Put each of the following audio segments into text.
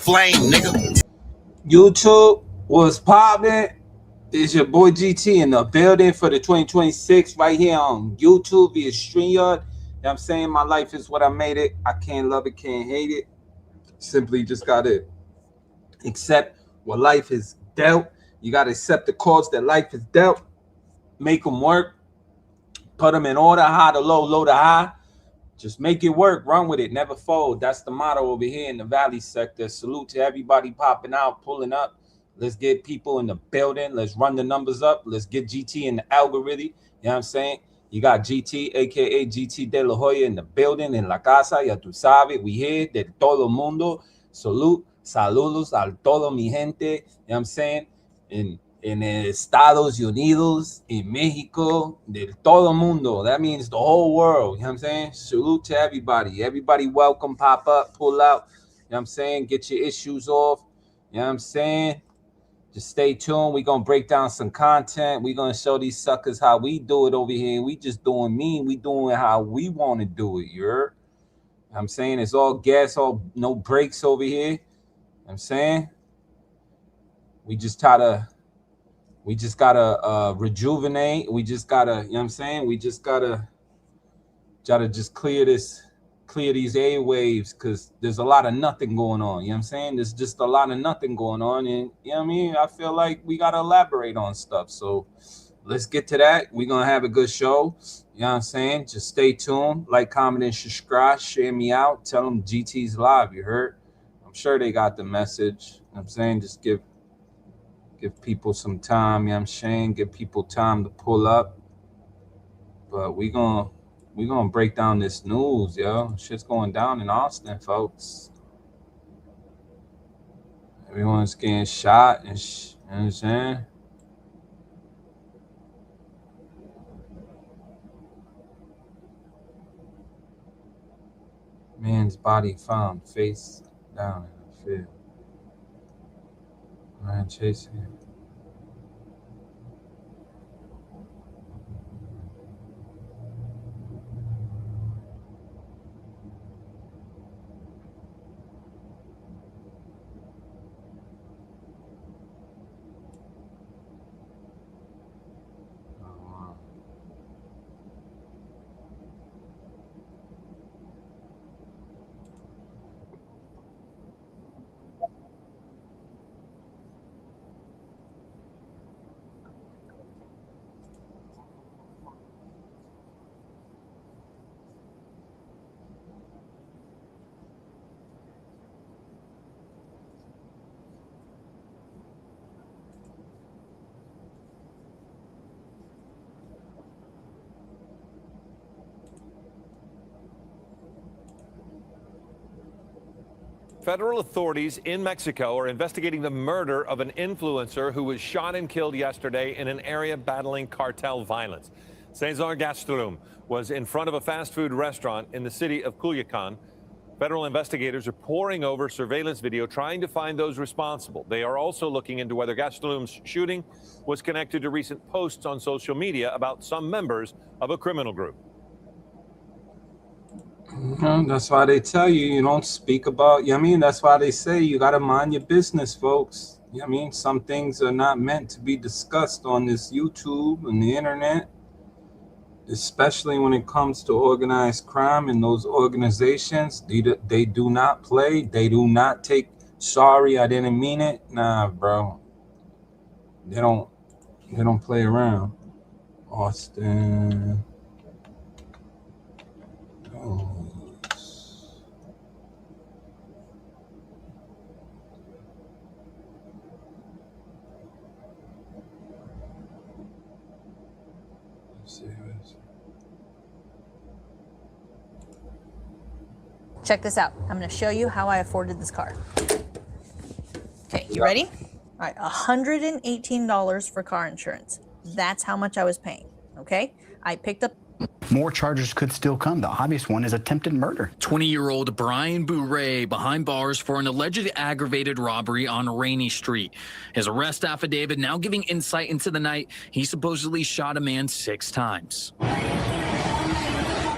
flame, nigga. YouTube was popping. It's your boy GT in the building for the 2026 right here on YouTube via StreamYard. You know what I'm saying? My life is what I made it. I can't love it, can't hate it. Simply just gotta accept what life is dealt. You gotta accept the cards that life is dealt. Make them work. Put them in order, high to low, low to high. Just make it work. Run with it. Never fold. That's the motto over here in the Valley sector. Salute to everybody popping out, pulling up. Let's get people in the building. Let's run the numbers up. Let's get GT in the algorithm. You know what I'm saying? You got GT, a.k.a. GT de la Hoya in the building, in la casa. Ya tú sabes. We here. De todo mundo. Salute. Saludos a todo mi gente. You know what I'm saying? In Estados Unidos, in Mexico, de todo mundo. That means the whole world. You know what I'm saying? Salute to everybody. Everybody welcome, pop up, pull out. You know what I'm saying? Get your issues off. You know what I'm saying? Just stay tuned. We're going to break down some content. We're going to show these suckers how we do it over here. We just doing me. We doing how we want to do it, you heard? You know I'm saying? It's all gas, all no brakes over here. You know what I'm saying? We just gotta rejuvenate. We just gotta, you know what I'm saying? We just gotta just clear these airwaves, because there's a lot of nothing going on. You know what I'm saying? There's just a lot of nothing going on. And you know what I mean? I feel like we gotta elaborate on stuff. So let's get to that. We're gonna have a good show. You know what I'm saying? Just stay tuned. Like, comment, and subscribe. Share me out. Tell them GT's live, you heard? I'm sure they got the message. You know what I'm saying? Just give people some time, you know what I'm saying? Give people time to pull up. But we gonna break down this news, yo. Shit's going down in Austin, folks. Everyone's getting shot and you know what I'm saying? Man's body found face down in the field. Man chasing him. Federal authorities in Mexico are investigating the murder of an influencer who was shot and killed yesterday in an area battling cartel violence. Cesar Gastelum was in front of a fast food restaurant in the city of Culiacan. Federal investigators are poring over surveillance video trying to find those responsible. They are also looking into whether Gastelum's shooting was connected to recent posts on social media about some members of a criminal group. That's why they tell you don't speak about, you know what I mean? That's why they say you got to mind your business, folks. You know what I mean? Some things are not meant to be discussed on this YouTube and the internet, especially when it comes to organized crime and those organizations. They do not play. They do not take, sorry, I didn't mean it. Nah, bro. They don't play around. Austin. Oh. Check this out. I'm going to show you how I afforded this car. Okay, you ready? All right, $118 for car insurance. That's how much I was paying, okay? I picked up... More charges could still come. The obvious one is attempted murder. 20-year-old Brian Bourret behind bars for an alleged aggravated robbery on Rainey Street. His arrest affidavit now giving insight into the night he supposedly shot a man 6 times.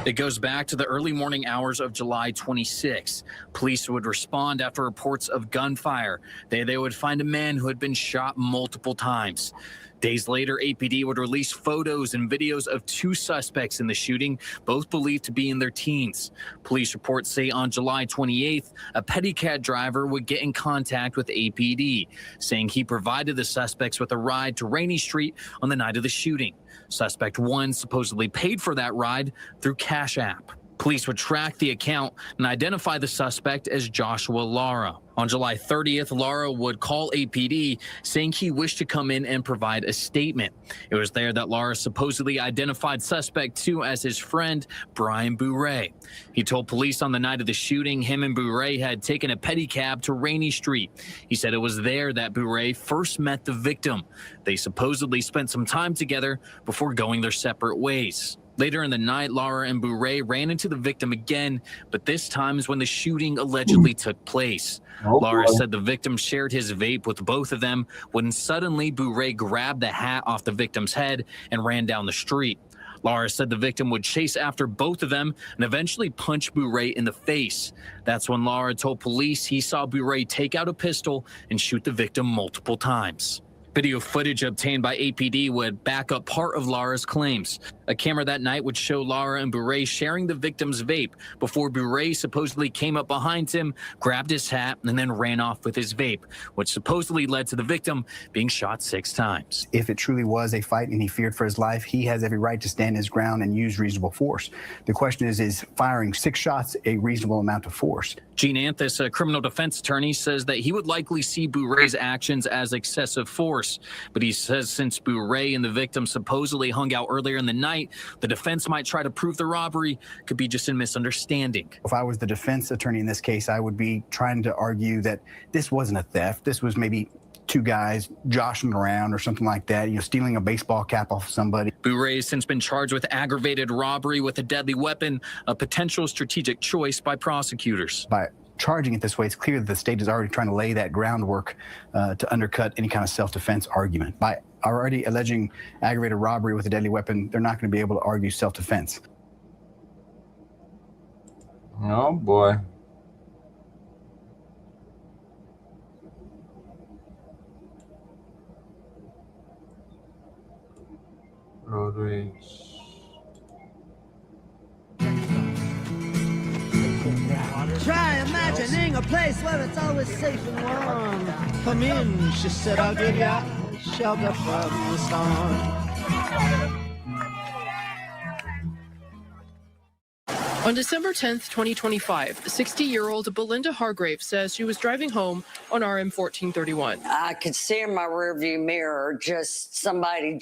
It goes back to the early morning hours of July 26. Police would respond after reports of gunfire. They would find a man who had been shot multiple times. Days later, APD would release photos and videos of two suspects in the shooting, both believed to be in their teens. Police reports say on July 28th, a pedicab driver would get in contact with APD, saying he provided the suspects with a ride to Rainey Street on the night of the shooting. Suspect 1 supposedly paid for that ride through Cash App. Police would track the account and identify the suspect as Joshua Lara. On July 30th, Lara would call APD saying he wished to come in and provide a statement. It was there that Lara supposedly identified suspect 2 as his friend, Brian Bourret. He told police on the night of the shooting him and Bourret had taken a pedicab to Rainey Street. He said it was there that Bourret first met the victim. They supposedly spent some time together before going their separate ways. Later in the night, Lara and Bourret ran into the victim again, but this time is when the shooting allegedly took place. Lara said the victim shared his vape with both of them when suddenly Bourret grabbed the hat off the victim's head and ran down the street. Lara said the victim would chase after both of them and eventually punch Bourret in the face. That's when Lara told police he saw Bourret take out a pistol and shoot the victim multiple times. Video footage obtained by APD would back up part of Lara's claims. A camera that night would show Lara and Bourret sharing the victim's vape before Bourret supposedly came up behind him, grabbed his hat, and then ran off with his vape, which supposedly led to the victim being shot 6 times. If it truly was a fight and he feared for his life, he has every right to stand his ground and use reasonable force. The question is firing 6 shots a reasonable amount of force? Gene Anthus, a criminal defense attorney, says that he would likely see Bourret's actions as excessive force. But he says since Bourret and the victim supposedly hung out earlier in the night, the defense might try to prove the robbery could be just a misunderstanding. If I was the defense attorney in this case, I would be trying to argue that this wasn't a theft. This was maybe 2 guys joshing around or something like that, stealing a baseball cap off somebody. Bourret has since been charged with aggravated robbery with a deadly weapon, a potential strategic choice by prosecutors. By charging it this way, it's clear that the state is already trying to lay that groundwork to undercut any kind of self-defense argument. By already alleging aggravated robbery with a deadly weapon, they're not going to be able to argue self-defense. Oh, boy. Road rage. Try imagining a place where it's always safe and warm. Come in, she said, I'll give you shelter from the storm. On December 10th, 2025, 60-year-old Belinda Hargrave says she was driving home on RM 1431. I could see in my rearview mirror just somebody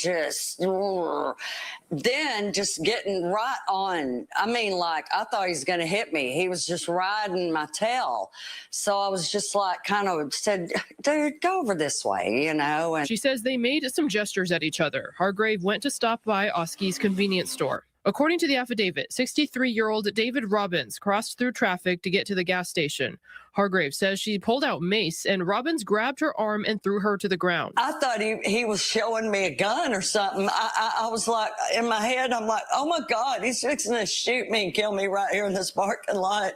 then just getting right on. I mean, like, I thought he was going to hit me. He was just riding my tail. So I was just like, kind of said, dude, go over this way, And she says they made some gestures at each other. Hargrave went to stop by Oski's convenience store. According to the affidavit, 63-year-old David Robbins crossed through traffic to get to the gas station. Hargrave says she pulled out mace and Robbins grabbed her arm and threw her to the ground. I thought he was showing me a gun or something. I was like, in my head, I'm like, oh my God, he's fixing to shoot me and kill me right here in this parking lot.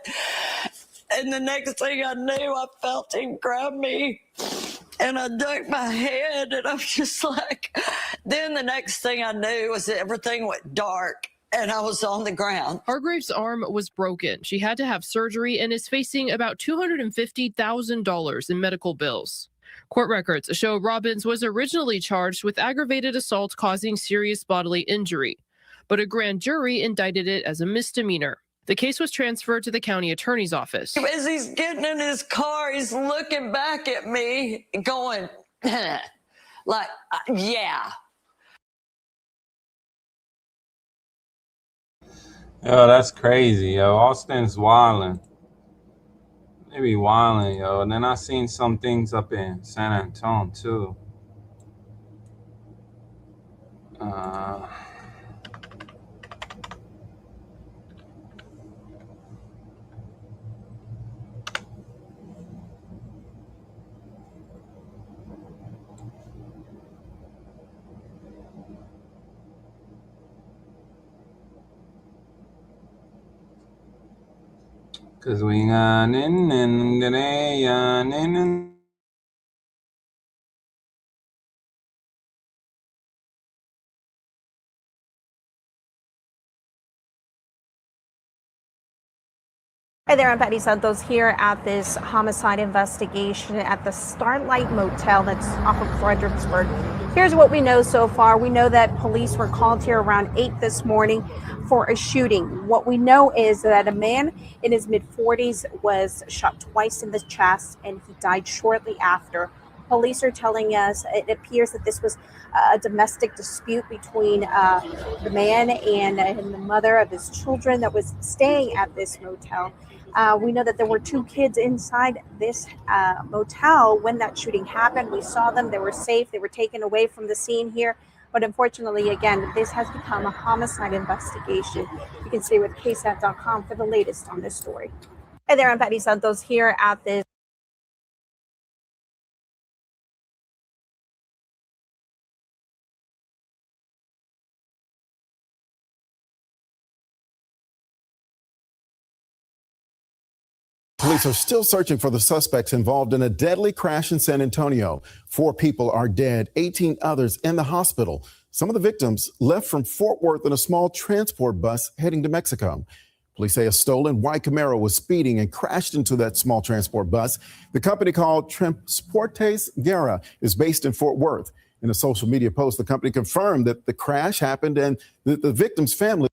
And the next thing I knew, I felt him grab me. And I ducked my head, and I was just like, then the next thing I knew was that everything went dark. And I was on the ground. Hargrave's arm was broken. She had to have surgery and is facing about $250,000 in medical bills. Court records show Robbins was originally charged with aggravated assault causing serious bodily injury, but a grand jury indicted it as a misdemeanor. The case was transferred to the county attorney's office. As he's getting in his car, he's looking back at me going, like, yeah. Yo, that's crazy, yo. Austin's wilding. They be wilding, yo. And then I seen some things up in San Antonio, too. Cause we got in today, in. Hi there, I'm Patty Santos here at this homicide investigation at the Starlight Motel that's off of Fredericksburg. Here's what we know so far. We know that police were called here around 8 this morning for a shooting. What we know is that a man in his mid-40s was shot twice in the chest and he died shortly after. Police are telling us it appears that this was a domestic dispute between the man and the mother of his children that was staying at this motel. We know that there were 2 kids inside this motel when that shooting happened. We saw them. They were safe. They were taken away from the scene here. But unfortunately, again, this has become a homicide investigation. You can stay with ksat.com for the latest on this story. Hi there, I'm Patty Santos here at this. Police are still searching for the suspects involved in a deadly crash in San Antonio. 4 people are dead, 18 others in the hospital. Some of the victims left from Fort Worth in a small transport bus heading to Mexico. Police say a stolen white Camaro was speeding and crashed into that small transport bus. The company called Transportes Guerra is based in Fort Worth. In a social media post, the company confirmed that the crash happened and that the victim's family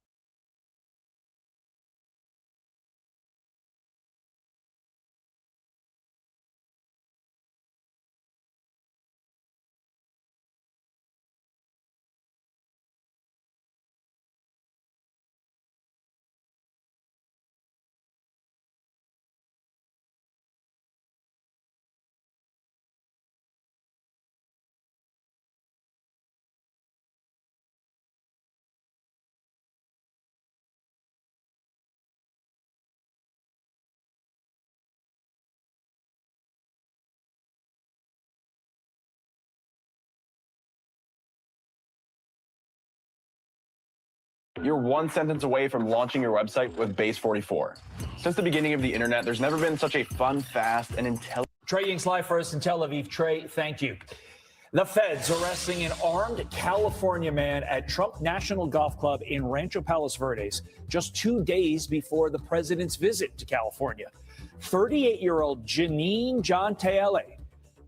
You're one sentence away from launching your website with Base 44. Since the beginning of the internet, there's never been such a fun, fast, and intelligent. Trey Ying's live for us in Tel Aviv. Trey, thank you. The feds arresting an armed California man at Trump National Golf Club in Rancho Palos Verdes just 2 days before the president's visit to California. 38-year-old Janine John Taele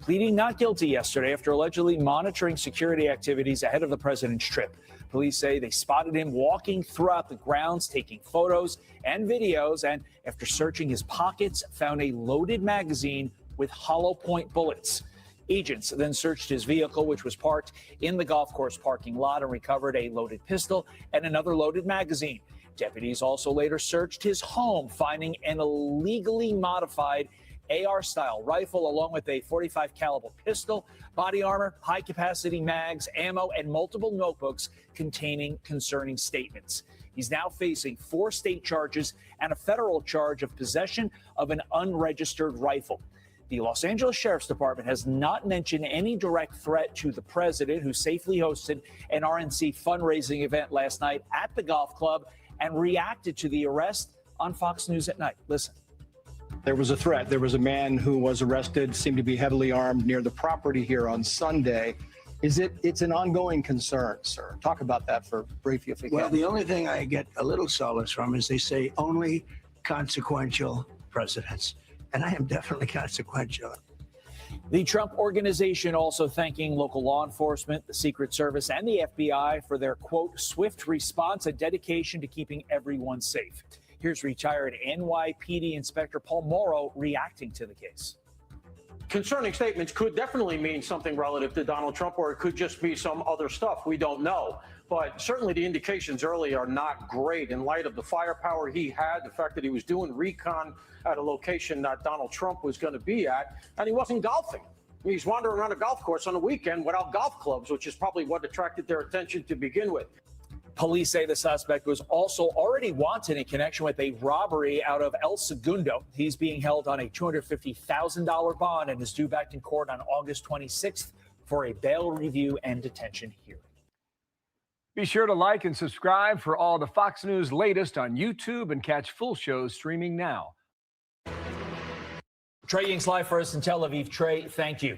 pleading not guilty yesterday after allegedly monitoring security activities ahead of the president's trip. Police say they spotted him walking throughout the grounds, taking photos and videos, and after searching his pockets, found a loaded magazine with hollow point bullets. Agents then searched his vehicle, which was parked in the golf course parking lot, and recovered a loaded pistol and another loaded magazine. Deputies also later searched his home, finding an illegally modified AR-style rifle, along with a .45 caliber pistol, body armor, high-capacity mags, ammo, and multiple notebooks containing concerning statements. He's now facing 4 state charges and a federal charge of possession of an unregistered rifle. The Los Angeles Sheriff's Department has not mentioned any direct threat to the president, who safely hosted an RNC fundraising event last night at the golf club and reacted to the arrest on Fox News at Night. Listen. There was a threat. There was a man who was arrested, seemed to be heavily armed near the property here on Sunday. It's an ongoing concern, sir. Talk about that for briefly, if you can. Well, the only thing I get a little solace from is they say only consequential presidents. And I am definitely consequential. The Trump Organization also thanking local law enforcement, the Secret Service, and the FBI for their, quote, swift response and dedication to keeping everyone safe. Here's retired NYPD Inspector Paul Morrow reacting to the case. Concerning statements could definitely mean something relative to Donald Trump, or it could just be some other stuff. We don't know. But certainly the indications early are not great in light of the firepower he had, the fact that he was doing recon at a location that Donald Trump was going to be at, and he wasn't golfing. He's wandering around a golf course on the weekend without golf clubs, which is probably what attracted their attention to begin with. Police say the suspect was also already wanted in connection with a robbery out of El Segundo. He's being held on a $250,000 bond and is due back in court on August 26th for a bail review and detention hearing. Be sure to like and subscribe for all the Fox News latest on YouTube and catch full shows streaming now. Trey Ying's live for us in Tel Aviv. Trey, thank you.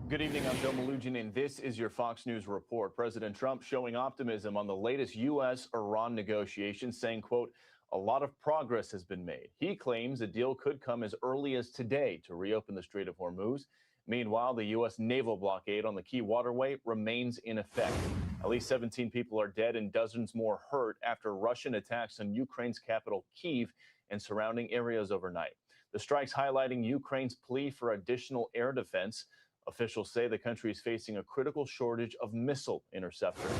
Good evening, I'm Bill Malugin, and this is your Fox News report. President Trump showing optimism on the latest U.S.-Iran negotiations, saying, quote, a lot of progress has been made. He claims a deal could come as early as today to reopen the Strait of Hormuz. Meanwhile, the U.S. naval blockade on the key waterway remains in effect. At least 17 people are dead and dozens more hurt after Russian attacks on Ukraine's capital, Kyiv, and surrounding areas overnight. The strikes highlighting Ukraine's plea for additional air defense. Officials say the country is facing a critical shortage of missile interceptors.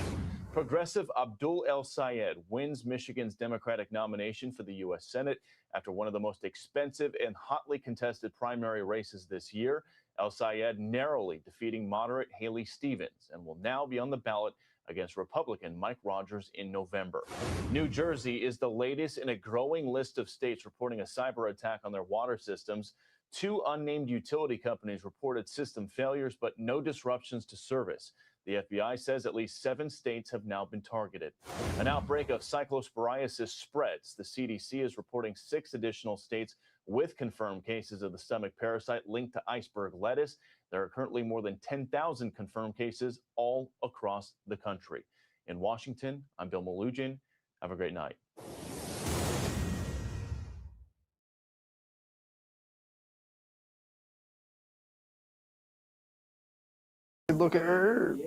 Progressive Abdul El Sayed wins Michigan's Democratic nomination for the U.S. Senate after one of the most expensive and hotly contested primary races this year. El Sayed narrowly defeating moderate Haley Stevens and will now be on the ballot against Republican Mike Rogers in November. New Jersey is the latest in a growing list of states reporting a cyber attack on their water systems. 2 unnamed utility companies reported system failures, but no disruptions to service. The FBI says at least 7 states have now been targeted. An outbreak of cyclosporiasis spreads. The CDC is reporting 6 additional states with confirmed cases of the stomach parasite linked to iceberg lettuce. There are currently more than 10,000 confirmed cases all across the country. In Washington, I'm Bill Malugin. Have a great night. Look at her.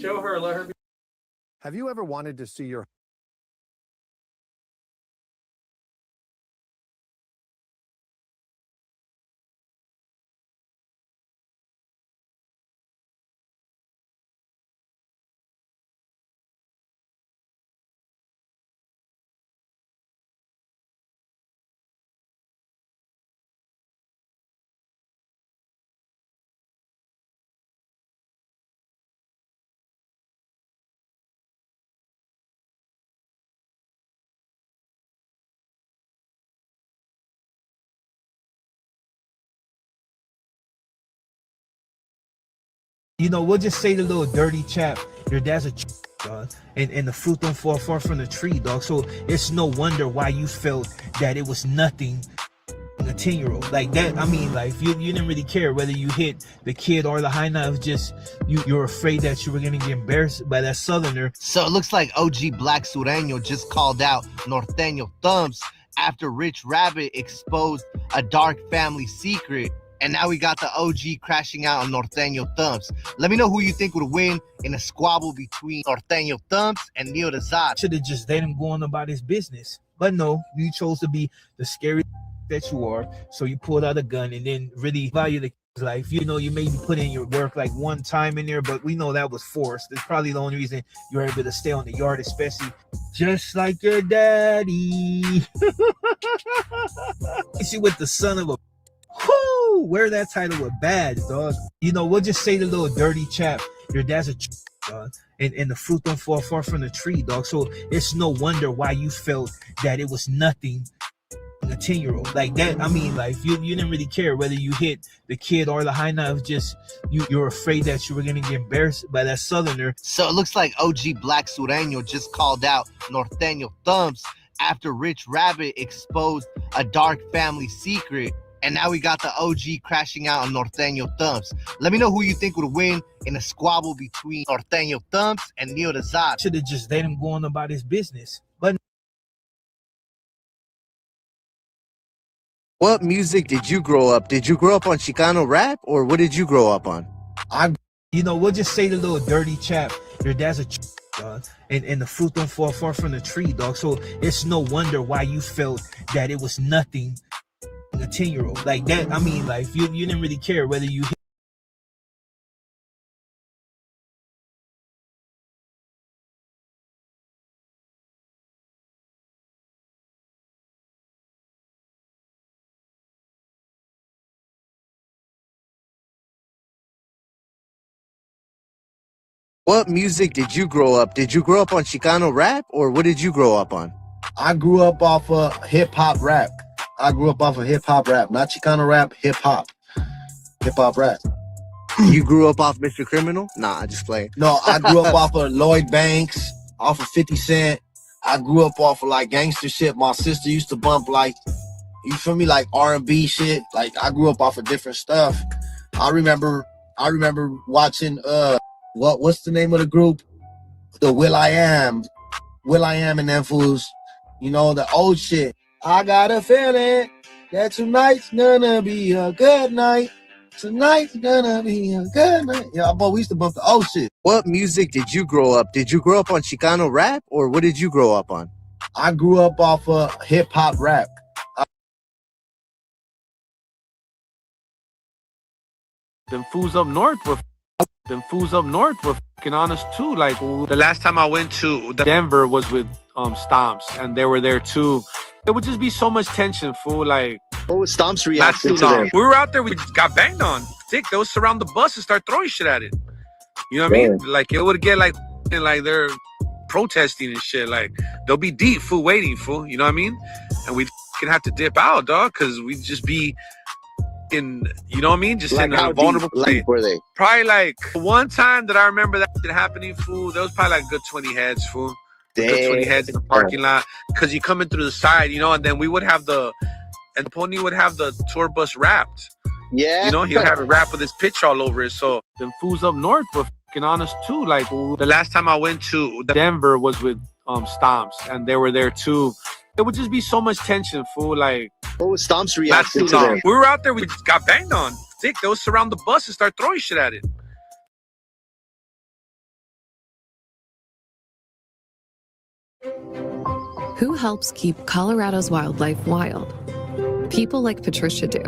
Show her, let her be. Have you ever wanted to see your You know, we'll just say the little dirty chap, your dad's a dog, and the fruit don't fall far from the tree, dog. So it's no wonder why you felt that it was nothing. A 10-year-old like that. I mean, like you didn't really care whether you hit the kid or the high knife. Just you're afraid that you were gonna get embarrassed by that southerner. So it looks like OG Black Sureño just called out Norteño Thumps after Rich Rabbit exposed a dark family secret. And now we got the OG crashing out on Norteño Thumps. Let me know who you think would win in a squabble between Norteño Thumps and Neo Dazad. Should have just let him go on about his business. But no, you chose to be the scary that you are. So you pulled out a gun and then really value the kid's life. You know, you maybe put in your work like one time in there, but we know that was forced. That's probably the only reason you were able to stay on the yard, especially just like your daddy. You see, with the son of a whoo, wear that title with badge, dog. You know, we'll just say the little dirty chap, your dad's a dog, and the fruit don't fall far from the tree, dog. So it's no wonder why you felt that it was nothing. A 10-year-old like that. I mean, like you didn't really care whether you hit the kid or the high knife. Just you're afraid that you were gonna get embarrassed by that southerner. So it looks like OG Black Sureño just called out Norteño Thumps after Rich Rabbit exposed a dark family secret. And now we got the OG crashing out on Norteño Thumps. Let me know who you think would win in a squabble between Norteño Thumps and Neo Dazad. Should have just let him go on about his business. But what music did you grow up? Did you grow up on Chicano rap, or what did you grow up on? You know, we'll just say the little dirty chap, your dad's a dog, and the fruit don't fall far from the tree, dog. So it's no wonder why you felt that it was nothing. A 10-year-old like that. I mean, like you didn't really care whether you hit. What music did you grow up? Did you grow up on Chicano rap, or what did you grow up on? I grew up off of hip hop rap. I grew up off of hip hop rap, not Chicano rap, hip hop rap. You grew up off Mr. Criminal? Nah, I just play. No, I grew up off of Lloyd Banks, off of 50 Cent. I grew up off of like gangster shit. My sister used to bump like, you feel me, like R&B shit. Like I grew up off of different stuff. I remember watching what's the name of the group? The Will.i.am and them fools. You know, the old shit. I got a feeling that tonight's gonna be a good night. Tonight's gonna be a good night. Yeah, but we used to bump the old shit. What music did you grow up? Did you grow up on Chicano rap, or what did you grow up on? I grew up off of hip hop rap. Them fools up north were fucking honest too. Like the last time I went to Denver was with Stomps, and they were there too. It would just be so much tension, fool. Like, what was Stomp's reaction to them? We were out there, we got banged on. Dick, they would surround the bus and start throwing shit at it. You know what I mean? Like it would get like they're protesting and shit. Like they'll be deep, fool, waiting, fool. You know what I mean? And we'd have to dip out, dog, because we'd just be in, you know what I mean? Just like in a vulnerable place. Were they? Probably like one time that I remember that shit happening, fool. There was probably like a good 20 heads, fool. Good 20 heads in the parking lot, because you come in through the side, you know, and then we would have the pony would have the tour bus wrapped. Yeah. You know, he'll have it wrapped with his pitch all over it. So them fools up north were fucking honest too. Like the last time I went to Denver was with Stomps, and they were there too. It would just be so much tension, fool. Like, what was Stomp's reaction to them? We were out there, we got banged on. Dick, they'll surround the bus and start throwing shit at it. Who helps keep Colorado's wildlife wild? People like Patricia do.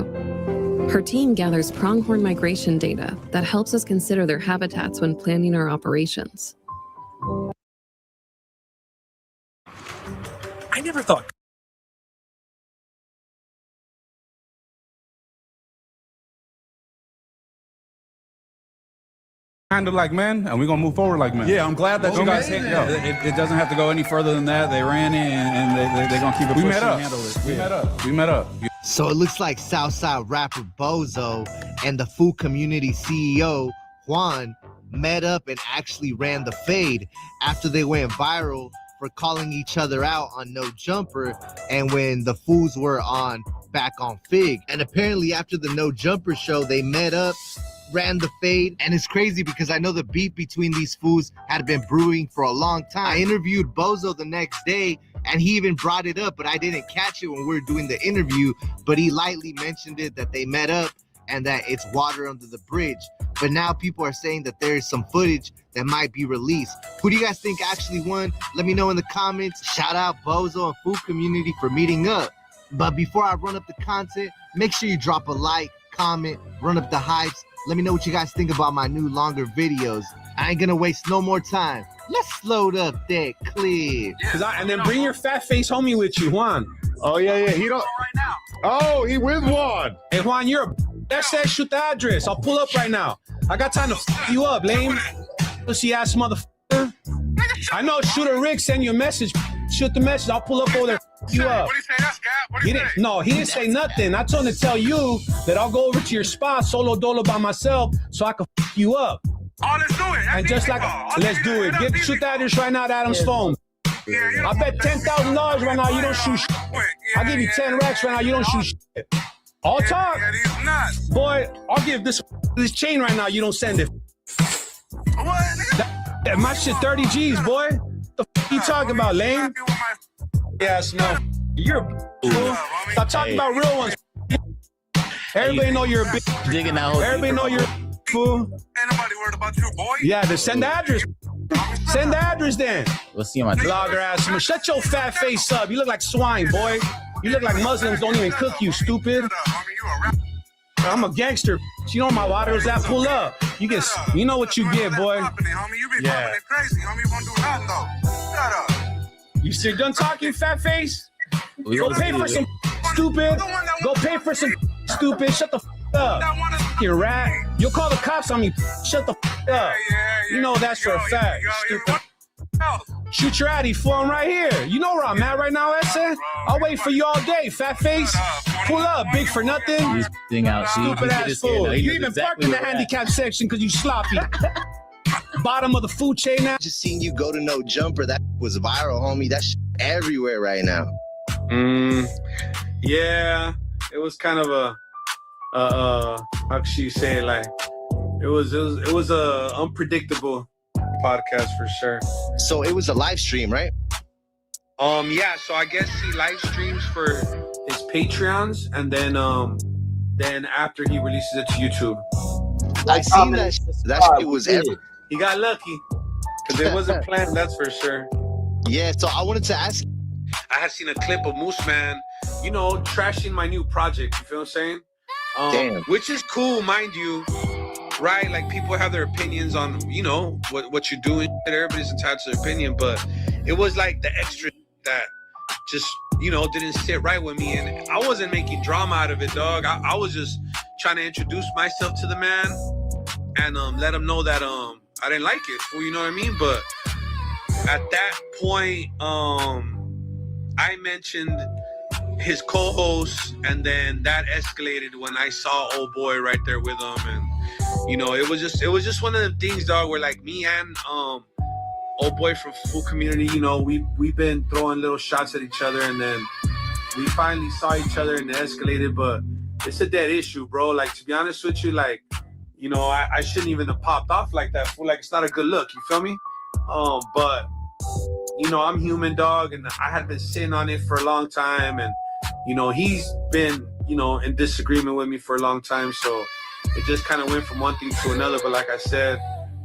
Her team gathers pronghorn migration data that helps us consider their habitats when planning our operations. I never thought. Kind of like men, and we're gonna move forward like men. Yeah, I'm glad that you guys. It doesn't have to go any further than that. They ran in, and they're gonna keep it. We pushing met up. And handle it. We met up. So it looks like Southside rapper Bozo and the food community CEO Juan met up and actually ran the fade after they went viral for calling each other out on No Jumper, and when the fools were back on Fig. And apparently after the No Jumper show, they met up, ran the fade, and it's crazy because I know the beef between these fools had been brewing for a long time. I interviewed Bozo the next day, and he even brought it up, but I didn't catch it when we were doing the interview, but he lightly mentioned it, that they met up and that it's water under the bridge. But now people are saying that there is some footage that might be released. Who do you guys think actually won? Let me know in the comments. Shout out Bozo and food community for meeting up. But before I run up the content, make sure you drop a like, comment, run up the hypes. Let me know what you guys think about my new longer videos. I ain't gonna waste no more time. Let's load up that clip. And then bring your fat face homie with you, Juan. Oh yeah, he don't. Oh, he with Juan. Hey Juan, you're a. That's that. Shoot the address. I'll pull up right now. I got time to f you up, lame. Pussy ass motherfucker. I know. Shoot a rig. Send you a message. Shoot the message. I'll pull up over there. F you up. What did he say? That's God. What did he say? No, he didn't say nothing. I told him to tell you that I'll go over to your spot solo dolo by myself so I can f you up. Oh, let's do it. That's And just like, let's do it. Shoot the address right now at Adam's phone. I bet $10,000 right now you don't shoot shit. I'll give you 10 racks right now you don't shoot shit. All talk. Boy, I'll give this chain right now you don't send it. My shit 30 G's, boy. The f you talking about, lame? Yes, no. You're a fool. Stop talking about real ones. Everybody know you're a bitch. Digging out. Everybody know you're a fool. Ain't nobody worried about you, boy. Yeah, then send the address. Send the address then. We'll see my Logger ass. Shut your fat face up. You look like swine, boy. You look like Muslims don't even cook you, stupid. I'm a gangster. You know my water is at. Pull up. You know what you get, boy. Yeah. You still done talking, fat face? Go pay for some stupid. Go pay for some stupid. Shut the f up. You rat. You'll call the cops on me. Shut the f up. You know that's for a fact. Stupid. Shoot your addy, fool. I'm right here. You know where I'm at right now, Essa? I'll wait for you all day, fat face. Pull up, big for nothing. He's thing out. See, Stupid ass fool. You even parked in the handicap. handicap section because you sloppy. Bottom of the food chain now. Just seeing you go to No Jumper, that was viral, homie. That's everywhere right now. Yeah, it was kind of a how could you say, like, it was a unpredictable podcast for sure. So it was a live stream, right? Yeah, so I guess he live streams for his Patreons, and then after he releases it to YouTube. I seen that shit was everywhere. He got lucky because it wasn't planned, that's for sure. Yeah, so I wanted to ask. I had seen a clip of Moose Man, you know, trashing my new project. You feel what I'm saying? Damn. Which is cool, mind you, right? Like, people have their opinions on, you know, what you're doing. Everybody's entitled to their opinion, but it was like the extra that just, you know, didn't sit right with me. And I wasn't making drama out of it, dog. I was just trying to introduce myself to the man and let him know that I didn't like it. You know what I mean? But at that point, I mentioned his co-host, and then that escalated when I saw old boy right there with him. And you know, it was just one of the things, dog, where like me and old boy from Full Community, you know, we've been throwing little shots at each other, and then we finally saw each other and it escalated. But it's a dead issue, bro. Like, to be honest with you, like, you know, I shouldn't even have popped off like that. Like, it's not a good look. You feel me? But you know, I'm human, dog, and I had been sitting on it for a long time, and you know, he's been, you know, in disagreement with me for a long time, so it just kind of went from one thing to another. But like I said,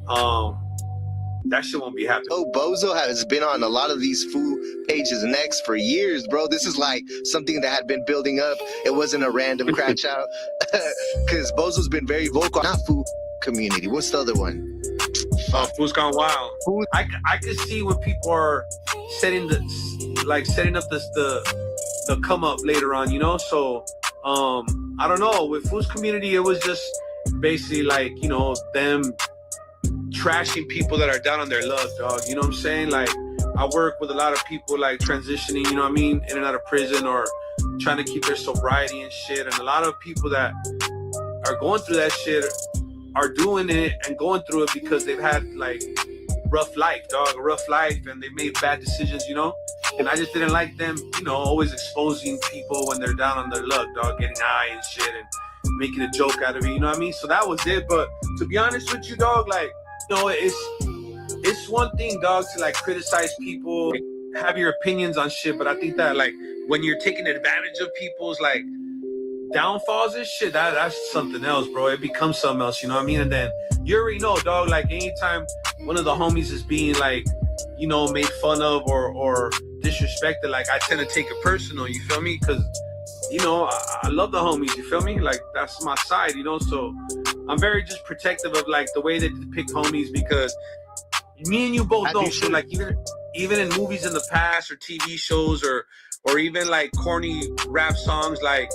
that shit won't be happening. Oh, Bozo has been on a lot of these food pages next for years, bro. This is like something that had been building up. It wasn't a random crash out, because Bozo's been very vocal. Not Food Community. What's the other one? Food's Gone Wild. I could see when people are setting up the come up later on, you know. So I don't know. With Food's Community, it was just basically like, you know, them trashing people that are down on their luck, dog. You know what I'm saying? Like, I work with a lot of people like transitioning, you know what I mean, in and out of prison or trying to keep their sobriety and shit. And a lot of people that are going through that shit are doing it and going through it because they've had like rough life, and they made bad decisions, you know. And I just didn't like them, you know, always exposing people when they're down on their luck, dog, getting high and shit and making a joke out of it, you know what I mean? So that was it. But to be honest with you, dog, like, you know, it's one thing, dog, to like criticize people, have your opinions on shit, but I think that like when you're taking advantage of people's like downfalls and shit, that's something else, bro. It becomes something else, you know what I mean? And then you already know, dog, like anytime one of the homies is being like, you know, made fun of or disrespected, like I tend to take it personal, you feel me? Because, you know, I love the homies, you feel me? Like, that's my side, you know? So I'm very just protective of like the way they depict homies, because me and you both know, so like even in movies in the past or TV shows or even like corny rap songs, like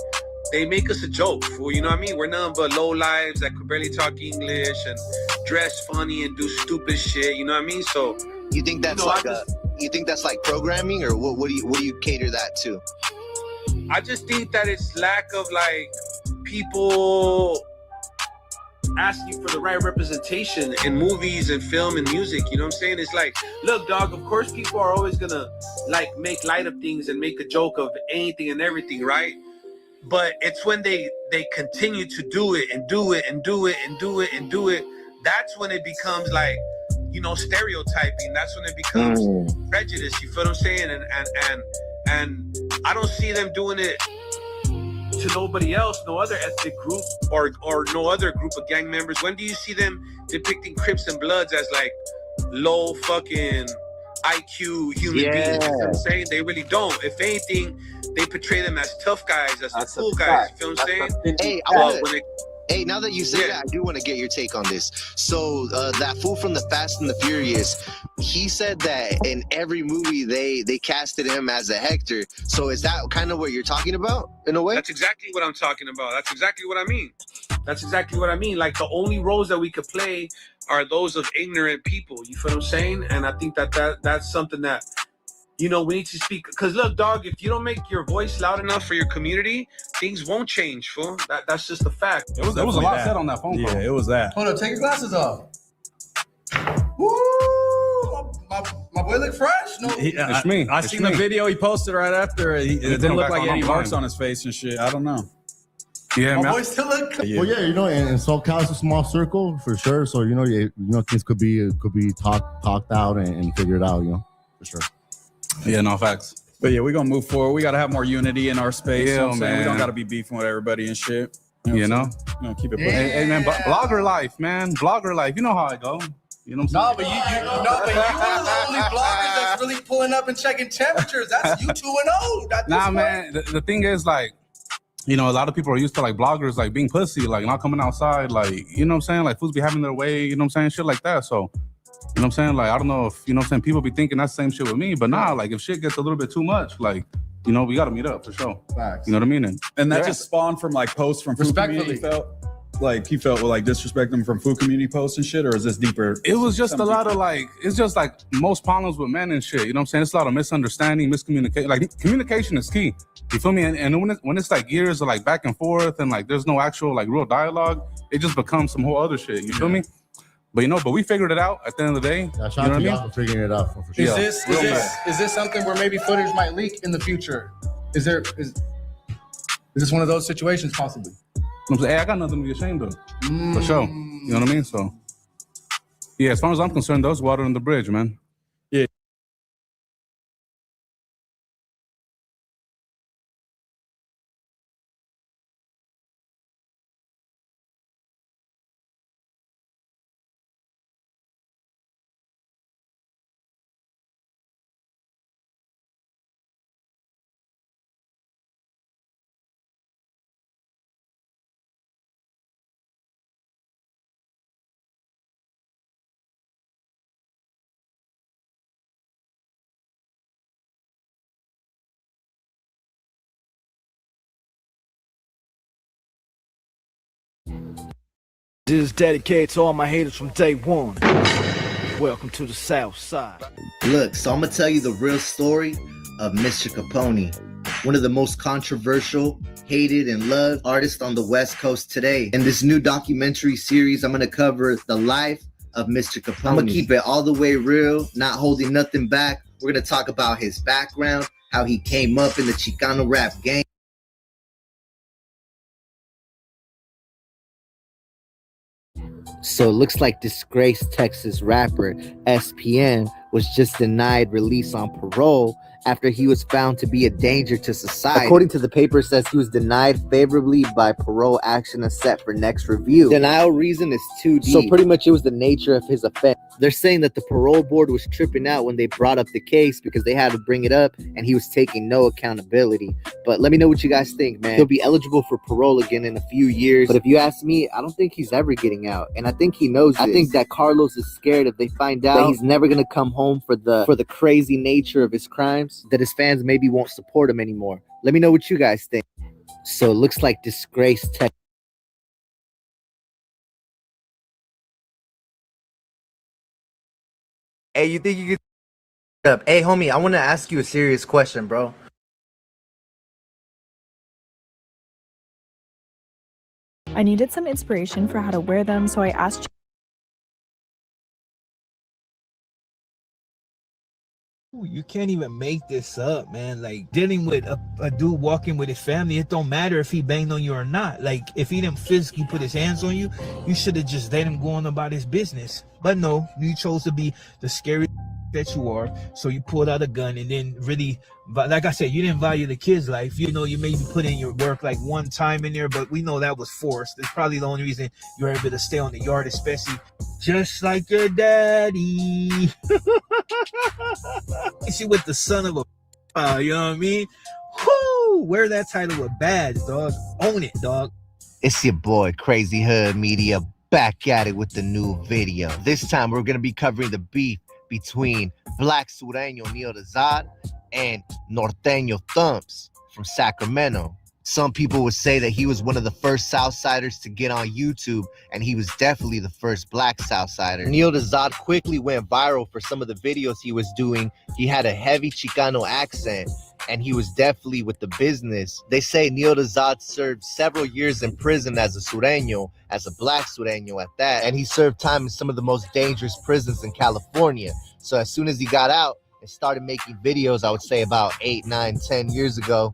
they make us a joke, fool, you know what I mean? We're nothing but low lives that could barely talk English and dress funny and do stupid shit, you know what I mean? So you think that's you think that's like programming, or what do you cater that to? I just think that it's lack of like people asking for the right representation in movies and film and music, you know what I'm saying? It's like, look, dog, of course people are always gonna like make light of things and make a joke of anything and everything, right? But it's when they continue to do it and do it and do it and do it and do it, that's when it becomes like, you know, stereotyping. That's when it becomes prejudice, you feel what I'm saying? And I don't see them doing it to nobody else, no other ethnic group or no other group of gang members. When do you see them depicting Crips and Bloods as like low fucking IQ human beings? You know what I'm saying? They really don't. If anything, they portray them as tough guys, as the cool guys. You feel what I'm saying? Hey, now that you say that, I do want to get your take on this. So that fool from the Fast and the Furious, he said that in every movie they casted him as a Hector. So is that kind of what you're talking about in a way? That's exactly what I'm talking about. That's exactly what I mean. That's exactly what I mean. Like, the only roles that we could play are those of ignorant people. You feel what I'm saying? And I think that's something that, you know, we need to speak. Because look, dog, if you don't make your voice loud enough for your community, things won't change, fool. That's just a fact. It was a lot said on that phone call. Yeah, it was that. Hold up, take your glasses off. Woo! My boy look fresh. No, It's me. I seen the video he posted right after. It didn't look like any marks on his face and shit. I don't know. Yeah, my man. boy still look. Well, yeah, you know, and SoCal is a small circle for sure. So you know, things could be talked out and figured out. You know, for sure. Yeah, no facts. But yeah, we're gonna move forward. We gotta have more unity in our space. Yeah, You know what I'm saying? We man. don't gotta be beefing with everybody and shit. You know? Keep it. Hey, man, blogger life, man. Blogger life. You know how I go. You know what I'm saying? But you one of the only bloggers that's really pulling up and checking temperatures. That's you 2-0. Nah, man. The thing is, like, you know, a lot of people are used to like bloggers like being pussy, like not coming outside, like, you know what I'm saying? Like, fools be having their way, you know what I'm saying? Shit like that. So, you know what I'm saying? Like, I don't know if, you know what I'm saying, people be thinking that same shit with me, but nah, like, if shit gets a little bit too much, like, you know, we gotta meet up for sure. Facts. You know what I mean? And that just spawned from like posts from food community. He felt like disrespect them from food community posts and shit, or is this deeper? It was just a lot of like, it's just like most problems with men and shit. You know what I'm saying? It's a lot of misunderstanding, miscommunication. Like, communication is key. You feel me? And when it's like years of like back and forth and like there's no actual like real dialogue, it just becomes some whole other shit. You feel me? But you know, but we figured it out at the end of the day. Yeah, shout out to y'all for figuring it out for sure. Is this something where maybe footage might leak in the future? Is this one of those situations possibly? Hey, I got nothing to be ashamed of. For sure. You know what I mean? So, yeah, as far as I'm concerned, there's water on the bridge, man. Yeah. This is dedicated to all my haters from day one. Welcome to the South Side. Look, so I'm gonna tell you the real story of Mr. Capone, one of the most controversial, hated, and loved artists on the West Coast today. In this new documentary series, I'm gonna cover the life of Mr. Capone. I'm gonna keep it all the way real, not holding nothing back. We're gonna talk about his background, how he came up in the Chicano rap game. So it looks like disgraced Texas rapper SPN was just denied release on parole after he was found to be a danger to society. According to the paper, it says he was denied favorably by parole action and set for next review. Denial reason is too deep. So pretty much it was the nature of his offense. They're saying that the parole board was tripping out when they brought up the case because they had to bring it up and he was taking no accountability. But let me know what you guys think, man. He'll be eligible for parole again in a few years. But if you ask me, I don't think he's ever getting out. And I think he knows this. I think that Carlos is scared if they find out that he's never going to come home for the crazy nature of his crimes, that his fans maybe won't support him anymore. Let me know what you guys think. So it looks like disgraced tech. Hey, you think you could up? Hey, homie, I want to ask you a serious question, bro. I needed some inspiration for how to wear them, so I asked. You can't even make this up, man. Like, dealing with a dude walking with his family, it don't matter if he banged on you or not. Like, if he didn't physically put his hands on you, you should have just let him go on about his business. But no, you chose to be the scary that you are, so you pulled out a gun and then really, like I said, you didn't value the kid's life. You know, you maybe put in your work like one time in there, but we know that was forced. It's probably the only reason you were able to stay on the yard, especially just like your daddy. You see, with the son of a, you know what I mean? Whoo, wear that title with badge, dog. Own it, dog. It's your boy, Crazy Hood Media, back at it with the new video. This time, we're going to be covering the beef between Black Sureño Neil Azad and Norteño Thumps from Sacramento. Some people would say that he was one of the first Southsiders to get on YouTube, and he was definitely the first black Southsider. Neil Dezad quickly went viral for some of the videos he was doing. He had a heavy Chicano accent, and he was definitely with the business. They say Neil Dezad served several years in prison as a Sureño, as a black Sureño at that, and he served time in some of the most dangerous prisons in California. So as soon as he got out and started making videos, I would say about 8, 9, 10 years ago,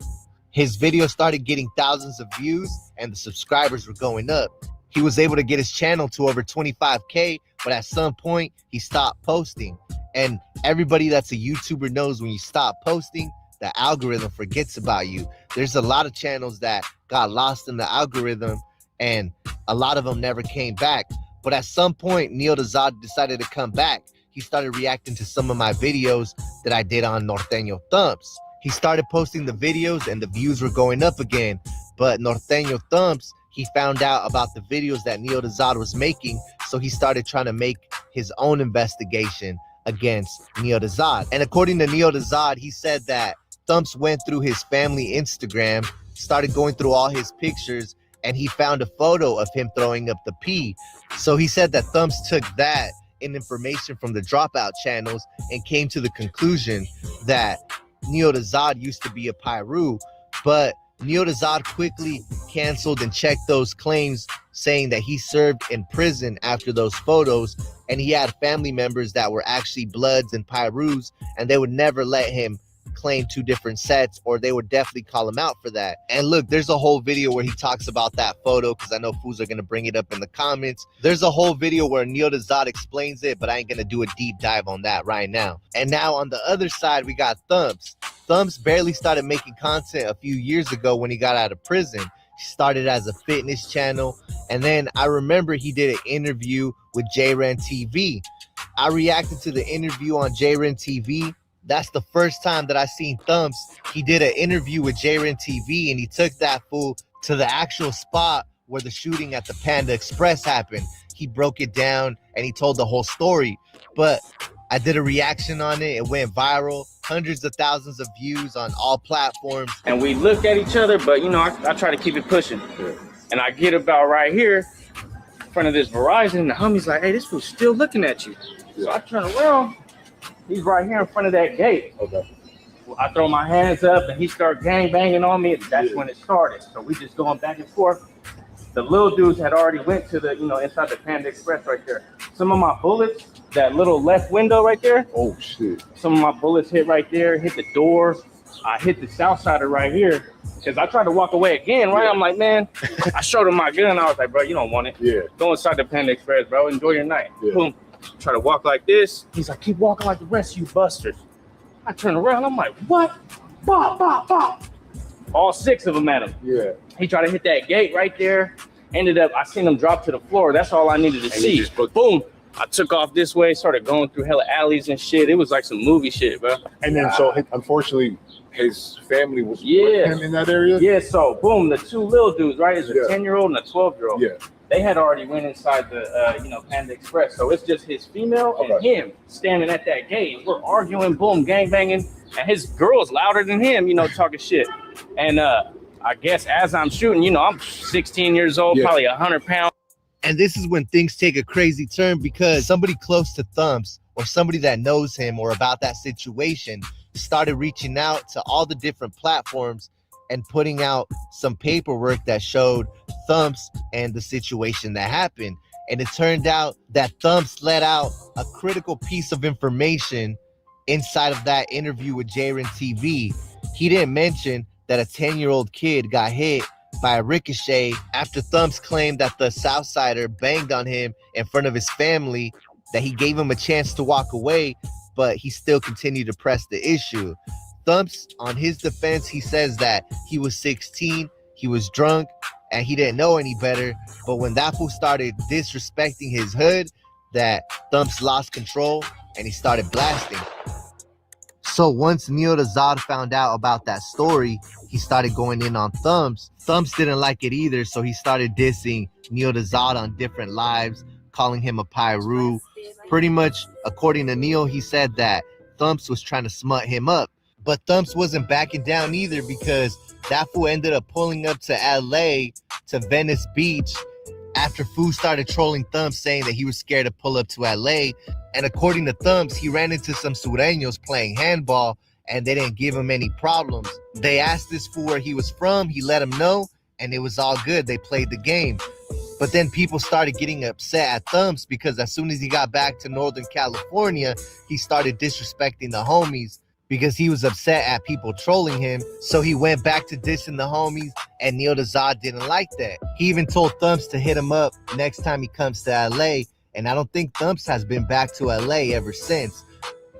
his videos started getting thousands of views and the subscribers were going up. He was able to get his channel to over 25K, but at some point he stopped posting. And everybody that's a YouTuber knows when you stop posting, the algorithm forgets about you. There's a lot of channels that got lost in the algorithm and a lot of them never came back. But at some point, Neil Dezad decided to come back. He started reacting to some of my videos that I did on Norteño Thumps. He started posting the videos and the views were going up again. But Norteño Thumps, he found out about the videos that Neil Dezad was making, so he started trying to make his own investigation against Neil Dezad. And according to Neil Dezad, he said that Thumps went through his family Instagram, started going through all his pictures, and he found a photo of him throwing up the pee. So he said that Thumps took that and information from the dropout channels and came to the conclusion that Neil Dezad used to be a Pyru, but Neil Dezad quickly canceled and checked those claims, saying that he served in prison after those photos, and he had family members that were actually Bloods and Pyrus, and they would never let him claim two different sets, or they would definitely call him out for that. And look, there's a whole video where he talks about that photo, because I know fools are going to bring it up in the comments. There's a whole video where Neil Dezad explains it, but I ain't going to do a deep dive on that right now. And now on the other side, we got Thumps. Thumps barely started making content a few years ago when he got out of prison. He started as a fitness channel, and then I remember he did an interview with JRen TV. I reacted to the interview on JRen TV. That's the first time that I seen Thumps. He did an interview with JRen TV, and he took that fool to the actual spot where the shooting at the Panda Express happened. He broke it down and he told the whole story. But I did a reaction on it. It went viral, hundreds of thousands of views on all platforms. And we look at each other, but you know, I try to keep it pushing. And I get about right here in front of this Verizon, and the homie's like, hey, this fool's still looking at you. So I turn around. He's right here in front of that gate. Okay. Well, I throw my hands up and he starts gang banging on me. That's when it started. So we just going back and forth. The little dudes had already went to the, inside the Panda Express right there. Some of my bullets, that little left window right there. Oh shit. Some of my bullets hit right there, hit the door. I hit the south sider right here. Cause I tried to walk away again, right? Yeah. I'm like, man, I showed him my gun. I was like, bro, you don't want it. Yeah. Go inside the Panda Express, bro. Enjoy your night. Yeah. Boom. Try to walk like this. He's like, keep walking like the rest of you busters. I turn around. I'm like, what? Bop, bop, bop. All 6 of them at him. Yeah. He tried to hit that gate right there. Ended up, I seen him drop to the floor. That's all I needed to see. Boom. I took off this way, started going through hella alleys and shit. It was like some movie shit, bro. And then, so unfortunately, his family was with him in that area? Yeah, so boom, the 2 little dudes, right? It's a 10-year-old and a 12-year-old. Yeah. They had already went inside the, Panda Express. So it's just his female and him standing at that gate. We're arguing, boom, gang banging. And his girl's louder than him, talking shit. And I guess as I'm shooting, I'm 16 years old, probably 100 pounds. And this is when things take a crazy turn, because somebody close to Thumps or somebody that knows him or about that situation started reaching out to all the different platforms and putting out some paperwork that showed Thumps and the situation that happened. And it turned out that Thumps let out a critical piece of information inside of that interview with JRen TV. He didn't mention that a 10-year-old kid got hit by a ricochet after Thumps claimed that the Southsider banged on him in front of his family, that he gave him a chance to walk away, but he still continued to press the issue. Thumps, on his defense, he says that he was 16, he was drunk, and he didn't know any better. But when that fool started disrespecting his hood, that Thumps lost control and he started blasting. So once Neil Dezad found out about that story, he started going in on Thumps. Thumps didn't like it either, so he started dissing Neil Dezad on different lives, calling him a Pyru. Pretty much, according to Neil, he said that Thumps was trying to smut him up. But Thumps wasn't backing down either, because that fool ended up pulling up to LA, to Venice Beach, after Fu started trolling Thumps, saying that he was scared to pull up to LA. And according to Thumps, he ran into some Sureños playing handball, and they didn't give him any problems. They asked this fool where he was from, he let them know, and it was all good. They played the game. But then people started getting upset at Thumps, because as soon as he got back to Northern California, he started disrespecting the homies, because he was upset at people trolling him. So he went back to dissing the homies, and Neil Dazad didn't like that. He even told Thumps to hit him up next time he comes to LA, and I don't think Thumps has been back to LA ever since.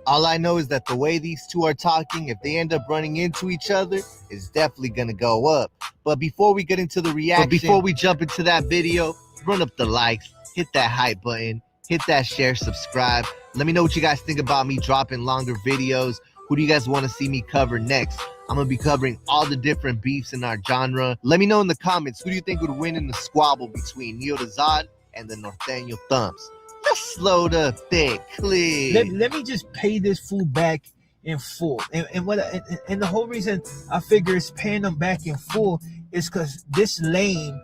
All I know is that the way these two are talking, if they end up running into each other, it's definitely gonna go up. But before we get into the reaction, before we jump into that video, run up the likes, hit that hype button, hit that share, subscribe. Let me know what you guys think about me dropping longer videos. Who do you guys want to see me cover next? I'm going to be covering all the different beefs in our genre. Let me know in the comments, who do you think would win in the squabble between Neil Dazad and the Norteño Thumps? Just slow the thick clip. Let me just pay this fool back in full. And the whole reason I figure it's paying them back in full is because this lame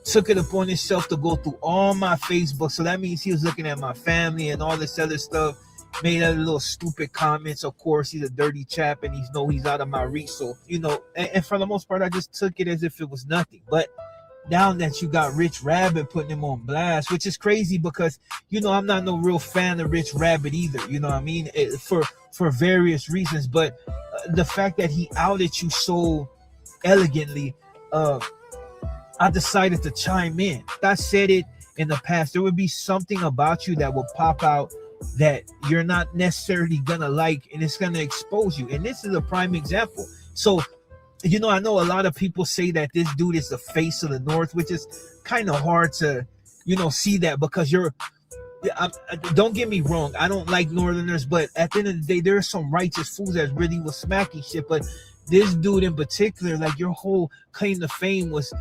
took it upon himself to go through all my Facebook. So that means he was looking at my family and all this other stuff. Made other little stupid comments. Of course, he's a dirty chap, and he's out of my reach. So, and for the most part, I just took it as if it was nothing. But now that you got Rich Rabbit putting him on blast, which is crazy because, I'm not no real fan of Rich Rabbit either. You know what I mean? For various reasons. But the fact that he outed you so elegantly, I decided to chime in. I said it in the past. There would be something about you that would pop out that you're not necessarily gonna like, and it's gonna expose you. And this is a prime example. So, I know a lot of people say that this dude is the face of the North, which is kind of hard to, see that, because don't get me wrong, I don't like Northerners, but at the end of the day, there are some righteous fools that really was smacking shit. But this dude in particular, like, your whole claim to fame was,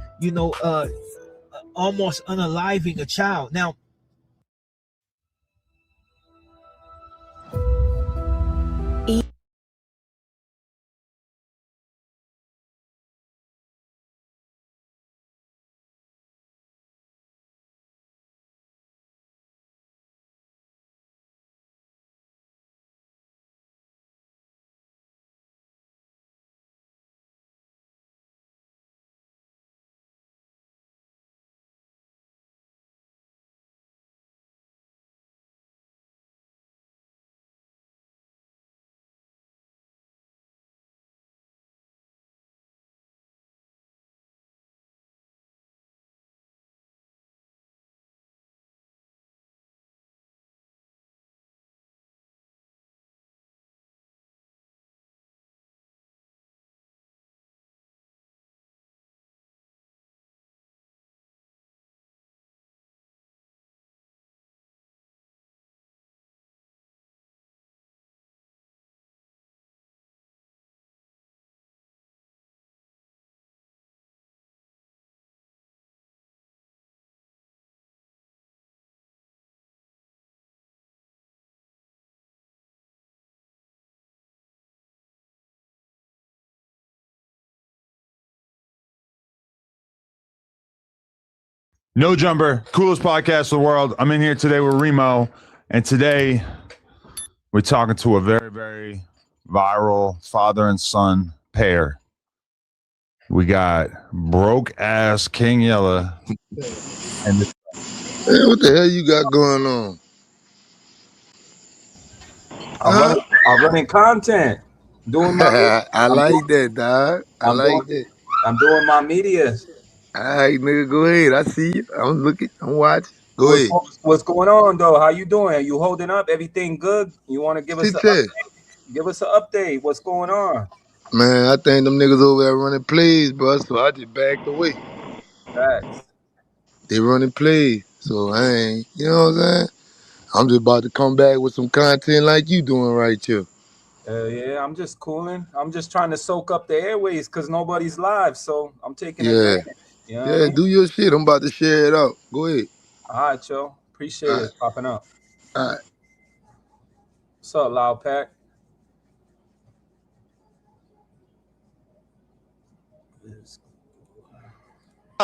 almost unaliving a child. Now, No Jumper, coolest podcast in the world. I'm in here today with Remo, and today we're talking to a very, very viral father and son pair. We got broke ass King Yella and Hey, what the hell you got going on? I'm running content, doing my. I like that, dog. I like that. I'm doing my media. All right, nigga, go ahead. I see you. I'm looking. I'm watching. Go ahead. What's going on though? How you doing? Are you holding up? Everything good? You want to give us an update? Give us an update. What's going on? Man, I think them niggas over there running plays, bro. So I just backed away. Facts. They running plays, so I ain't. You know what I'm saying? I'm just about to come back with some content like you doing right here. Yeah, I'm just cooling. I'm just trying to soak up the airways because nobody's live, so I'm taking Yeah, advantage. You know what I mean? do your shit. I'm about to share it out. Go ahead. All right, yo. Appreciate it popping up. All right. What's up, Loud Pack?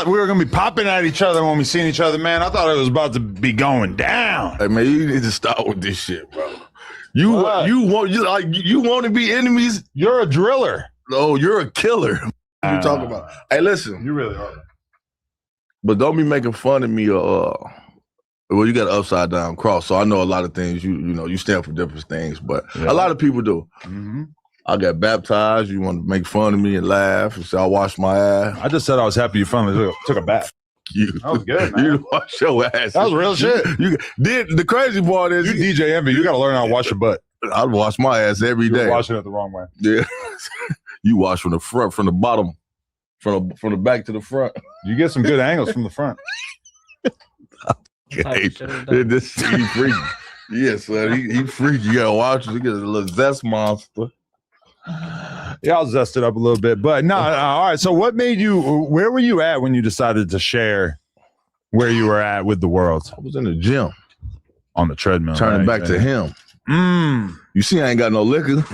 We were gonna be popping at each other when we seen each other, man. I thought it was about to be going down. Hey man, you need to stop with this shit, bro. You want to be enemies? You're a driller. No, you're a killer. What you talking about? Hey, listen. You really are. But don't be making fun of me. Well, you got an upside down cross, so I know a lot of things. You stand for different things, but a lot of people do. Mm-hmm. I got baptized. You want to make fun of me and laugh and say I washed my ass. I just said I was happy you finally took a bath. That was good, man. You wash your ass. That was real shit. The crazy part is you DJ Envy. You got to learn how to wash your butt. I wash my ass every day. You're washing it the wrong way. Yeah, you wash from the front, from the bottom, from the back to the front. You get some good angles from the front. Okay. This he freaky. Yes, son. He freaky. You gotta watch it. He get a little zest monster. Yeah, I'll zest it up a little bit. But no, all right. So what made you, where were you at when you decided to share where you were at with the world? I was in the gym. On the treadmill. Turning back to him. You see, I ain't got no liquor.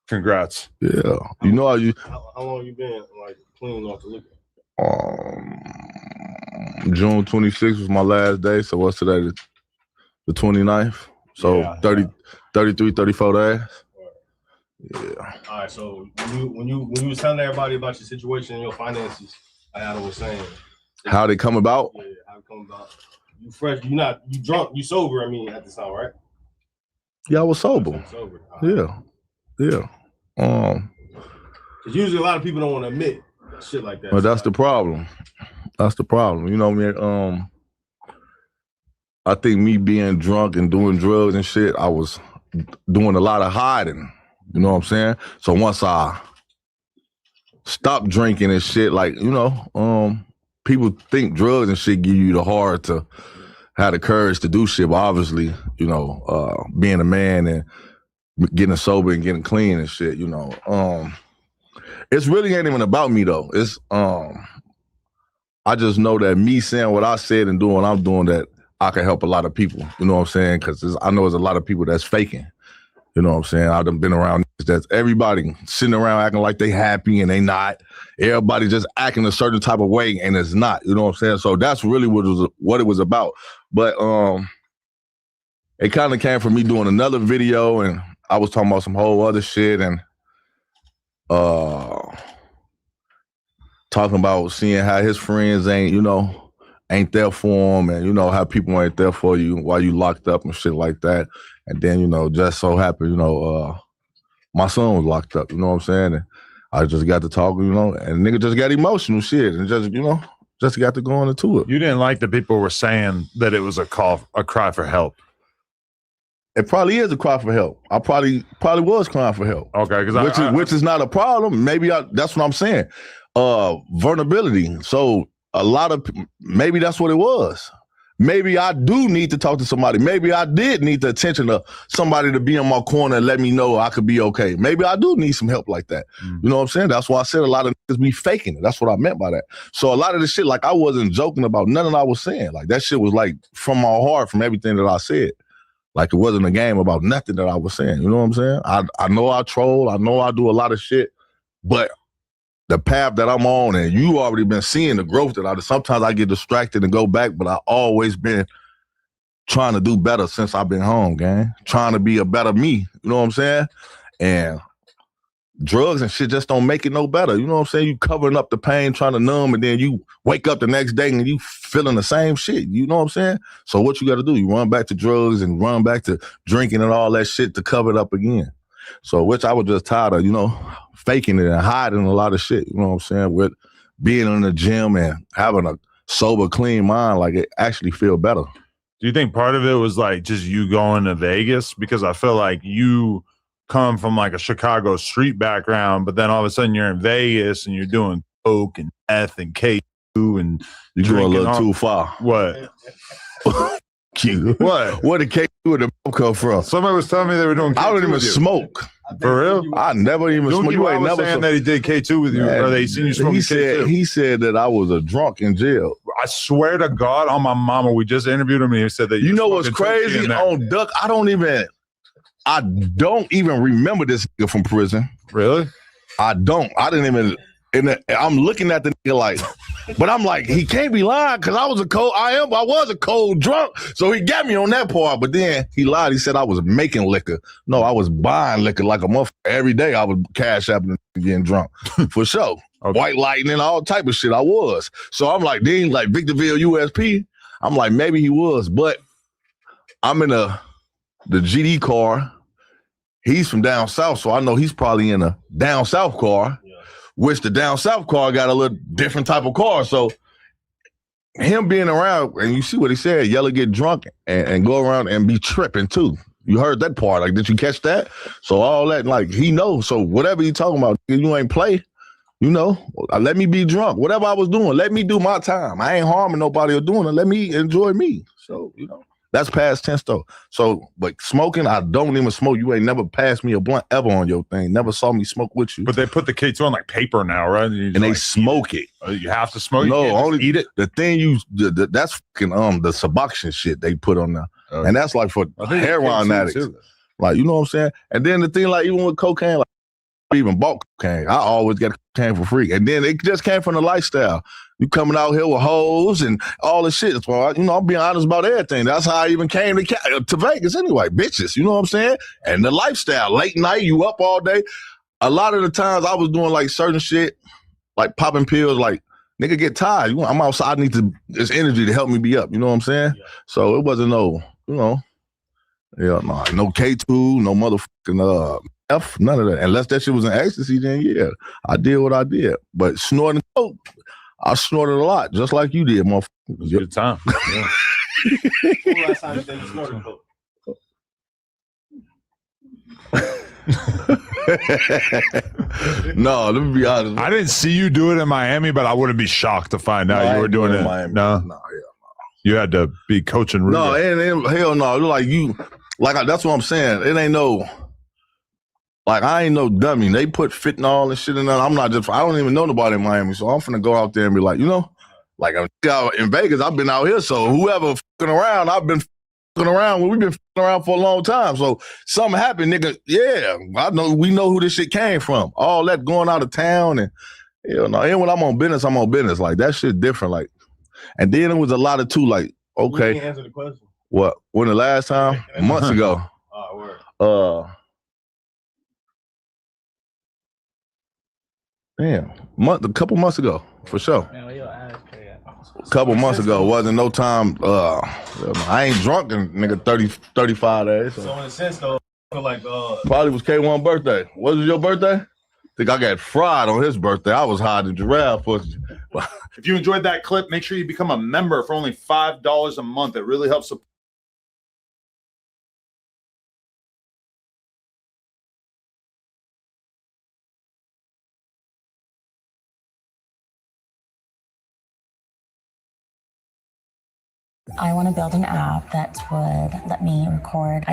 Congrats. Yeah. You know how How long you been like clean off the liquor? June 26th was my last day. So what's today? The 29th. So Yeah. 33, 34 days. Yeah. All right. So when you was telling everybody about your situation and your finances, like Adam was saying, How they come about? yeah, how it come about? You fresh? You drunk? You sober? I mean, at this time, right? Yeah, I was sober. Sober. Yeah. Because usually a lot of people don't want to admit shit like that. But that's the problem. That's the problem. You know, man. I think me being drunk and doing drugs and shit, I was doing a lot of hiding. You know what I'm saying? So once I stopped drinking and shit, like, people think drugs and shit give you the heart to have the courage to do shit. But obviously, being a man and getting sober and getting clean and shit, it's really ain't even about me though. It's I just know that me saying what I said and doing what I'm doing, that I can help a lot of people. You know what I'm saying? Because I know there's a lot of people that's faking. You know what I'm saying? I've been around that's everybody sitting around acting like they happy and they not. Everybody just acting a certain type of way and it's not. You know what I'm saying? So that's really what it was about. But it kind of came from me doing another video and I was talking about some whole other shit and talking about seeing how his friends ain't there for him and how people ain't there for you while you locked up and shit like that. And then, just so happened, my son was locked up, you know what I'm saying? And I just got to talk, and nigga just got emotional shit and just got to go into it. You didn't like that people were saying that it was a cry for help. It probably is a cry for help. I probably was crying for help. Okay, which is not a problem. Maybe that's what I'm saying. Vulnerability. So maybe that's what it was. Maybe I do need to talk to somebody. Maybe I did need the attention of somebody to be in my corner and let me know I could be okay. Maybe I do need some help like that. You know what I'm saying? That's why I said a lot of niggas be faking it. That's what I meant by that. So a lot of the shit, like I wasn't joking about nothing I was saying. Like that shit was like from my heart, from everything that I said. Like it wasn't a game about nothing that I was saying. You know what I'm saying? I know I troll. I know I do a lot of shit, but the path that I'm on, and you already been seeing the growth that sometimes I get distracted and go back, but I always been trying to do better since I've been home, gang. Trying to be a better me, you know what I'm saying? And drugs and shit just don't make it no better. You know what I'm saying? You covering up the pain, trying to numb, and then you wake up the next day and you feeling the same shit. You know what I'm saying? So what you got to do? You run back to drugs and run back to drinking and all that shit to cover it up again. So which I was just tired of, faking it and hiding a lot of shit. You know what I'm saying? With being in the gym and having a sober, clean mind, like it actually feel better. Do you think part of it was like just you going to Vegas? Because I feel like you come from like a Chicago street background, but then all of a sudden you're in Vegas and you're doing coke and meth and K2 and you're going a little too far. What? What? Where did K2 and the milk come from? Somebody was telling me they were doing K2 I don't even with you. smoke. For real? I never even smoked. You ain't never saying that he did K2 with you, Man, or they seen you smoking K2. He said that I was a drunk in jail. I swear to God on my mama, we just interviewed him and he said that you know what's crazy on Duck? I don't even remember this nigga from prison. Really? I don't. I didn't even. And I'm looking at the nigga like, but I'm like, he can't be lying because I was a cold drunk. So he got me on that part. But then he lied. He said I was making liquor. No, I was buying liquor like a motherfucker. Every day I was cash apping and getting drunk. For sure. Okay. White lightning, all type of shit I was. So I'm like, then like Victorville USP. I'm like, maybe he was. But I'm in the GD car. He's from down south, so I know he's probably in a down south car. Which the down south car got a little different type of car. So him being around, and you see what he said, yellow, get drunk and go around and be tripping too. You heard that part. Like, did you catch that? So all that, like, he knows. So whatever you talking about, you ain't play, you know, let me be drunk. Whatever I was doing, let me do my time. I ain't harming nobody or doing it. Let me enjoy me. So, you know. That's past tense though. So, but smoking, I don't even smoke. You ain't never passed me a blunt ever on your thing. Never saw me smoke with you. But they put the K2 on like paper now, right? And they like, smoke it. You have to smoke. No, you can't only eat it. The thing that's fucking the Suboxone shit they put on there, and that's like for heroin addicts. Like, you know what I'm saying? And then the thing, like even with cocaine, like I even bought cocaine. I always get cocaine for free, and then it just came from the lifestyle. You coming out here with hoes and all this shit. So, you know, I'm being honest about everything. That's how I even came to Vegas anyway. Bitches, you know what I'm saying? And the lifestyle, late night, you up all day. A lot of the times I was doing like certain shit, like popping pills, like nigga get tired. I'm outside, I need this energy to help me be up. You know what I'm saying? Yeah. So it wasn't no K2, no motherfucking F, none of that. Unless that shit was in ecstasy, then yeah, I did what I did. But snorting coke, I snorted a lot, just like you did, motherfucker. It was a good time. Yeah. When was the last time you think you snorted coke? No, let me be honest. I didn't see you do it in Miami, but I wouldn't be shocked to find out you were doing it in Miami. No, you had to be coaching. Rudy. No, and hell no. That's what I'm saying. It ain't no. Like, I ain't no dummy. They put fentanyl and shit in there. I don't even know nobody in Miami, so I'm finna go out there and be like, you know, like I'm out in Vegas, I've been out here, so whoever fucking around, I've been fucking around. We've been fucking around for a long time, so something happened, nigga. Yeah, we know who this shit came from. All that going out of town and, you know, and when I'm on business, Like, that shit different, like. And then it was a lot of too, like, okay. You can't answer the question. What? When the last time? Months ago. Word. Damn, a couple months ago, for sure. A couple months ago, wasn't no time. I ain't drunk in nigga 35 days. So in a sense though, I feel like probably was K1 birthday. What was your birthday? Think I got fried on his birthday. I was hiding giraffe pussy. If you enjoyed that clip, make sure you become a member for only $5 a month. It really helps support. I want to build an app that would let me record.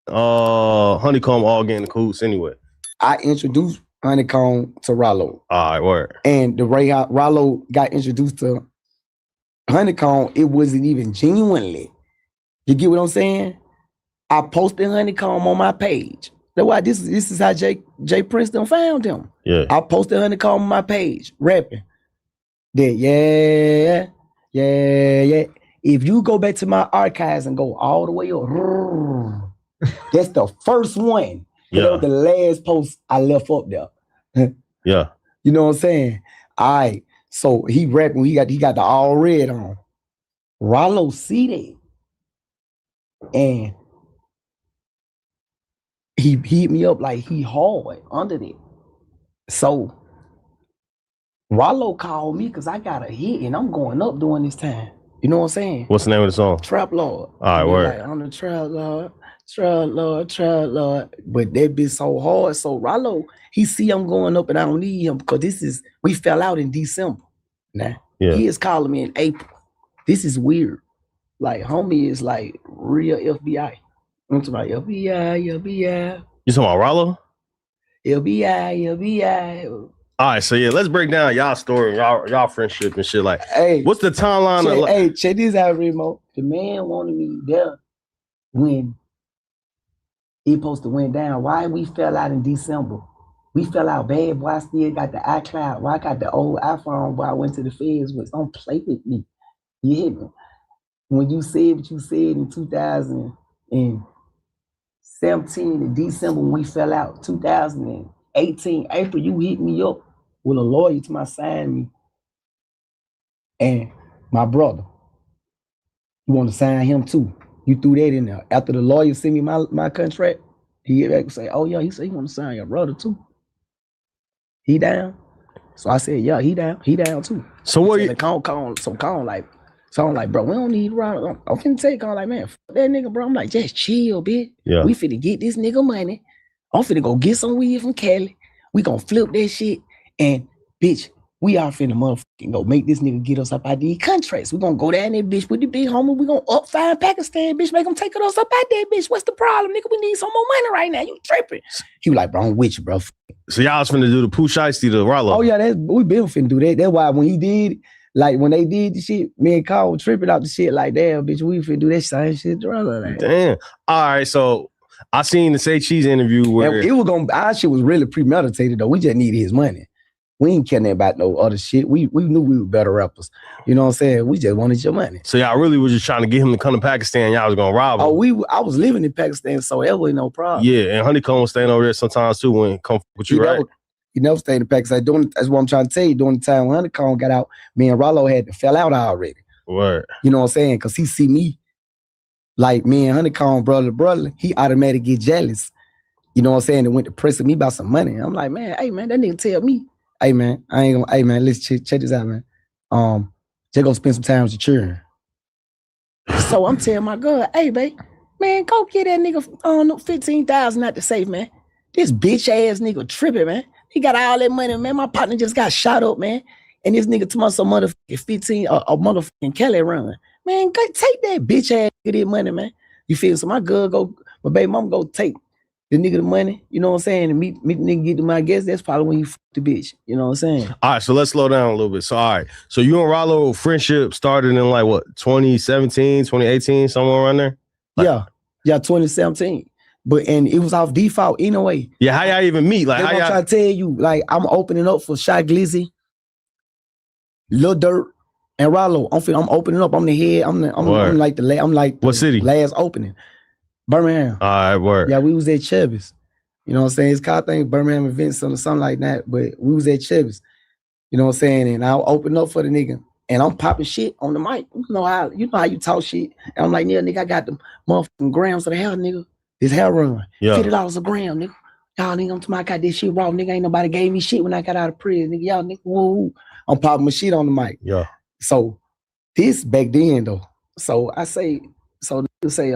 Honeycomb all getting the coots anyway. I introduced Honeycomb to Rollo. All right, word. And the way Rollo got introduced to Honeycomb, it wasn't even genuinely. You get what I'm saying? I posted Honeycomb on my page. That's why this is how Jay Princeton found him. Yeah. I posted Honeycomb on my page, rapping. Then yeah. If you go back to my archives and go all the way up, that's the first one. Yeah. That was the last post I left up there. Yeah. You know what I'm saying? All right. So he rapping, he got the all red on. Rollo see that. And he hit me up like he hard under that. So Rollo called me because I got a hit and I'm going up during this time. You know what I'm saying? What's the name of the song? Trap Lord. All right, word. Like, I'm the Trap Lord. But that bitch so hard. So Rollo, he see I'm going up and I don't need him because we fell out in December. Nah. Yeah. He is calling me in April. This is weird. Like, homie is like real FBI. I'm talking about FBI. You talking about Rollo? FBI. All right, so yeah, let's break down y'all story, y'all friendship and shit. Like, Hey, what's the timeline? Hey, check this out, Remo. The man wanted me there when he supposed to went down. Why we fell out in December? We fell out bad, boy. I still got the iCloud. Boy, I got the old iPhone, boy. I went to the feds with. Don't play with me. You hit me. When you said what you said in 2017 in December when we fell out, 2018 April, you hit me up with a lawyer to my sign me and my brother. You want to sign him too. You threw that in there. After the lawyer sent me my contract, he get back and say, oh yeah, he said he want to sign your brother too. He down? So I said, yeah, he down. He down too. So what you Colin I'm like, bro, we don't need Ronald. I'm finna take Colin like, man, fuck that nigga, bro. I'm like, just chill, bitch. Yeah. We finna get this nigga money. I'm finna go get some weed from Cali. We gonna flip that shit. And bitch, we are finna motherfucking go make this nigga get us up out these contracts. We gonna go down there, bitch, with the big homie. We gonna up find Pakistan, bitch, make them take us up out there, bitch. What's the problem, nigga? We need some more money right now. You tripping. He was like, bro, I'm with you, bro. So y'all was finna do the Pooh Shiesty to Rollo. Oh yeah, we been finna do that. That's why when he did, like when they did the shit, me and Carl were tripping out the shit like, damn, bitch, we finna do that same shit to Rollo. Like. Damn. All right, so I seen the Say Cheese interview where it was gonna, our shit was really premeditated though. We just needed his money. We ain't caring about no other shit. We knew we were better rappers. You know what I'm saying? We just wanted your money. So y'all really was just trying to get him to come to Pakistan. Y'all was gonna rob him. Oh, I was living in Pakistan, so that was no problem. Yeah, and Honeycomb was staying over there sometimes too when come with you, right? He never stayed in Pakistan. That's what I'm trying to tell you. During the time when Honeycomb got out, me and Rollo had to fell out already. Word. You know what I'm saying? Because he see me, like me and Honeycomb, brother, he automatically get jealous. You know what I'm saying? And went to pressing me about some money. I'm like, man, hey, man, that nigga tell me, hey, man, I ain't gonna, hey, man, let's check this out, man. Just go spend some time with your children. So I'm telling my girl, hey, babe, man, go get that nigga, I don't know, 15,000 out the safe, man. This bitch ass nigga tripping, man. He got all that money, man. My partner just got shot up, man. And this nigga took some motherfucking 15, a motherfucking Kelly run. Man, go take that bitch ass get that money, man. You feel? So my baby mama go take the nigga the money, you know what I'm saying? And meet the nigga get the money. I guess that's probably when you fuck the bitch, you know what I'm saying? All right, so let's slow down a little bit. So, all right. So you and Rollo friendship started in like what, 2017, 2018, somewhere around there? Like, yeah, 2017. And it was off default anyway. Yeah, how y'all even meet? Like, that's how what y'all I'm trying to tell you. Like, I'm opening up for Shy Glizzy, Lil Durk, and Rollo. I'm opening up. I'm the head. I'm like the what city? Last opening. Birmingham. All right, word. Yeah, we was at Chubby's. You know what I'm saying? It's called, I think, Birmingham events or something like that. But we was at Chubby's. You know what I'm saying? And I'll open up for the nigga. And I'm popping shit on the mic. You know how you talk shit. And I'm like, yeah, nigga, I got the motherfucking grams of the hell, nigga. This hair run. Yeah. $50 a gram, nigga. Y'all nigga, I'm talking, I got this shit raw, nigga. Ain't nobody gave me shit when I got out of prison, nigga. Y'all nigga, woo. I'm popping my shit on the mic. Yeah. So this back then though. So I say, nigga say,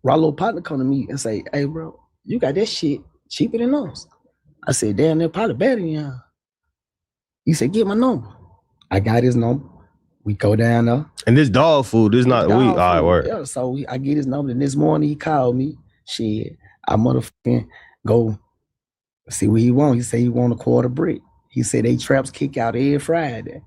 Rollo partner come to me and say, hey bro, you got that shit cheaper than us. I said, damn, they're probably better than y'all. He said, get my number. I got his number. We go down there. And this dog food, this not we. All right, word. Yeah, so I get his number. And this morning he called me. Shit, I motherfucking go see what he want. He said he want a quarter brick. He said they traps kick out every Friday.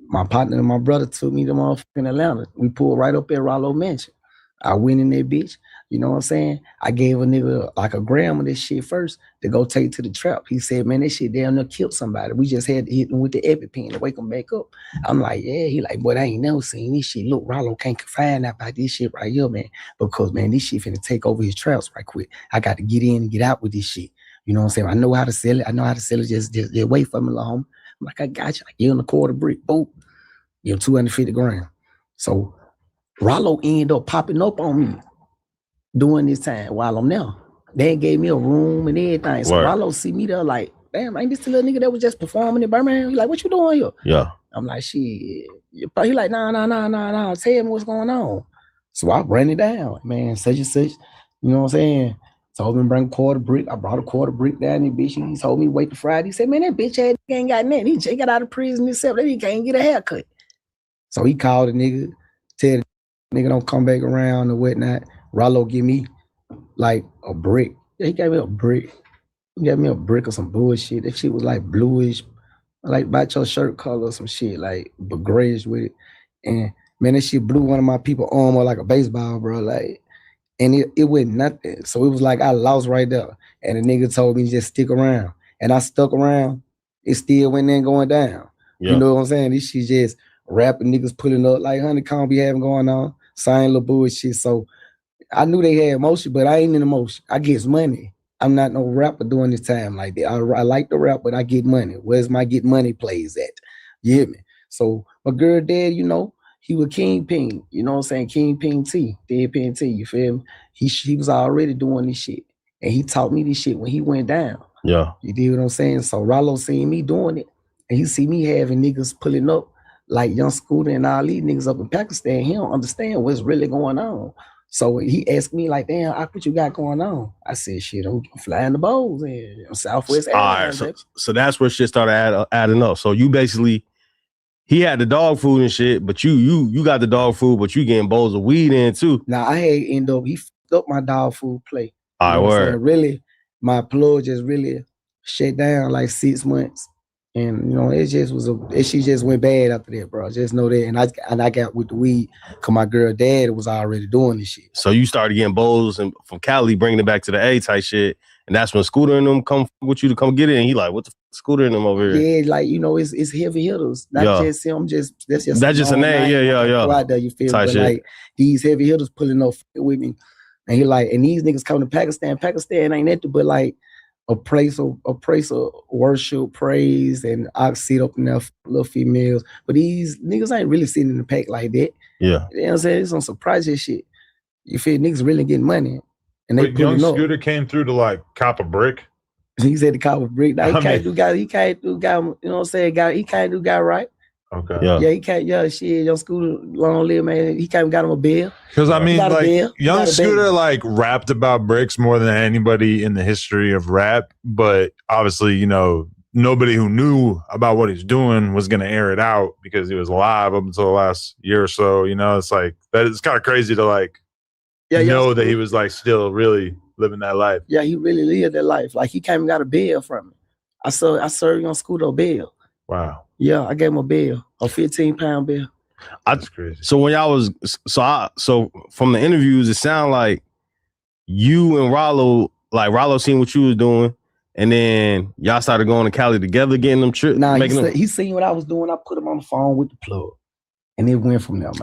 My partner and my brother took me to motherfucking Atlanta. We pulled right up at Rollo Mansion. I went in that bitch. You know what I'm saying? I gave a nigga like a gram of this shit first to go take to the trap. He said, man, that shit damn near killed somebody. We just had to hit him with the EpiPen to wake him back up. I'm like, yeah. He like, boy, I ain't never seen this shit. Look, Rollo can't find out about this shit right here, man. Because, man, this shit finna take over his traps right quick. I got to get in and get out with this shit. You know what I'm saying? I know how to sell it. I know how to sell it. Just wait for me, little homie. I'm like, I got you. I give him a quarter brick. Boom. Give him 250 grand. So Rollo ended up popping up on me during this time while I'm there. They gave me a room and everything. So Rollo see me there like, damn, ain't this the little nigga that was just performing in Birmingham? He like, what you doing here? Yeah. I'm like, shit. He like, nah. Tell me what's going on. So I ran it down, man, such and such. You know what I'm saying? Told him to bring a quarter brick. I brought a quarter brick down there, bitch. He told me wait till Friday. He said, man, that bitch ain't got nothing. He just got out of prison himself. He can't get a haircut. So he called the nigga, tell Nigga don't come back around or whatnot. Rollo give me like a brick. Yeah, he gave me a brick. He gave me a brick of some bullshit. That shit was like bluish, like about your shirt color or some shit, like but grayish with it. And man, that shit blew one of my people arm or like a baseball, bro. Like, and it went nothing. So it was like I lost right there. And the nigga told me just stick around. And I stuck around. It still went in going down. Yeah. You know what I'm saying? This shit just rapping niggas pulling up like Honeycomb be having going on. Same little bullshit. So I knew they had emotion, but I ain't in emotion. I get money. I'm not no rapper doing this time like that. I like to rap, but I get money. Where's my get money plays at? You hear me? So my girl dad, you know, he was Kingpin. You know what I'm saying? Kingpin T, Deadpin T. You feel me? He was already doing this shit, and he taught me this shit when he went down. Yeah. You dig what I'm saying? So Rollo seen me doing it, and he see me having niggas pulling up like Young Scooter and all these niggas up in Pakistan. He don't understand what's really going on. So he asked me like, damn, what you got going on? I said, shit, I'm flying the bowls in Southwest All right, Airlines. so that's where shit started adding up. So you basically, he had the dog food and shit, but you got the dog food, but you getting bowls of weed in too. Now I had end up, he fucked up my dog food play. All right, what I'm word. saying? Really, my plug just really shut down like 6 months. And you know, she just went bad after that, bro. Just know that. And I got with the weed because my girl dad was already doing this shit. So you started getting bowls and from Cali, bringing it back to the A type shit. And that's when Scooter and them come with you to come get it. And he like, what the Scooter and them over here? Yeah, like, you know, it's heavy hitters. Not just him, that's just a name. Yeah. Go out there, you feel me? Type But shit. like these heavy hitters pulling up with me. And he like, and these niggas coming to Pakistan. Pakistan ain't nothing but like a place of worship, praise, and I sit up in there for little females. But these niggas ain't really sitting in the pack like that. Yeah. You know what I'm saying? It's some surprise shit. You feel niggas really getting money. And they But Young pulling up. Scooter came through to like cop a brick. He said the cop was brick. Now, he can't do guy, you know what I'm saying? He can't do guy right. Okay. Yeah, he can't, shit, Young Scooter, long live, man. He can't got him a bill. Because I He mean, got a like bill. He Young got a Scooter bill. like rapped about bricks more than anybody in the history of rap, but obviously, you know, nobody who knew about what he's doing was going to air it out because he was alive up until the last year or so. You know, it's like that. It's kind of crazy to like know that he was like still really living that life. Yeah, he really lived that life. Like he came and got a bill from me. I served Young Scooter a bill. Wow. Yeah, I gave him a bill, a 15-pound bill. That's crazy. So when y'all was so from the interviews, it sounded like you and Rollo seen what you was doing, and then y'all started going to Cali together, getting them trips. Nah, he seen what I was doing. I put him on the phone with the plug, and it went from there, man.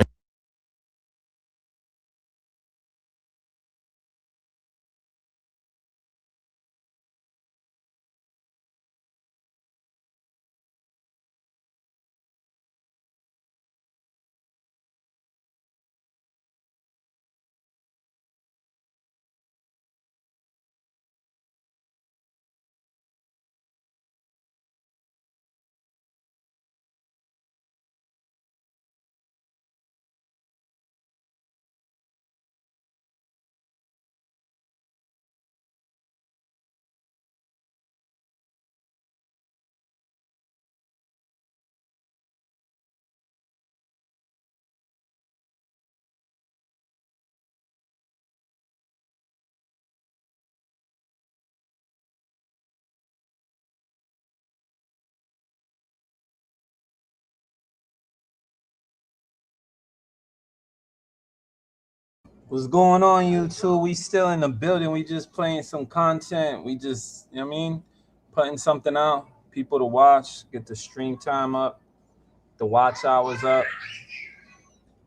What's going on, YouTube? We still in the building. We just playing some content. We just, you know what I mean, putting something out. People to watch, get the stream time up, the watch hours up.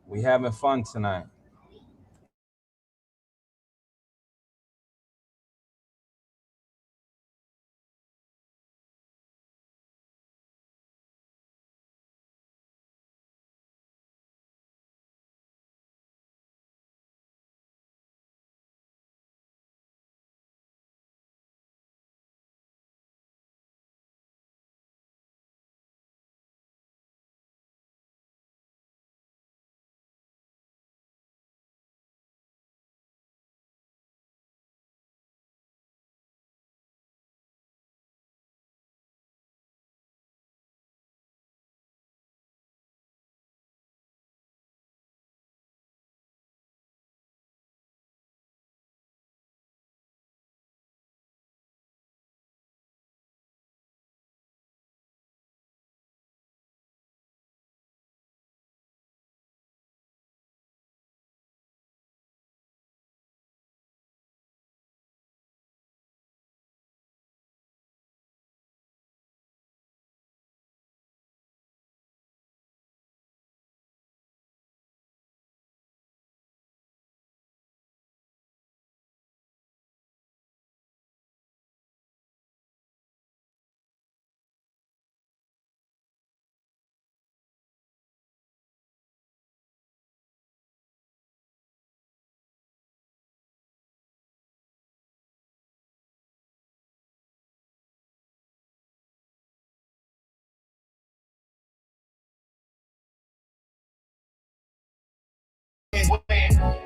We having fun tonight.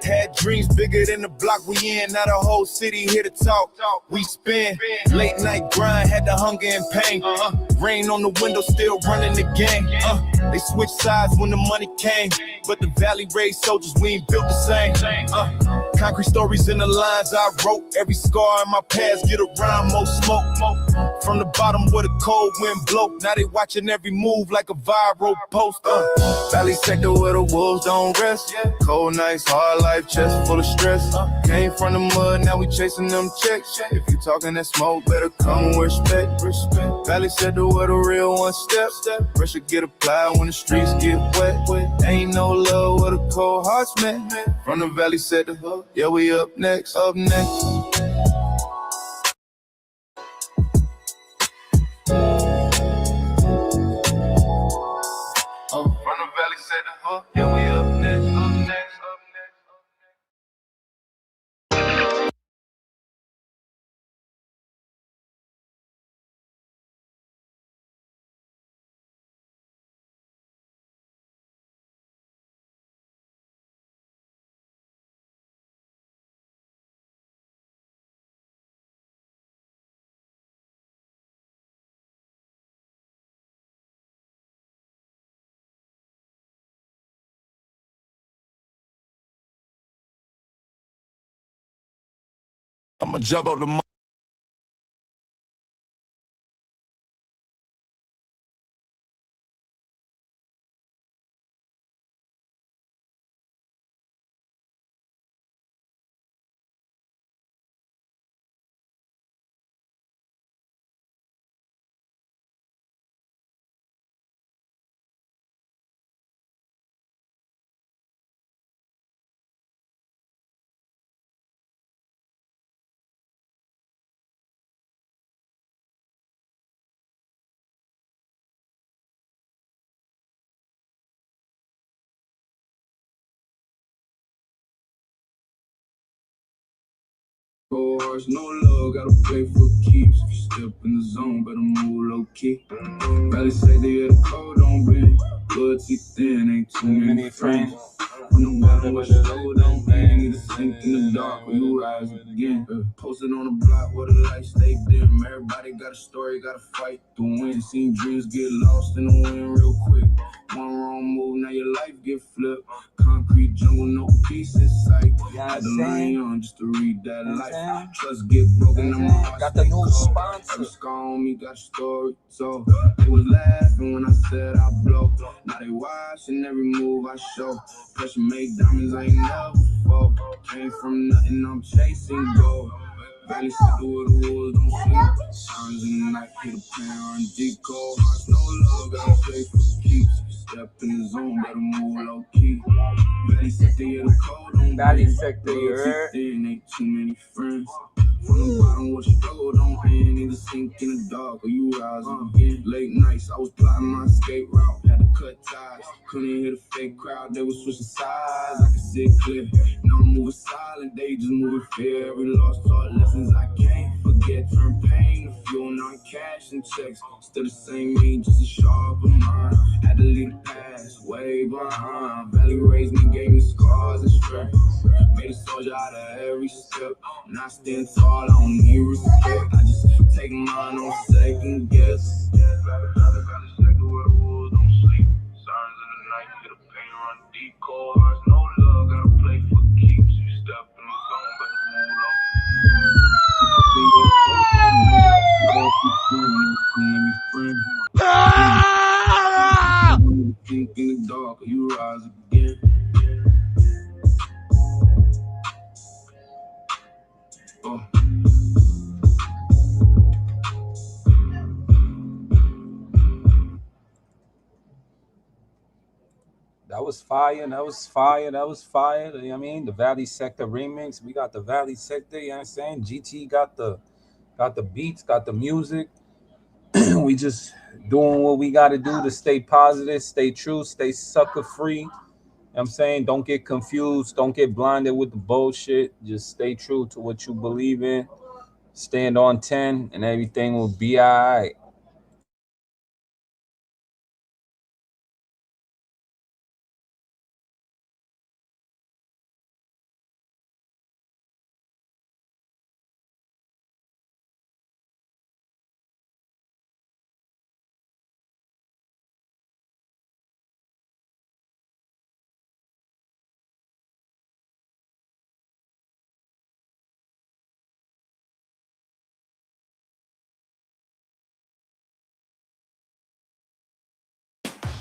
Had dreams bigger than the block we in. Now the whole city here to talk. We spin. Late night grind, had the hunger and pain. Rain on the window, still running the game. They switched sides when the money came. But the Valley raised soldiers, we ain't built the same. Concrete stories in the lines I wrote. Every scar in my past get around, more smoke. From the bottom where the cold wind blow. Now they watching every move like a viral post. Valley sector where the wolves don't rest. Cold nights, hard life, chest full of stress. Came from the mud, now we chasing them checks. If you talking that smoke, better come with respect. Valley sector where the real ones step. Pressure get applied when the streets get wet. Ain't no love where the cold hearts met. From the Valley sector, yeah, we up next, up next. From the Valley sector, yeah, we up next, up next, up next. I'ma jump up the mic. Bars, no love, gotta play for keeps. If you step in the zone, better move low key. Valley say they had a code on bend. Loyalty thin, ain't too many friends. On the bottom where the low don't bend. Need to sink in the dark when you rise again. Posted on the block where the lights stay dim. Everybody got a story, gotta fight to win. Seen dreams get lost in the wind real quick. One wrong move, now your life get flipped. Concrete jungle, no peace in sight. Had to learn young just to read that life. Trust get broken, I'm got the new sponsor. Every scar on me got a story. So they was laughing when I said I blow. Now they watching every move I show. Pressure make diamonds I ain't never fall. Came from nothing, I'm chasing gold. Valley sector where the wolves don't sleep. Stars in the night, hit a plan on deep cold. Hearts no love, gotta play for keeps. Step in the zone, better move low key. Valley sector, yeah, the cold on Valley sector, you heard? thin, ain't too many friends. From the bottom, what you struggle don't end. Either sink in the dark or you rise again. Late nights, I was plotting my escape route. Had to cut ties, couldn't hear the fake crowd. They was switching sides, I could see it clear. Now I'm moving silent, they just moving fear. Every loss taught lessons I can't forget. Turn pain to fuel, not cash and checks. Still the same me, just a sharper mind. Had to leave the past way behind. Valley raised me, gave me scars and strength. Made a soldier out of every step. Now I stand tall, I don't need respect. I just take mine on second guess. Valley sector where the wolves don't sleep. Sirens in the night, feel the pain run deep. Cold hearts, no love, gotta play for keeps. You step in the zone, but the mood up. Think in the dark, or you rise again. That was fire, that was fire, that was fire. You know what I mean? The Valley Sector remix. We got the Valley Sector, you know what I'm saying? GT got the beats, got the music. We just doing what we gotta do to stay positive, stay true, stay sucker free. You know what I'm saying? Don't get confused, don't get blinded with the bullshit. Just stay true to what you believe in. Stand on 10 and everything will be all right.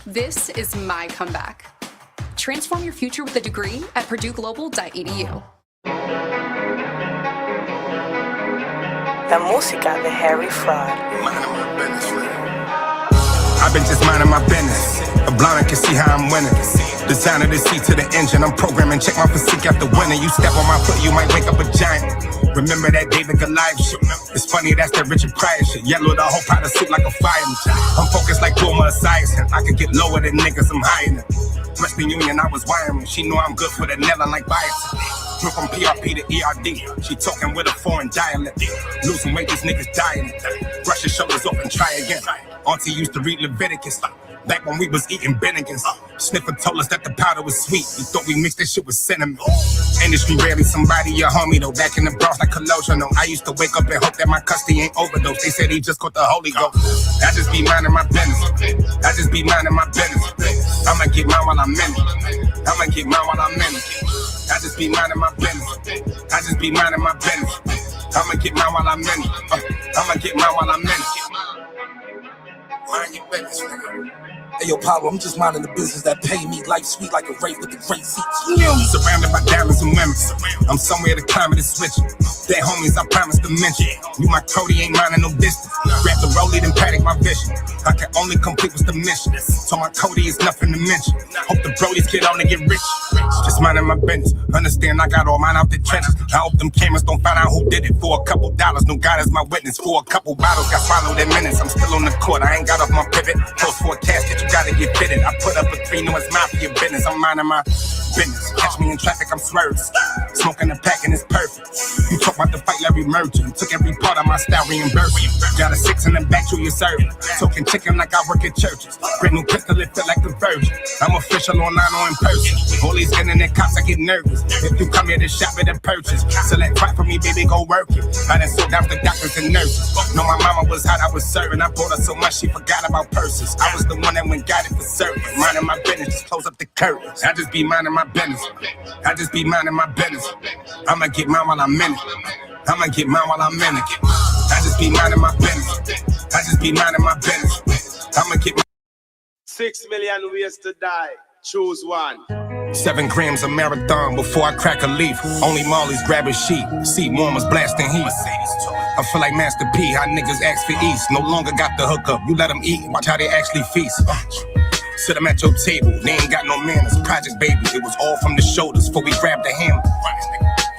This is my comeback. Transform your future with a degree at purdueglobal.edu. La música de Harry Fraud. I've been just minding my business. A blind can see how I'm winning. Designer the seat to the engine. I'm programming, check my physique after winning. You step on my foot, you might wake up a giant. Remember that David Goliath shit? It's funny, that's that Richard Pryor shit. Yellow the whole pot of soup like a fireman. I'm focused like Puma Esiason. I could get lower than niggas, I'm higher than. Western Union, I was wiring. She knew I'm good for the Nella like bias. Went from PRP to ERD. She talking with a foreign dialect. Losing weight, these niggas dying. Brush your shoulders off and try again. Auntie used to read Leviticus. Back when we was eating Bennigan's. Sniffer told us that the powder was sweet. We thought we mixed that shit with cinnamon. Industry rarely somebody your homie though. Back in the Bronx like Colosio. I used to wake up and hope that my custody ain't overdose. They said he just caught the Holy Ghost. I just be minding my business. I just be minding my business. I'ma get mine while I'm in it. I'ma get mine while I'm in it. I just be minding my business. I just be minding my business. I'ma get mine while I'm in it. I'ma get mine while I'm in it. Mind your business, nigga. Hey, yo, Pablo, I'm just minding the business that pay me. Life sweet like a rave with the great seats. Surrounded by diamonds and women. I'm somewhere the climate is switching. Dead homies, I promise to mention. You my Cody ain't minding no distance. Grab the rollie, then paddock my vision. I can only complete what's the mission. So my Cody is nothing to mention. Hope the brodies get on and get rich. Just minding my business. Understand I got all mine out the trenches. I hope them cameras don't find out who did it. For a couple dollars, no God is my witness. For a couple bottles, got swallowed in minutes. I'm still on the court, I ain't got off my pivot. Close for a casket, you gotta get fitted. I put up a 3, no it's mafia business. I'm minding my business. Catch me in traffic, I'm swerving. Smoking and packing is perfect. You talk about the fight, Larry Merchant. Took every part of my style, reimbursed. Got a 6 in the back to your serving. Talking chicken like I work at churches. Brand new pistol, it feel like the virgin. I'm official online or in person. All these internet cops, I get nervous. If you come here to shop at a purchase, select right for me, baby, go work it. I done sold out the doctors and nurses. Know my mama was hot, I was serving. I bought her so much, she forgot about purses. I was the one that went got it for certain. Minding my business, just close up the curtains. I just be minding my business. I just be minding my business. I'ma get mine while I'm in it. I'ma get mine while I'm in it. I just be minding my business. I just be minding my business. I'ma get my 6 million ways to die. Choose one. 7 grams a marathon before I crack a leaf. Only Molly's grab a sheet. Seat warmers blasting heat. I feel like Master P. How niggas ask for east. No longer got the hookup. You let them eat. Watch how they actually feast. Sit them at your table. They ain't got no manners. Project baby. It was all from the shoulders before we grabbed the hammer.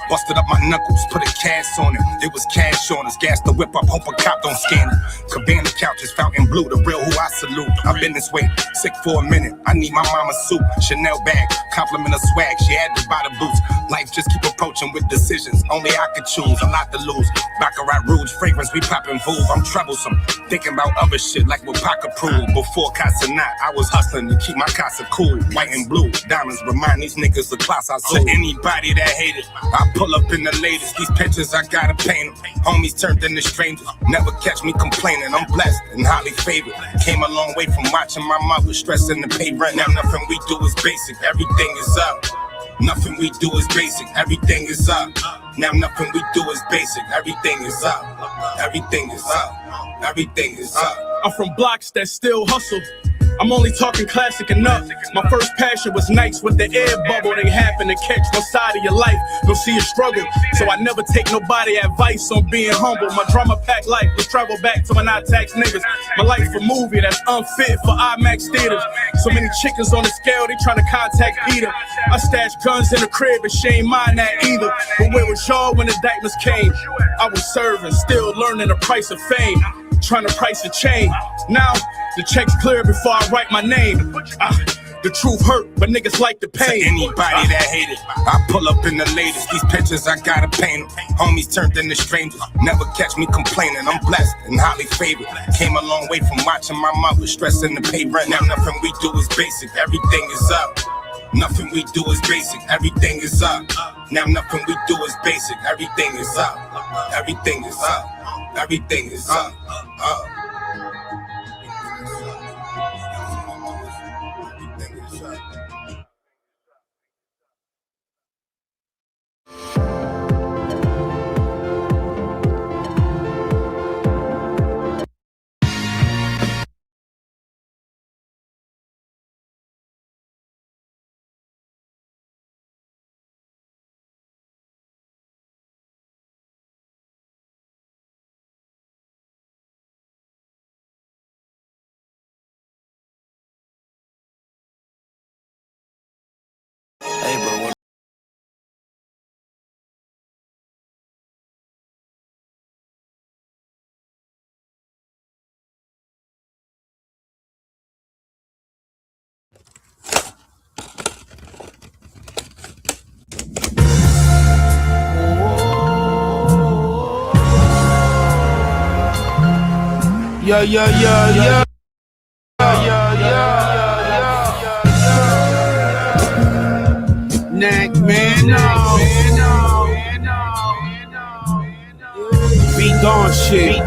Busted up my knuckles, put a cast on it. It was cash on us, gas the whip up, hope a cop don't scan it. Cabana couches, fountain blue, the real who I salute. I've been this way, sick for a minute. I need my mama's soup, Chanel bag, compliment her swag. She had to buy the boots. Life just keep approaching with decisions. Only I could choose, a lot to lose. Baccarat Rouge, fragrance, we poppin' Vouv. I'm troublesome, thinking about other shit like what Pac approved. Before Casa Knot, I was hustling to keep my casa cool. White and blue, diamonds remind these niggas of class I sold. To anybody that hated, I pull up in the latest. These pictures I gotta paint them. Homies turned into strangers. Never catch me complaining. I'm blessed and highly favored. Came a long way from watching my mother stressing to pay rent. Now nothing we do is basic. Everything is up. Nothing we do is basic. Everything is up. Now nothing we do is basic. Everything is up. Everything is up. Everything is up. I'm from blocks that still hustle. I'm only talking classic enough. My first passion was nights with the air bubble. They happen to catch one side of your life. Don't see a struggle. So I never take nobody advice on being humble. My drama-packed life was travel back to when I taxed niggas. My life a movie that's unfit for IMAX theaters. So many chickens on the scale, they trying to contact Peter. I stashed guns in the crib and she ain't mind that either. But where was y'all when the indictments came? I was serving, still learning the price of fame. Trying to price a chain. Now, the check's clear before I write my name. The truth hurt, but niggas like the pain. To anybody that hated, I pull up in the latest. These pictures I gotta paint them. Homies turned into strangers. Never catch me complaining. I'm blessed and highly favored. Came a long way from watching my mother stressing to pay rent. Now nothing we do is basic. Everything is up. Nothing we do is basic. Everything is up. Now nothing we do is basic. Everything is up. Everything is up. Everything is up. Yeah, yeah, yeah, yeah. Knack, man, no. Beat Dawn shit.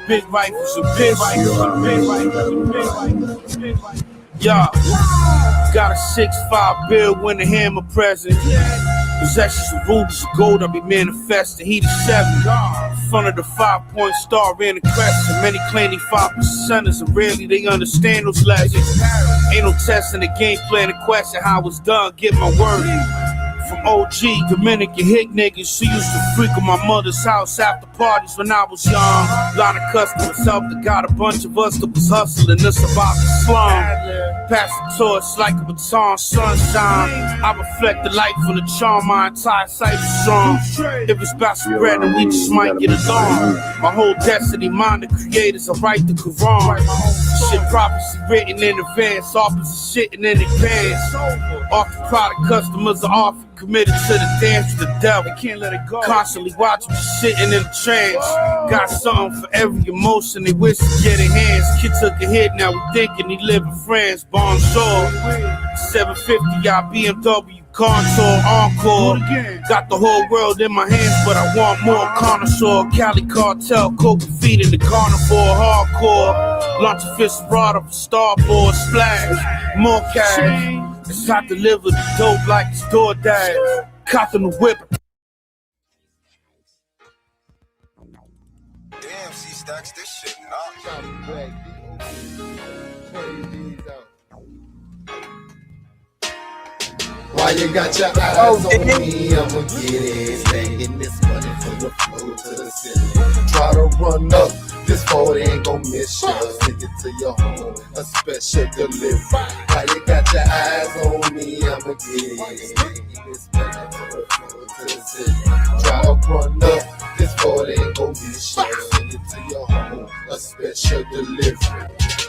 Big rifles and pistols. Yeah. Got a 6'5" bill when the hammer present. Possessions of rubies of gold, I be manifesting. He the 7. Front of the 5-point star ran the crescent. Many claim they 5%ers, and rarely they understand those legends. Ain't no testing the game plan, the question how it's done. Get my word. From OG, Dominican hit niggas. She used to freak at my mother's house after parties when I was young. Lot of customers helped her, got a bunch of us that was hustling us about the slum. Pass the torch like a baton, sunshine. I reflect the light from the charm, my entire sight is strong. If it's about spread, then we just might get along. My whole destiny, mine the creators, I write the Quran. Shit prophecy written in advance, opposite shitting in advance. Off the product, customers are often committed to the dance to the devil. Can't let it go. Constantly watching me sitting in a trance. Got something for every emotion they wish to get in hands. Kid took a hit, now we thinking he live in France. Bonjour. 750 out BMW Contour Encore. Got the whole world in my hands, but I want more. Connoisseur, Cali Cartel, coke and feet in the carnivore. Hardcore. Launch a fist rod of a starboard. Splash. More cash. It's I deliver the dope like it's DoorDash. Copping the whip. Damn, C-Stacks, this shit Why you got your eyes on me? I'ma get it. Stacking this money from the floor to the ceiling. Try to run up, this phone ain't gon' miss you. Send it to your home, a special delivery. Why you got your eyes on me? I'ma get it. Stacking this money from the floor to the ceiling. Try to run up, this phone ain't gon' miss you. Send it to your home, a special delivery.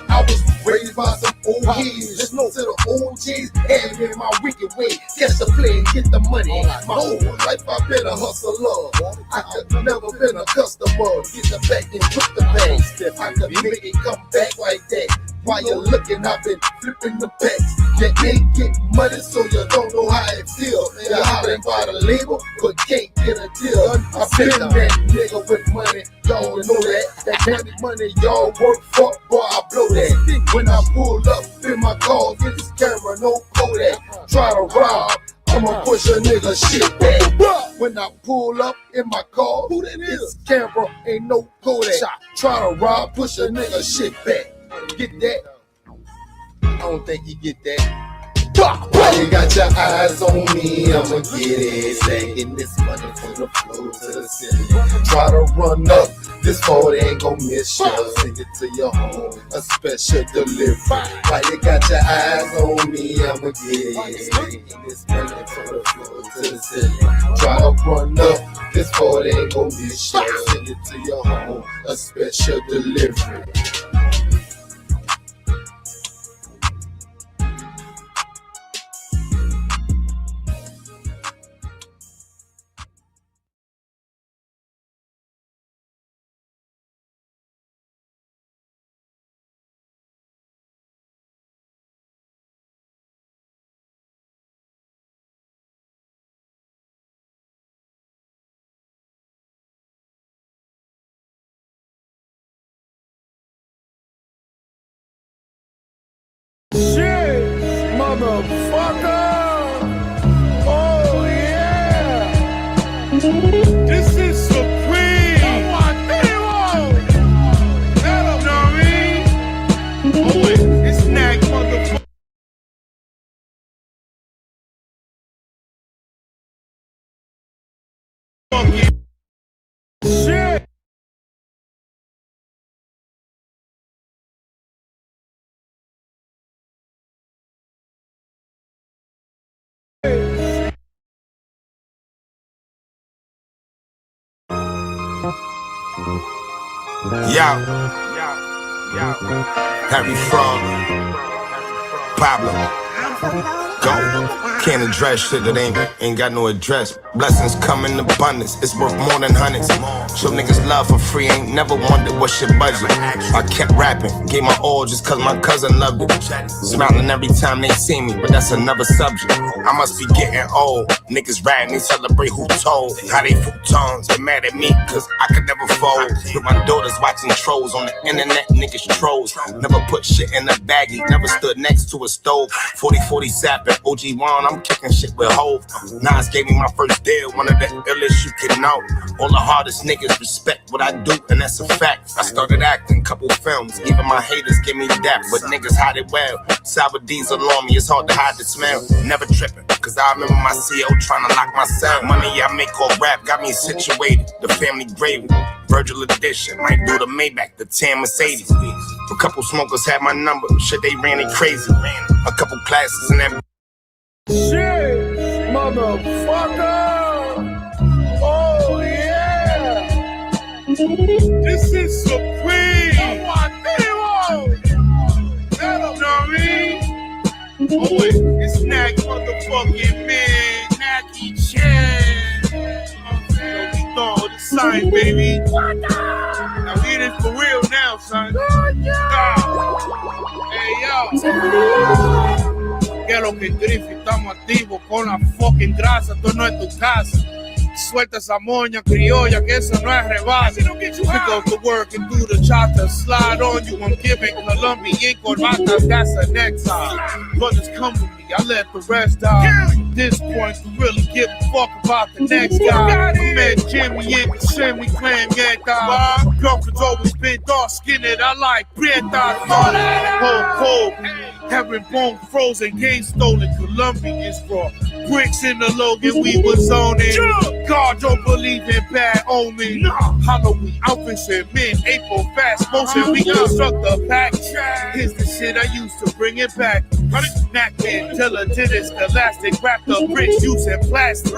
I was raised by some old heads, listen to the OGs, and in my wicked way, catch the play and get the money. My whole life I've been a hustler. I could never been a customer. Get the back and put the bag. I could make it come back like that. While you're looking, I've been flipping the packs. You ain't getting money, so you don't know how it feels. You're hollering by the label, but can't get a deal. I've been that nigga with money, y'all know that. That money y'all work for, boy, I blow that. When I pull up in my car, get this camera, no Kodak. Try to rob, I'ma push a nigga shit back. When I pull up in my car, this camera ain't no Kodak. Try to rob, push a nigga shit back. Get that? I don't think you get that. Why you got your eyes on me? I'ma get it. Stacking this money from the floor to the ceiling. Try to run up, this phone ain't gon' miss you. Send it to your home, a special delivery. Why you got your eyes on me? I'ma get it. Stacking this money from the floor to the ceiling. Try to run up, this phone ain't gon' miss you. Send it to your home, a special delivery. Shit, motherfucker! Oh yeah! This is supreme! Oh my hero! You know what I mean? Oh wait, it's Knack, motherfucker! Shit! Harry Fraud, Pablo, go. Can't address shit that ain't got no address. Blessings come in abundance, it's worth more than hundreds. Show niggas love for free, ain't never wondered what's your budget. I kept rapping, gave my all just cause my cousin loved it. Smiling every time they see me, but that's another subject. I must be getting old. Niggas ratting, they celebrate who told. How they futons, they mad at me cause I could never fold. With my daughters watching trolls on the internet, niggas trolls. Never put shit in a baggie, never stood next to a stove. 40-40 sapping, OG Juan, I'm kicking shit with Hove. Nas gave me my first deal, one of the illest you can know. All the hardest niggas respect what I do, and that's a fact. I started acting, couple films, even my haters give me that, but niggas hide it well. Sour D's on me, it's hard to hide the smell. Never tripping, cause I remember my CO trying to lock my cell. Money I make off rap got me situated, the family gravy. Virgil edition, might do the Maybach, the 10 Mercedes. A couple smokers had my number, shit they ran it crazy. A couple classes in that. Shit, motherfucker! Oh yeah! This is Supreme! You know what I mean? Oh wait, it's Knack motherfucking man, Nacky Chan. We thought the sign, baby. Now we in it for real now, son. Hey yo! Que lo que Griffy, estamos activos con la fucking grasa, esto no es tu casa. Suelta esa moña criolla, que eso no es rebase. We go to work and do the chata, slide on you, I'm giving Colombian corbatas, that's an exile. Brothers come with me, I let the rest die. At this point, we really give a fuck about the next guy. I met Jimmy in the Shin, we claim Yeta. My girlfriend's always been dark-skinned, I like Prieta. Cold, herringbone frozen, game stolen, Colombians raw. Bricks in the Logan, we was on it. God don't believe in bad omen. Halloween outfits and mid-April fast motion. We construct the pack. Here's the shit I used to bring it back. Napkin, Dilla did it, elastic, wrapped up bricks using plastic.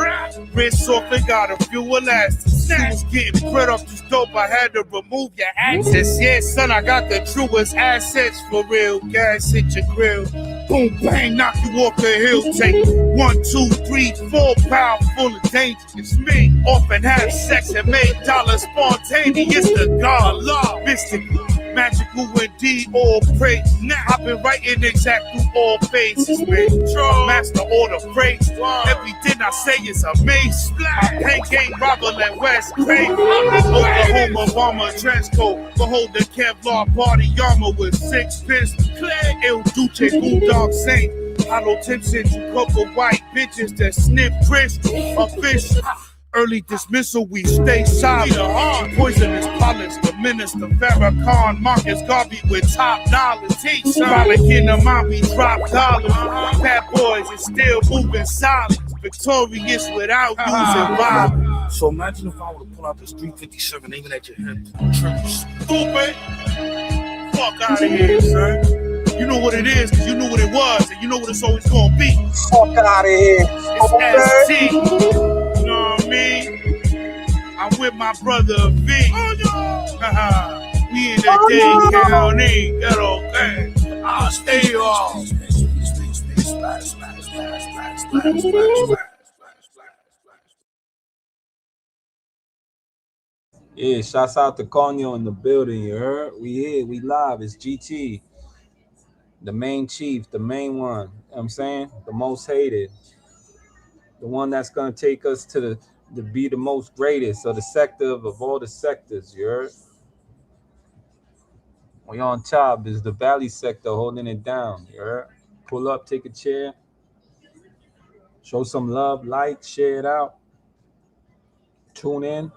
Wrist off and got a few elastics. Snacks getting put up this dope, I had to remove your access. Yeah, son, I got the truest assets for real. Gas hit your grill. Boom, bang, knock you off the hill. Take 1, 2, 3, 4 pound full of danger. It's me. Often have sex and make dollars spontaneous. The God, law, mystical, magical indeed, all praise. Now I've been writing exact through all phases, man. Master order praise. Everything I say is amazing. I paint game rival and West Craven. Oklahoma bomber trench coat. Behold the Kevlar body armor with 6 pistols. El Duce Bulldog Saint. Hollow tips into cocoa white bitches that sniff crystal. A fish. Early dismissal, we stay silent. Poisonous pollens, the minister, Farrakhan, Marcus Garvey with top knowledge. Frolic in the mind, we drop dollars. Bad boys is still moving silent. Victorious without using violence. So imagine if I were to pull out this 357 aiming at your head. Stupid! Fuck out of here, son. You know what it is, cause you knew what it was, and you know what it's always gonna be. Fuck out of here. It's ST. You know what I mean? I'm with my brother V. We in the Dade County, ghetto gang. I'll stay off. Yeah, shouts out to Conyo in the building, you heard? We here, we live, it's GT. The main chief, the main one, you know what I'm saying? The most hated. The one that's gonna take us to be the most greatest of the sector of all the sectors, you heard? We on top is the valley sector holding it down, you heard? Pull up, take a chair, show some love, like, share it out, tune in.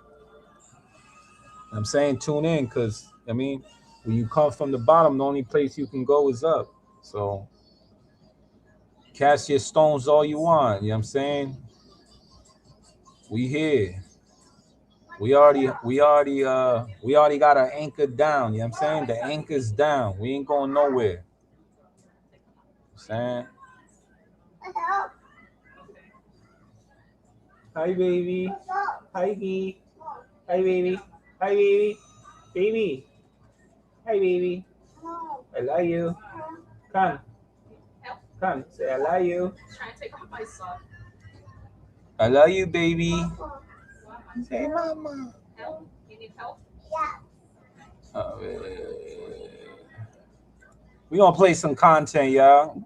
I'm saying tune in because, I mean, when you come from the bottom, the only place you can go is up. So cast your stones all you want, you know what I'm saying? We here. We already got our anchor down, you know what I'm saying? The anchor's down. We ain't going nowhere. You know what I'm saying? Hi baby. Hi baby. Hi baby. Hi baby. Baby. Hi baby. I love you. Come. Come. Say I love you. Trying to take off my sock. I love you, baby. Say mama. We gonna play some content, y'all.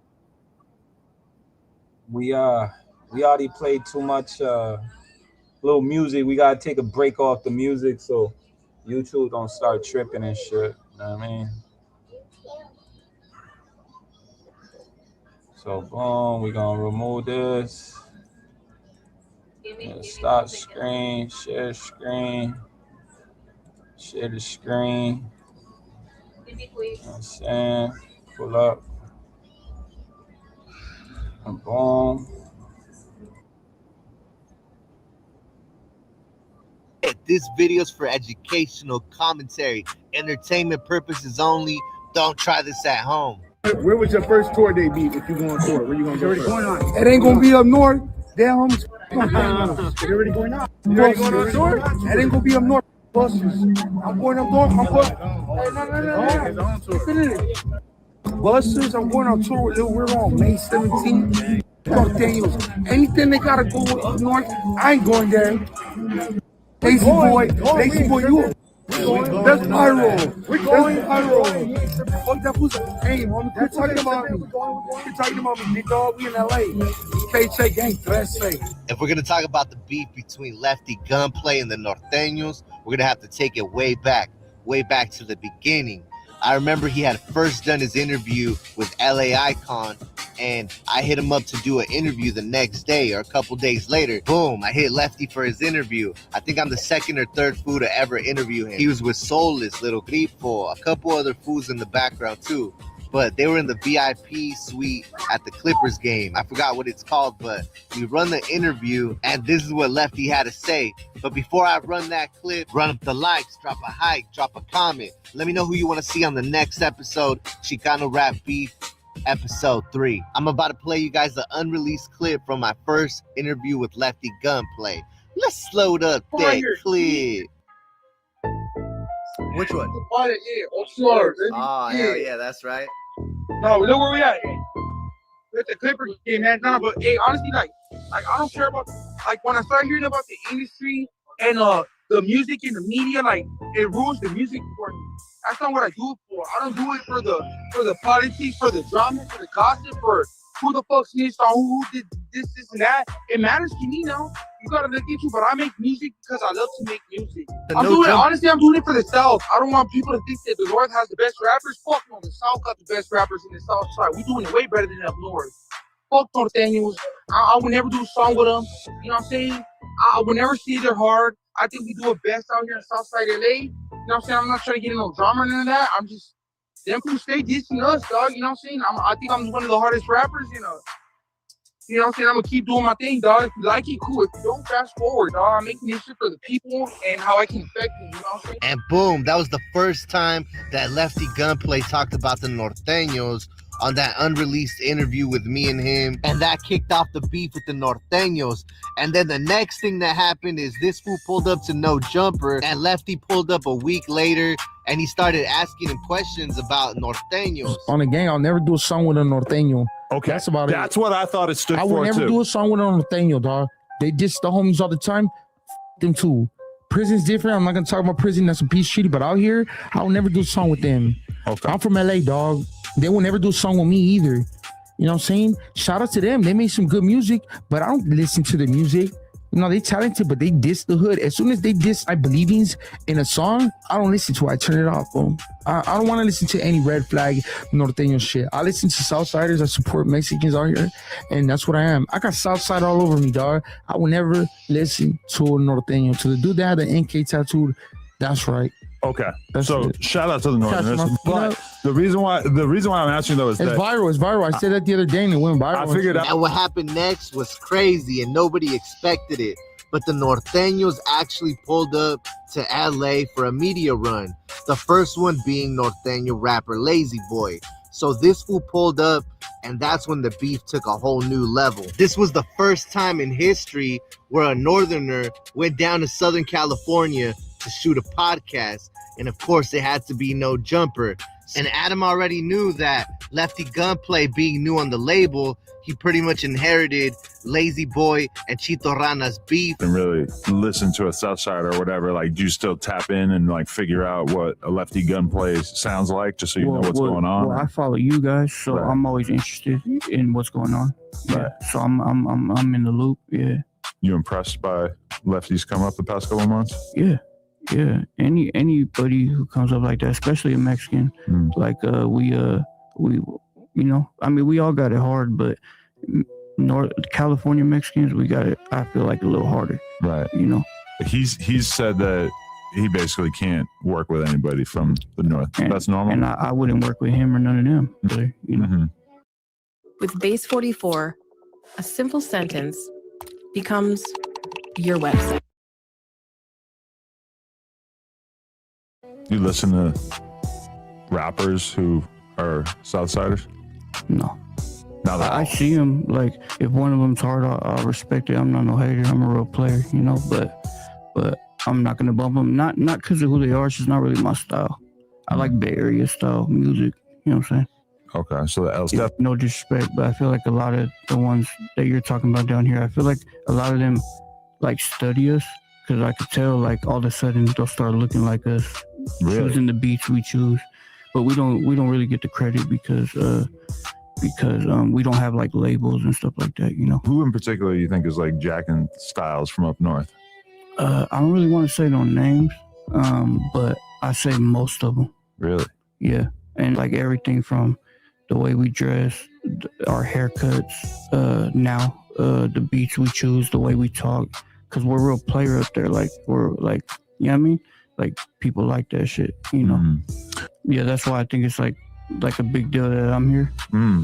We already played too much little music. We gotta take a break off the music so YouTube don't start tripping and shit. You know what I mean? So boom, we gonna remove this. Start screen, share screen, share the screen. You know what I'm saying? Pull up. And boom. This video's for educational commentary, entertainment purposes only. Don't try this at home. Where was your first tour date be if you go on tour? Where you gonna go first? It ain't gonna be up north. Damn, it's already going on. You already going on tour? It ain't gonna be up north. Buses. I'm going up north. I'm going. No. Buses. I'm going on tour with Lil We're on May 17th. Daniels. Anything they gotta go up north, I ain't going there. Lazy boy, you. That's viral. We're going viral. Fuck that pussy. Hey, homie, quit talking about me. Quit talking about me, big dog. We in LA. K-Check gang, let's say. If we're gonna talk about the beef between Lefty Gunplay and the Norteños, we're gonna have to take it way back to the beginning. I remember he had first done his interview with LA Icon, and I hit him up to do an interview the next day or a couple days later. Boom, I hit Lefty for his interview. I think I'm the second or third fool to ever interview him. He was with Soulless, Little Grifo, a couple other fools in the background too. But they were in the VIP suite at the Clippers game. I forgot what it's called, but we run the interview, and this is what Lefty had to say. But before I run that clip, run up the likes, drop a hike, drop a comment. Let me know who you want to see on the next episode, Chicano Rap Beef, episode 3. I'm about to play you guys the unreleased clip from my first interview with Lefty Gunplay. Let's load up that clip. Which one? Oh, yeah, offshore. Oh, hell yeah, that's right. No, look where we at. With the Clippers game, man. Nah, but hey, honestly, like I don't care about when I start hearing about the industry and the music and the media, like it rules the music for me. That's not what I do it for. I don't do it for the politics, for the drama, for the gossip, for who the fuck snitched on who did this and that. It matters to me now. You gotta look into it, but I make music because I love to make music. I'm doing it for the South. I don't want people to think that the North has the best rappers. Fuck no, the South got the best rappers in the South side. We doing it way better than up North. Fuck Norteños. I would never do a song with them. You know what I'm saying? I would never say they're hard. I think we do it best out here in Southside LA. You know what I'm saying? I'm not trying to get in no drama or none of that. I'm just them who stay dissing us, dog. You know what I'm saying? I think I'm one of the hardest rappers, you know. You know what I'm saying? I'm gonna keep doing my thing, dog. If you like it, cool. If you don't, fast forward, dog. I'm making this shit for the people and how I can affect them, you know what I'm saying? And boom, that was the first time that Lefty Gunplay talked about the Norteños on that unreleased interview with me and him. And that kicked off the beef with the Norteños. And then the next thing that happened is this fool pulled up to No Jumper, and Lefty pulled up a week later, and he started asking him questions about Norteños. On the gang, I'll never do a song with a Norteño. Okay, that's about it. That's what I thought it stood for. I would never too. do a song with a Norteño, dog. They diss the homies all the time. Them too. Prison's different. I'm not gonna talk about prison. That's a piece of shitty. But out here, I will never do a song with them. Okay. I'm from LA, dog. They will never do a song with me either. You know what I'm saying? Shout out to them. They made some good music, but I don't listen to the music. You know, they talented, but they diss the hood. As soon as they diss my believings in a song, I don't listen to it. I turn it off, boom. I don't want to listen to any red flag Norteño shit. I listen to Southsiders. I support Mexicans out here, and that's what I am. I got Southside all over me, dog. I will never listen to a Norteño. To the dude that had the NK tattooed, that's right. Okay, That's so it. shout out to the Northerners. That's my- But the reason why I'm asking though is It's that viral. It's viral. I said that the other day and it went viral. I figured out. And what happened next was crazy, and nobody expected it. But the Norteños actually pulled up to LA for a media run. The first one being Norteño rapper Lazy Boy. So this fool pulled up, and that's when the beef took a whole new level. This was the first time in history where a Northerner went down to Southern California to shoot a podcast. And of course, it had to be No Jumper. And Adam already knew that Lefty Gunplay being new on the label, he pretty much inherited Lazy Boy and Chito Rana's beef. And really listen to a Southside or whatever, like, do you still tap in and like figure out what a Lefty Gunplay sounds like, just so you know what's going on? Well, I follow you guys, so Right. I'm always interested in what's going on. Right. Yeah, so I'm in the loop. Yeah. You impressed by lefties come up the past couple of months? Yeah. Anybody who comes up like that, especially a Mexican, like we you know, I mean, we all got it hard, but North California Mexicans, we got it, I feel like, a little harder. Right. You know. He's said that he basically can't work with anybody from the north. That's normal. And I wouldn't work with him or none of them. But, you know. With Base 44, a simple sentence becomes your website. You listen to rappers who are Southsiders? No. I see them, like, if one of them's hard, I'll respect it. I'm not no hater. I'm a real player, you know, but I'm not going to bump them. Not because of who they are. It's just not really my style. I like Bay Area style music. You know what I'm saying? Okay, so the L-Step. No disrespect, but I feel like a lot of the ones that you're talking about down here, I feel like a lot of them, like, study us, because I could tell, like, all of a sudden they'll start looking like us, choosing the beats we choose. But we don't really get the credit because we don't have, like, labels and stuff like that, you know. Who in particular you think is like jacking styles from up north? I don't really want to say no names, but I say most of them. Really? Yeah, and like everything from the way we dress, our haircuts, now the beats we choose, the way we talk, because we're a real player up there. Like, we're like, you know what I mean? Like, people like that shit, you know. Yeah, that's why I think it's like a big deal that I'm here.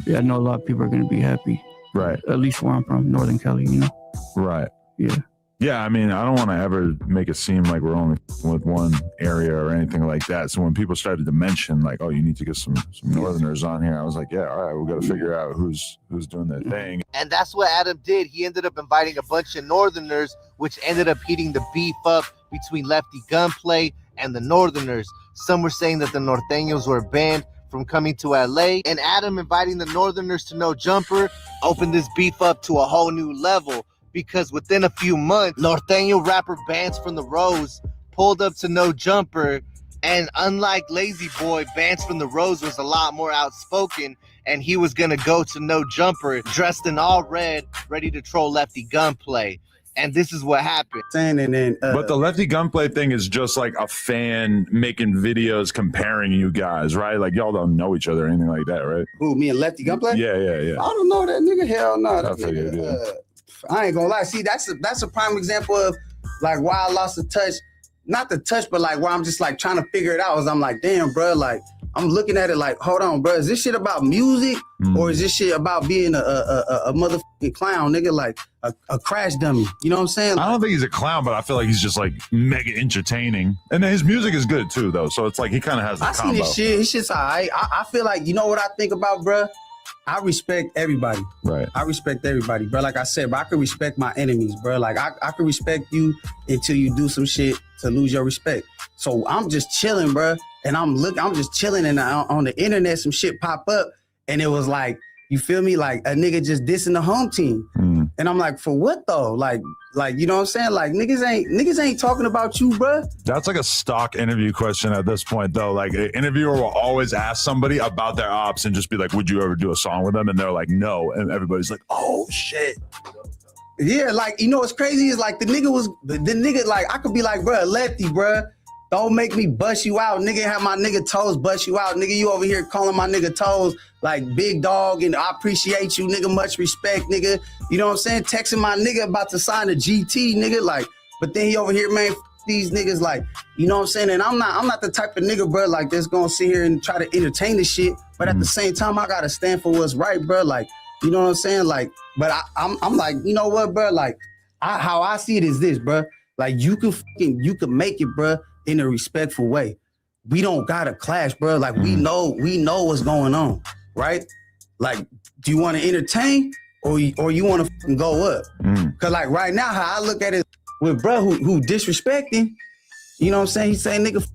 Yeah, I know a lot of people are gonna be happy. Right. At least where I'm from, Northern Cali, you know. Right. Yeah. Yeah, I mean, I don't want to ever make it seem like we're only with one area or anything like that. So when people started to mention, like, oh, you need to get some Northerners on here, I was like, yeah, all right, we got to figure out who's doing their thing. And that's what Adam did. He ended up inviting a bunch of Northerners, which ended up heating the beef up between Lefty Gunplay and the Northerners. Some were saying that the Norteños were banned from coming to LA, and Adam inviting the Northerners to No Jumper opened this beef up to a whole new level. Because within a few months, Norteño rapper Bands from the Rose pulled up to No Jumper, and unlike Lazy Boy, Bands from the Rose was a lot more outspoken, and he was gonna go to No Jumper dressed in all red, ready to troll Lefty Gunplay. And this is what happened. But the Lefty Gunplay thing is just like a fan making videos comparing you guys, right? Like, y'all don't know each other or anything like that, right? Who, me and Lefty Gunplay? Yeah. I don't know that nigga. Hell no. That figured, nigga, I ain't gonna lie. See, that's a prime example of like why I lost the touch. Not the touch, but like where I'm just like trying to figure it out. Is I'm like, damn, bro. Like, I'm looking at it like, hold on, bro. Is this shit about music or is this shit about being a motherfucking clown, nigga? Like a crash dummy. You know what I'm saying? I don't think he's a clown, but I feel like he's just like mega entertaining. And then his music is good too, though. So it's like he kind of has the I combo. see this shit. His shit's all right. I feel like, you know what I think about, bro? I respect everybody. Right. I respect everybody, bro. Like I said, bro, I can respect my enemies, bro. Like I can respect you until you do some shit to lose your respect. So I'm just chilling, bro. And I'm just chilling, and on the internet, some shit pop up, and it was like, you feel me? Like a nigga just dissing the home team. And I'm like, for what though? Like, you know what I'm saying? Like niggas ain't talking about you, bro. That's like a stock interview question at this point, though. Like, an interviewer will always ask somebody about their ops and just be like, would you ever do a song with them? And they're like, no. And everybody's like, oh shit. Yeah, like, you know what's crazy is like the nigga, like, I could be like, bro, Lefty, bro, don't make me bust you out. Nigga, have my nigga Toes bust you out. Nigga, you over here calling my nigga Toes like big dog, and I appreciate you, nigga, much respect, nigga. You know what I'm saying? Texting my nigga about to sign a GT, nigga, like, but then he over here, man, these niggas, like, you know what I'm saying? And I'm not the type of nigga, bro, like, that's gonna sit here and try to entertain this shit. But at the same time, I gotta stand for what's right, bro. Like, you know what I'm saying? Like, but I'm like, you know what, bro? Like, how I see it is this, bro. Like, you can make it, bro, in a respectful way. We don't gotta clash, bro. Like, we know what's going on, right? Like, do you want to entertain or you want to go up? Cause like right now, how I look at it with bro who disrespecting, you know what I'm saying? He's saying nigga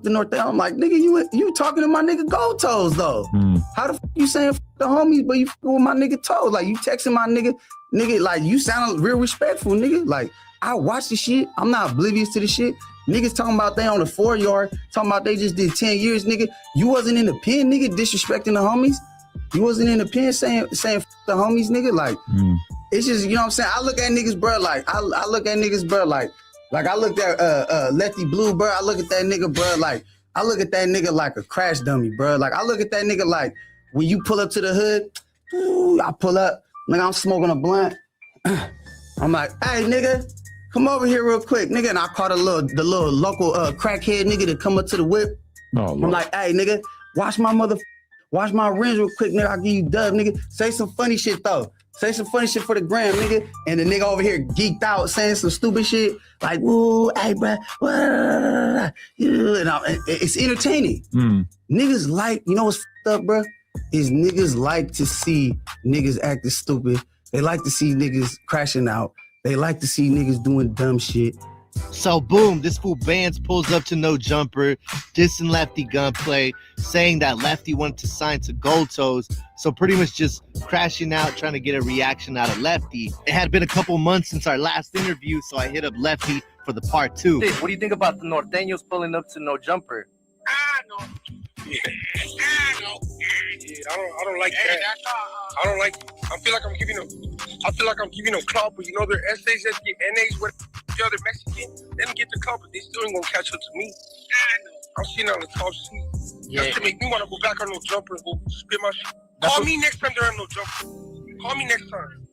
the North. I'm like, nigga, you talking to my nigga Gold Toes though? How the you saying the homies, but you fucking with my nigga Toes. Like, you texting my nigga, like, you sound real respectful, nigga. Like, I watch the shit. I'm not oblivious to the shit. Niggas talking about they on the 4-yard, talking about they just did 10 years, nigga. You wasn't in the pen, nigga, disrespecting the homies. You wasn't in the pen saying f the homies, nigga. Like, it's just, you know what I'm saying? I look at niggas, bro, like, I look at niggas, bro, like I looked at Lefty Blue, bro. I look at that nigga, bro, like, I look at that nigga like a crash dummy, bro. Like, I look at that nigga like, when you pull up to the hood, ooh, I pull up, nigga, I'm smoking a blunt. I'm like, hey, nigga, come over here real quick, nigga. And I call the little local crackhead nigga to come up to the whip. I'm like, hey, nigga, watch my rims real quick, nigga. I'll give you dub, nigga. Say some funny shit, though. Say some funny shit for the gram, nigga. And the nigga over here geeked out saying some stupid shit. Like, woo, hey, bro. And it's entertaining. Niggas like, you know what's fucked up, bro? Is niggas like to see niggas acting stupid. They like to see niggas crashing out. They like to see niggas doing dumb shit. So boom, this fool Bands pulls up to No Jumper, dissing Lefty Gunplay, saying that Lefty wanted to sign to Gold Toes. So pretty much just crashing out, trying to get a reaction out of Lefty. It had been a couple months since our last interview, so I hit up Lefty for the part 2. What do you think about the Norteños pulling up to No Jumper? Yeah, I don't like that. I don't like. I feel like I'm giving them clout, but you know their essays that get NAs with the other Mexican. Them get the clout, but they still ain't gonna catch up to me. I'm sitting on the top seat. Yeah. That's to make me want to go back on No Jumper and go spit my shit. Call me next time they're on No Jumper. Call me next time.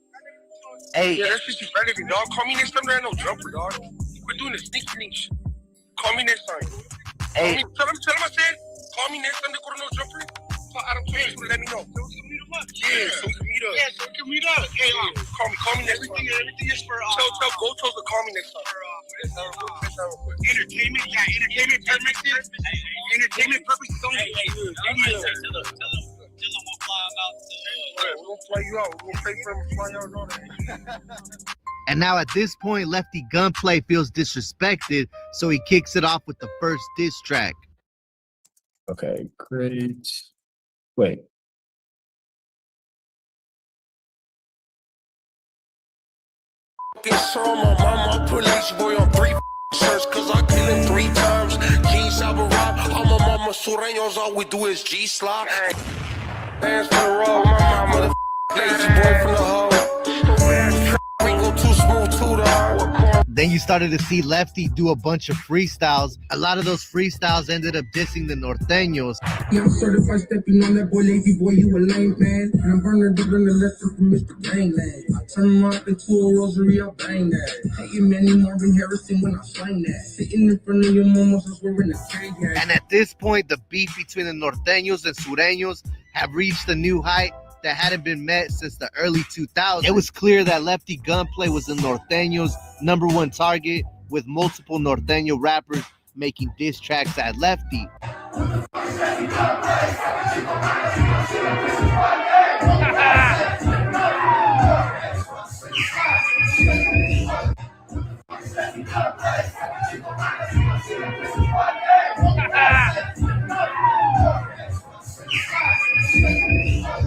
Hey, yeah, that's just irrelevant, dog. Call me next time they're on No Jumper, dog. Quit doing the sneak link shit. Call me next time. Hey, tell them I said. Call me next time they go to No Jumper. Adam Twins, let me know. So we can meet them up. Yeah, so we can meet up. Yeah, so we can meet up. Hey, call me next time. Everything is for tell Gold Toes to call me next time. Entertainment, yeah, entertainment purposes. Entertainment purposes only. Tell them we'll fly them out. We're gonna fly you out. We're gonna pay for them to fly out and all that. And now at this point, Lefty Gunplay feels disrespected, so he kicks it off with the first diss track. Okay, great. Wait. Saw my mama, police boy on 3 shirts, cause I kill him 3 times. King Sabarat, I'm a mama Sureños, all we do is G-slide. Hands for the road, my mama, lazy boy from the hole. We go too smooth to the hole. Then you started to see Lefty do a bunch of freestyles. A lot of those freestyles ended up dissing the Norteños. Yeah, I'm certified stepping on that boy, lazy boy, you a lame man. And I'm burning the lesson from Mr. Gangland. I turn him up into a rosary, I bang that. Hating Manny Marvin Harrison when I slang that. Sitting in front of your mamas, I swear in the cage. And at this point, the beef between the Norteños and Sureños have reached a new height that hadn't been met since the early 2000s. It was clear that Lefty Gunplay was the Norteños' #1 target, with multiple Norteño rappers making diss tracks at Lefty.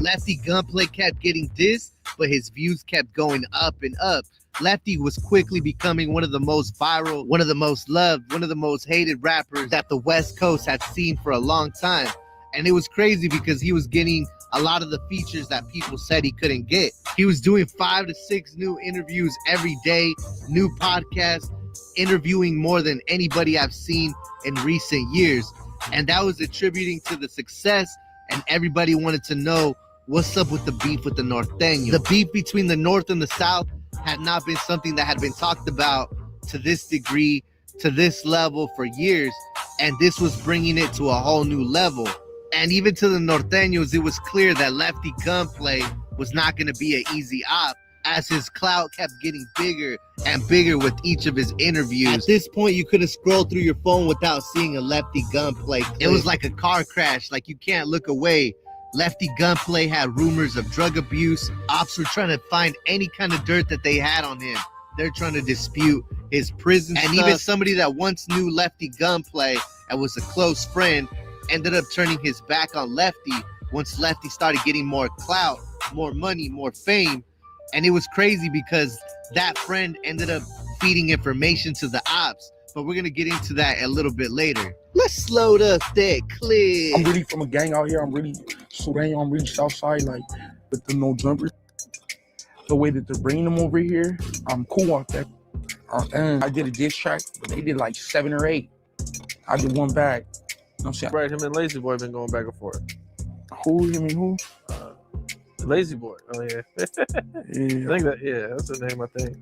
Lefty Gunplay kept getting dissed, but his views kept going up and up. Lefty was quickly becoming one of the most viral, one of the most loved, one of the most hated rappers that the West Coast had seen for a long time. And it was crazy because he was getting a lot of the features that people said he couldn't get. He was doing 5 to 6 new interviews every day, new podcasts, interviewing more than anybody I've seen in recent years. And that was attributing to the success, and everybody wanted to know what's up with the beef with the Norteño. The beef between the North and the South had not been something that had been talked about to this degree, to this level for years, and this was bringing it to a whole new level. And even to the Norteños, it was clear that Lefty Gunplay was not going to be an easy op, as his clout kept getting bigger and bigger with each of his interviews. At this point, you could have scrolled through your phone without seeing a Lefty Gunplay clip. It was like a car crash, like you can't look away. Lefty Gunplay had rumors of drug abuse. Ops were trying to find any kind of dirt that they had on him. They're trying to dispute his prison stuff. And even somebody that once knew Lefty Gunplay and was a close friend ended up turning his back on Lefty once Lefty started getting more clout, more money, more fame. And it was crazy because that friend ended up feeding information to the ops. But we're going to get into that a little bit later. Let's load up that clip. I'm really from a gang out here. I'm really Sureño. I'm really Southside, like with the no jumpers. The way that they're bringing them over here, I'm cool off that. And I did a diss track, but they did like 7 or 8. I did one back. You know what I'm saying? Right, him and Lazy Boy been going back and forth. Who? Him and who? Lazy Boy. Oh yeah. Yeah. I think that. Yeah, that's the name. I think.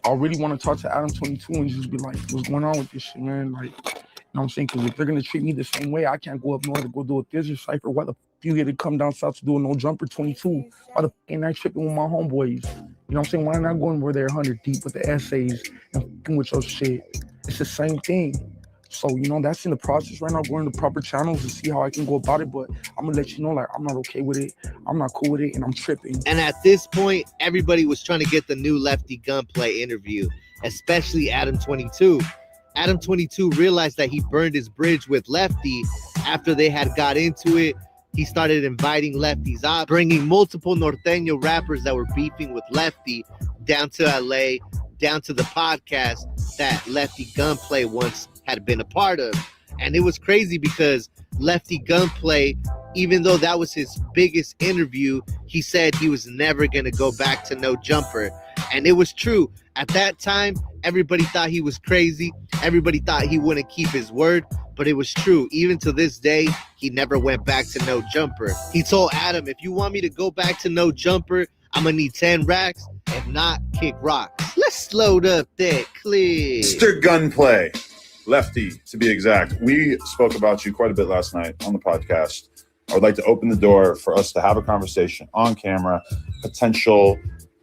I really want to talk to Adam 22 and just be like, what's going on with this shit, man? Like, you know what I'm saying? Because if they're going to treat me the same way, I can't go up north to go do a Thizzle Cypher. Why the f you get to come down south to do a no jumper 22? Why the f ain't I tripping with my homeboys? You know what I'm saying? Why not going where they're 100 deep with the essays and f***ing with your shit? It's the same thing. So, you know, that's in the process right now, going to proper channels to see how I can go about it. But I'm going to let you know, like, I'm not okay with it. I'm not cool with it, and I'm tripping. And at this point, everybody was trying to get the new Lefty Gunplay interview, especially Adam 22. Adam 22 realized that he burned his bridge with Lefty after they had got into it. He started inviting Lefty's ops, bringing multiple Norteño rappers that were beefing with Lefty down to LA, down to the podcast that Lefty Gunplay once had been a part of. And it was crazy because Lefty Gunplay, even though that was his biggest interview, he said he was never going to go back to No Jumper. And it was true. At that time, everybody thought he was crazy. Everybody thought he wouldn't keep his word, but it was true. Even to this day, he never went back to No Jumper. He told Adam, if you want me to go back to No Jumper, I'm going to need 10 racks. If not, kick rocks. Let's load up that clip. Mr. Gunplay. Lefty, to be exact. We spoke about you quite a bit last night on the podcast. I would like to open the door for us to have a conversation on camera, potential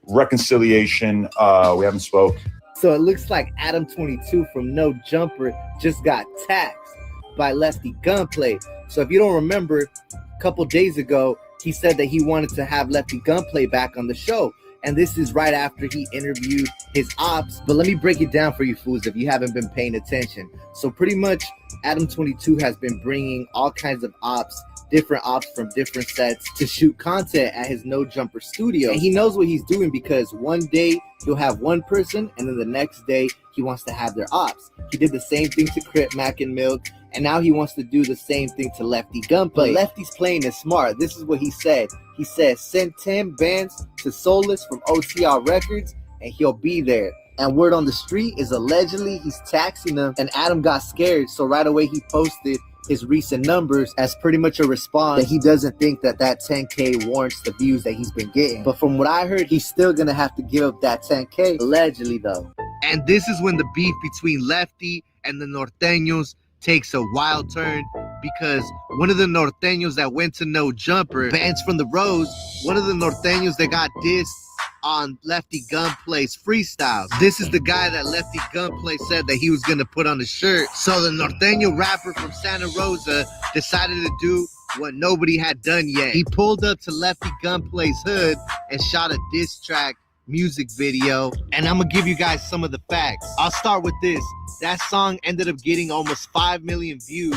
reconciliation. We haven't spoke. So it looks like Adam 22 from No Jumper just got taxed by Lefty Gunplay. So if you don't remember, a couple days ago, he said that he wanted to have Lefty Gunplay back on the show. And this is right after he interviewed his ops. But let me break it down for you fools if you haven't been paying attention. So pretty much Adam 22 has been bringing all kinds of ops, different ops from different sets to shoot content at his No Jumper studio. And he knows what he's doing because one day he'll have one person and then the next day he wants to have their ops. He did the same thing to Crip, Mac, and Milk. And now he wants to do the same thing to Lefty Gunplay. But Lefty's playing it smart. This is what he said. He said, send 10 bands to Soulless from OTR Records, and he'll be there. And word on the street is allegedly he's taxing them, and Adam got scared. So right away he posted his recent numbers as pretty much a response that he doesn't think that 10K warrants the views that he's been getting. But from what I heard, he's still going to have to give up that 10K, allegedly though. And this is when the beef between Lefty and the Norteños takes a wild turn, because one of the Norteños that went to No Jumper, Bands from the Rose, one of the Norteños that got dissed on Lefty Gunplay's freestyles. This is the guy that Lefty Gunplay said that he was going to put on the shirt. So the Norteño rapper from Santa Rosa decided to do what nobody had done yet. He pulled up to Lefty Gunplay's hood and shot a diss track music video, and I'm gonna give you guys some of the facts. I'll start with this. That song ended up getting almost 5 million views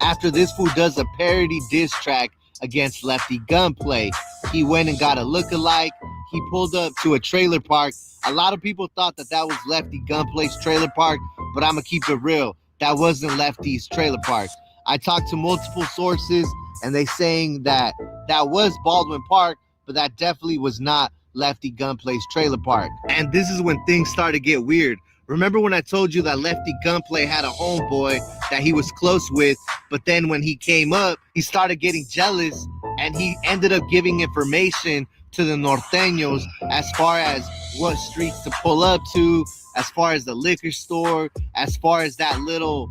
after this fool does a parody diss track against Lefty Gunplay. He went and got a lookalike. He pulled up to a trailer park. A lot of people thought that was Lefty Gunplay's trailer park, but I'm gonna keep it real. That wasn't Lefty's trailer park. I talked to multiple sources, and they saying that was Baldwin Park, but that definitely was not Lefty Gunplay's trailer park. And this is when things started to get weird. Remember when I told you that Lefty Gunplay had a homeboy that he was close with, but then when he came up, he started getting jealous, and he ended up giving information to the Norteños as far as what streets to pull up to, as far as the liquor store, as far as that little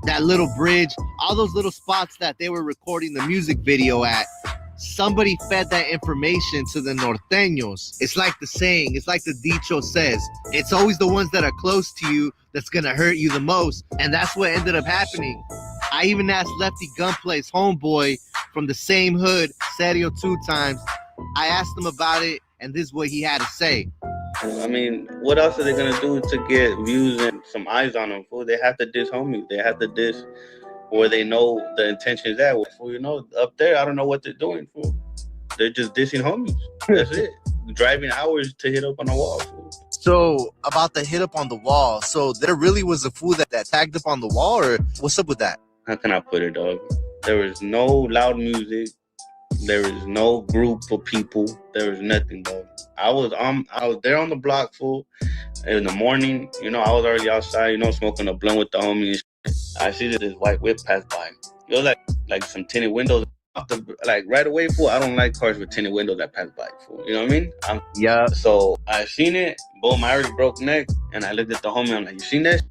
bridge, all those little spots that they were recording the music video at. Somebody fed that information to the Norteños. It's like the saying, it's like the dicho says, it's always the ones that are close to you that's gonna hurt you the most. And that's what ended up happening. I even asked Lefty Gunplay's homeboy from the same hood, Serio 2 times. I asked him about it, and this is what he had to say. I mean, what else are they gonna do to get views and some eyes on them? Fool? They have to diss homie. They have to diss where they know the intention is at. Fool, you know, up there, I don't know what they're doing. Fool. They're just dissing homies. That's it. Driving hours to hit up on a wall. Fool. So about the hit up on the wall, so there really was a fool that tagged up on the wall, or what's up with that? How can I put it, dog? There was no loud music. There was no group of people. There was nothing, dog. I was there on the block, fool. In the morning, you know, I was already outside, you know, smoking a blunt with the homies. I see this white whip pass by. It was like some tinted windows. Like right away, fool. I don't like cars with tinted windows that pass by, fool. You know what I mean? Yeah. So I seen it. Boom, I already broke neck. And I looked at the homie. I'm like, you seen that?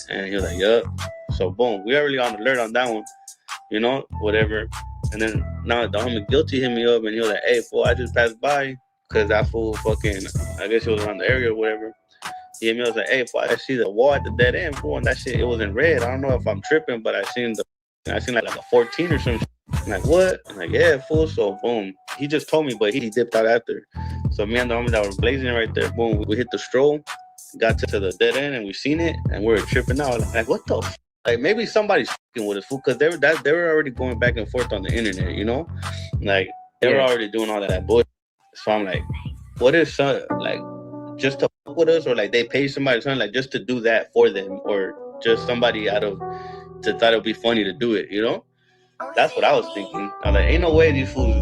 And he was like, yup. So boom, we already on alert on that one. You know, whatever. And then now the homie Guilty hit me up and he was like, hey, fool, I just passed by. Because that fool fucking, I guess he was around the area or whatever. He hit me up and was like, hey, fool, I see the wall at the dead end, fool. And that shit, it was in red. I don't know if I'm tripping, but I seen like a 14 or something. I'm like, what? I'm like, yeah, fool. So boom, he just told me, but he dipped out after. So me and the homie that were blazing right there, boom, we hit the stroll, got to the dead end and we seen it and we were tripping out. Like, what the f-? Like, maybe somebody's f***ing with us, fool, because they were already going back and forth on the internet, you know? Like, they were already doing all that bullshit. So I'm like, what if some, like, just to fuck with us, or like they pay somebody or something, like just to do that for them, or just somebody to thought it would be funny to do it, you know? That's what I was thinking. I'm like, ain't no way these fools,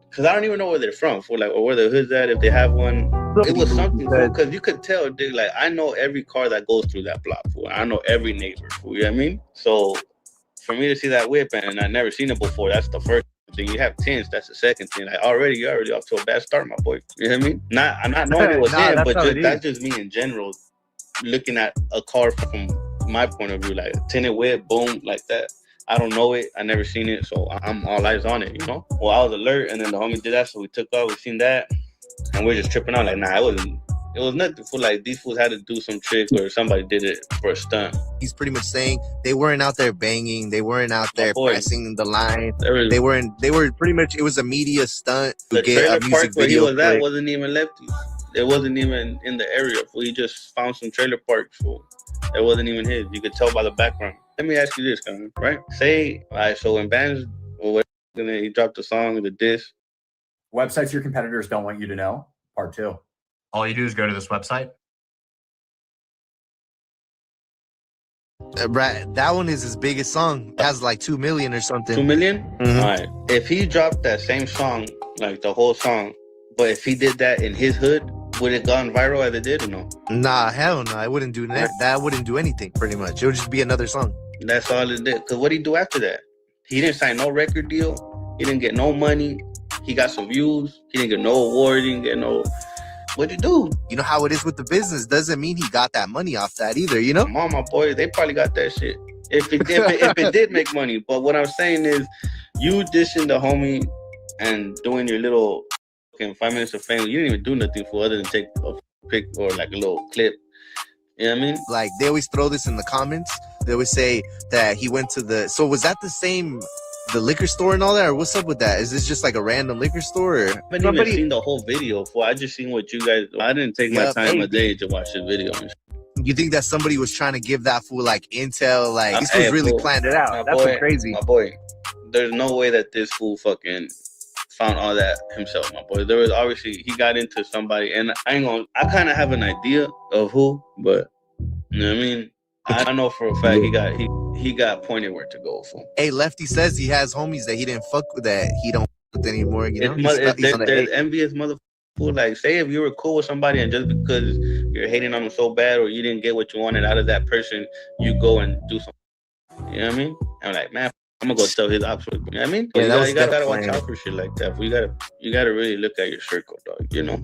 because I don't even know where they're from, for like, or where the hood's at, if they have one. It was something, because you could tell, dude, like, I know every car that goes through that block, fool. I know every neighbor, fool, you know what I mean? So for me to see that whip, and I never seen it before, that's the first thing. You have tints, that's the second thing. Like, you're already off to a bad start, my boy. You know what I mean? I'm not knowing it was him, but that's just me in general, looking at a car from my point of view, like tinted whip, boom, like that. I don't know it. I never seen it, so I'm all eyes on it, you know? Well, I was alert, and then the homie did that, so we took off. We seen that, and we're just tripping out. Like, nah, it was nothing for, like, these fools had to do some trick, or somebody did it for a stunt. He's pretty much saying they weren't out there banging. They weren't out there pressing the line. They were pretty much, it was a media stunt to get a music where video. He was at wasn't even lefty. It wasn't even in the area. He just found some trailer parks. It wasn't even his. You could tell by the background. Let me ask you this, Connor, right? Say, all right, so when bands, he dropped the song, the diss. Websites your competitors don't want you to know, part 2. All you do is go to this website. That one is his biggest song. It has like 2 million or something. 2 million? Mm-hmm. All right. If he dropped that same song, like the whole song, but if he did that in his hood, would it gone viral as it did or no? Nah, hell no. I wouldn't do that. That wouldn't do anything, pretty much. It would just be another song. That's all it did. Because what did he do after that? He didn't sign no record deal. He didn't get no money. He got some views. He didn't get no award. He didn't get no... What'd you do? You know how it is with the business. Doesn't mean he got that money off that either, you know? Come on, my boy. They probably got that shit. If it did make money. But what I'm saying is, you dishing the homie and doing your little 5 minutes of fame, you didn't even do nothing for other than take a pic or like a little clip. You know what I mean? Like, they always throw this in the comments. They always say that he went to the... So was that the liquor store and all that, or what's up with that? Is this just like a random liquor store? Or I haven't even seen the whole video. I just seen what you guys... I didn't take my time of day to watch the video. You think that somebody was trying to give that fool like intel? Like, this was really planned it out. That's what's crazy. My boy, there's no way that this fool fucking found all that himself, my boy. There was obviously... He got into somebody, and I kind of have an idea of who, but... You know what I mean? I know for a fact he got pointed where to go for. Hey, Lefty says he has homies that he didn't fuck with, that he don't fuck with anymore. You know, there's envious motherfucker. Like, say if you were cool with somebody and just because you're hating on them so bad, or you didn't get what you wanted out of that person, you go and do something. You know what I mean? I'm like, man, I'm gonna go tell his opposite. You know what I mean? Yeah, you gotta watch out for shit like that. You gotta really look at your circle, dog. You know.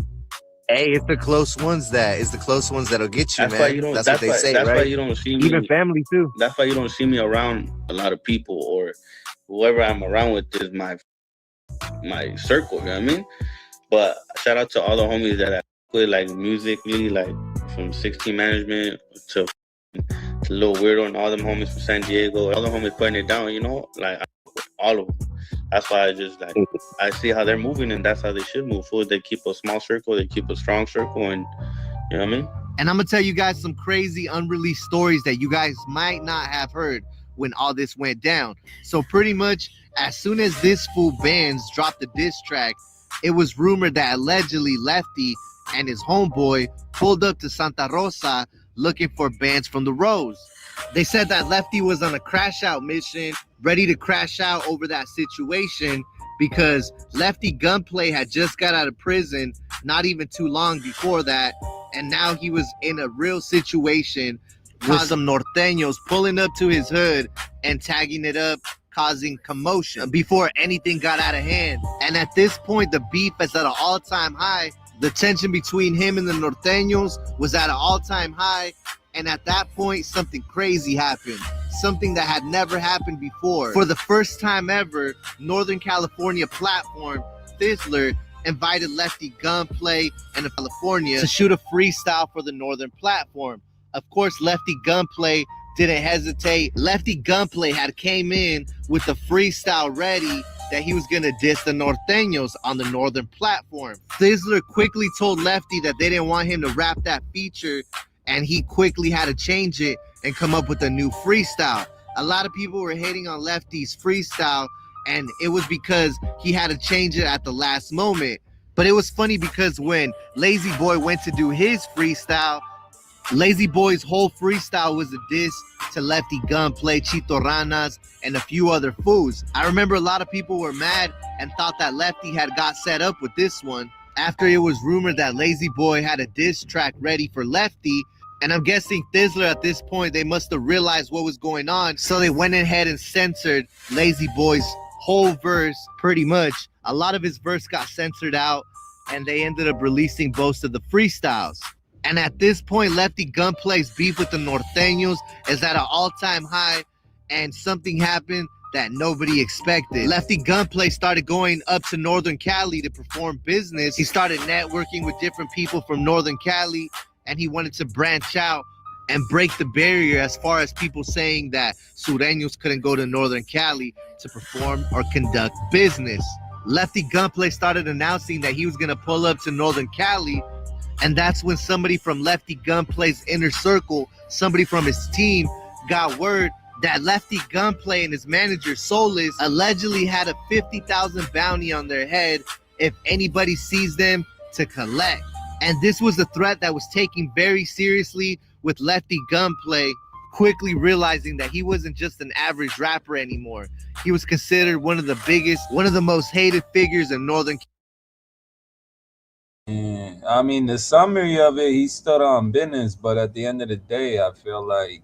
Hey, it's the close ones that'll get you, that's man. Why you don't, that's what they say, that's right? Why you don't see me. Even family too. That's why you don't see me around a lot of people, or whoever I'm around with is my circle. You know what I mean? But shout out to all the homies that I quit, like musically, like from 16 Management to Lil Weirdo and all them homies from San Diego. All the homies putting it down, you know, like all of them. That's why I see how they're moving, and that's how they should move forward. They keep a small circle, they keep a strong circle, and you know what I mean? And I'm gonna tell you guys some crazy unreleased stories that you guys might not have heard. when all this went down. So pretty much as soon as this fool Bands dropped the diss track, it was rumored that allegedly Lefty and his homeboy pulled up to Santa Rosa looking for Bands from the Rose. They said that Lefty was on a crash out mission, ready to crash out over that situation because Lefty Gunplay had just got out of prison not even too long before that, and now he was in a real situation with some norteños pulling up to his hood and tagging it up, causing commotion before anything got out of hand. And at this point, the beef is at an all-time high. The tension between him and the norteños was at an all-time high. And at that point, something crazy happened. Something that had never happened before. For the first time ever, Northern California platform, Thizzler, invited Lefty Gunplay and California to shoot a freestyle for the Northern platform. Of course, Lefty Gunplay didn't hesitate. Lefty Gunplay had came in with the freestyle ready that he was gonna diss the norteños on the Northern platform. Thizzler quickly told Lefty that they didn't want him to rap that feature, and he quickly had to change it and come up with a new freestyle. A lot of people were hating on Lefty's freestyle, and it was because he had to change it at the last moment. But it was funny because when Lazy Boy went to do his freestyle, Lazy Boy's whole freestyle was a diss to Lefty Gunplay, Chito Ranas, and a few other fools. I remember a lot of people were mad and thought that Lefty had got set up with this one after it was rumored that Lazy Boy had a diss track ready for Lefty. And I'm guessing Thizzler at this point, they must have realized what was going on. So they went ahead and censored Lazy Boy's whole verse, pretty much. A lot of his verse got censored out, and they ended up releasing most of the freestyles. And at this point, Lefty Gunplay's beef with the norteños is at an all-time high, and something happened that nobody expected. Lefty Gunplay started going up to Northern Cali to perform business. He started networking with different people from Northern Cali, and he wanted to branch out and break the barrier as far as people saying that Sureños couldn't go to Northern Cali to perform or conduct business. Lefty Gunplay started announcing that he was going to pull up to Northern Cali, and that's when somebody from Lefty Gunplay's inner circle, somebody from his team, got word that Lefty Gunplay and his manager Solis allegedly had a $50,000 bounty on their head if anybody sees them to collect. And this was a threat that was taken very seriously, with Lefty Gunplay quickly realizing that he wasn't just an average rapper anymore. He was considered one of the biggest, one of the most hated figures in Northern. Yeah, I mean, the summary of it, he stood on business, but at the end of the day, I feel like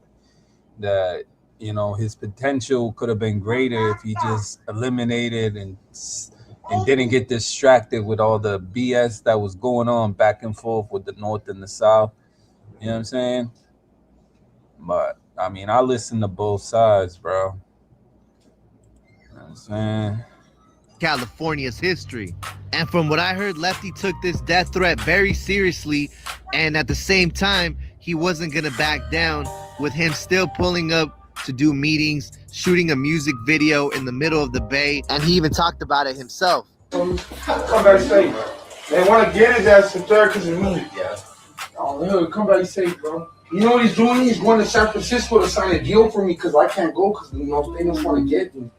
that, you know, his potential could have been greater if he just eliminated and didn't get distracted with all the BS that was going on back and forth with the North and the South. You know what I'm saying? But, I mean, I listen to both sides, bro. You know what I'm saying? California's history. And from what I heard, Lefty took this death threat very seriously, and at the same time, he wasn't going to back down, with him still pulling up to do meetings, shooting a music video in the middle of the Bay, and he even talked about it himself. Come back safe. They want to get his ass to third because of me. Yeah. Oh, he'll come back safe, bro. You know what he's doing? He's going to San Francisco to sign a deal for me because I can't go because they just want to get me.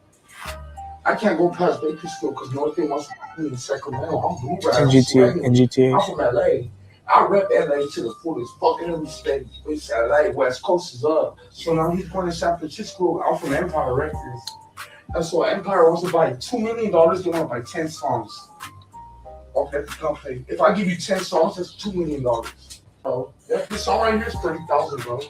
I can't go past Bakersfield because North End wants to be in Sacramento. I'm blue in GTA. I'm from LA. I rep LA to the fullest. Fucking every state. It's LA. West Coast is up. So now he's going to San Francisco. I'm from Empire Records. And so Empire wants to buy $2 million. They want to buy 10 songs. Okay, company. If I give you 10 songs, that's $2 million. Oh, this song right here is 30,000, bro.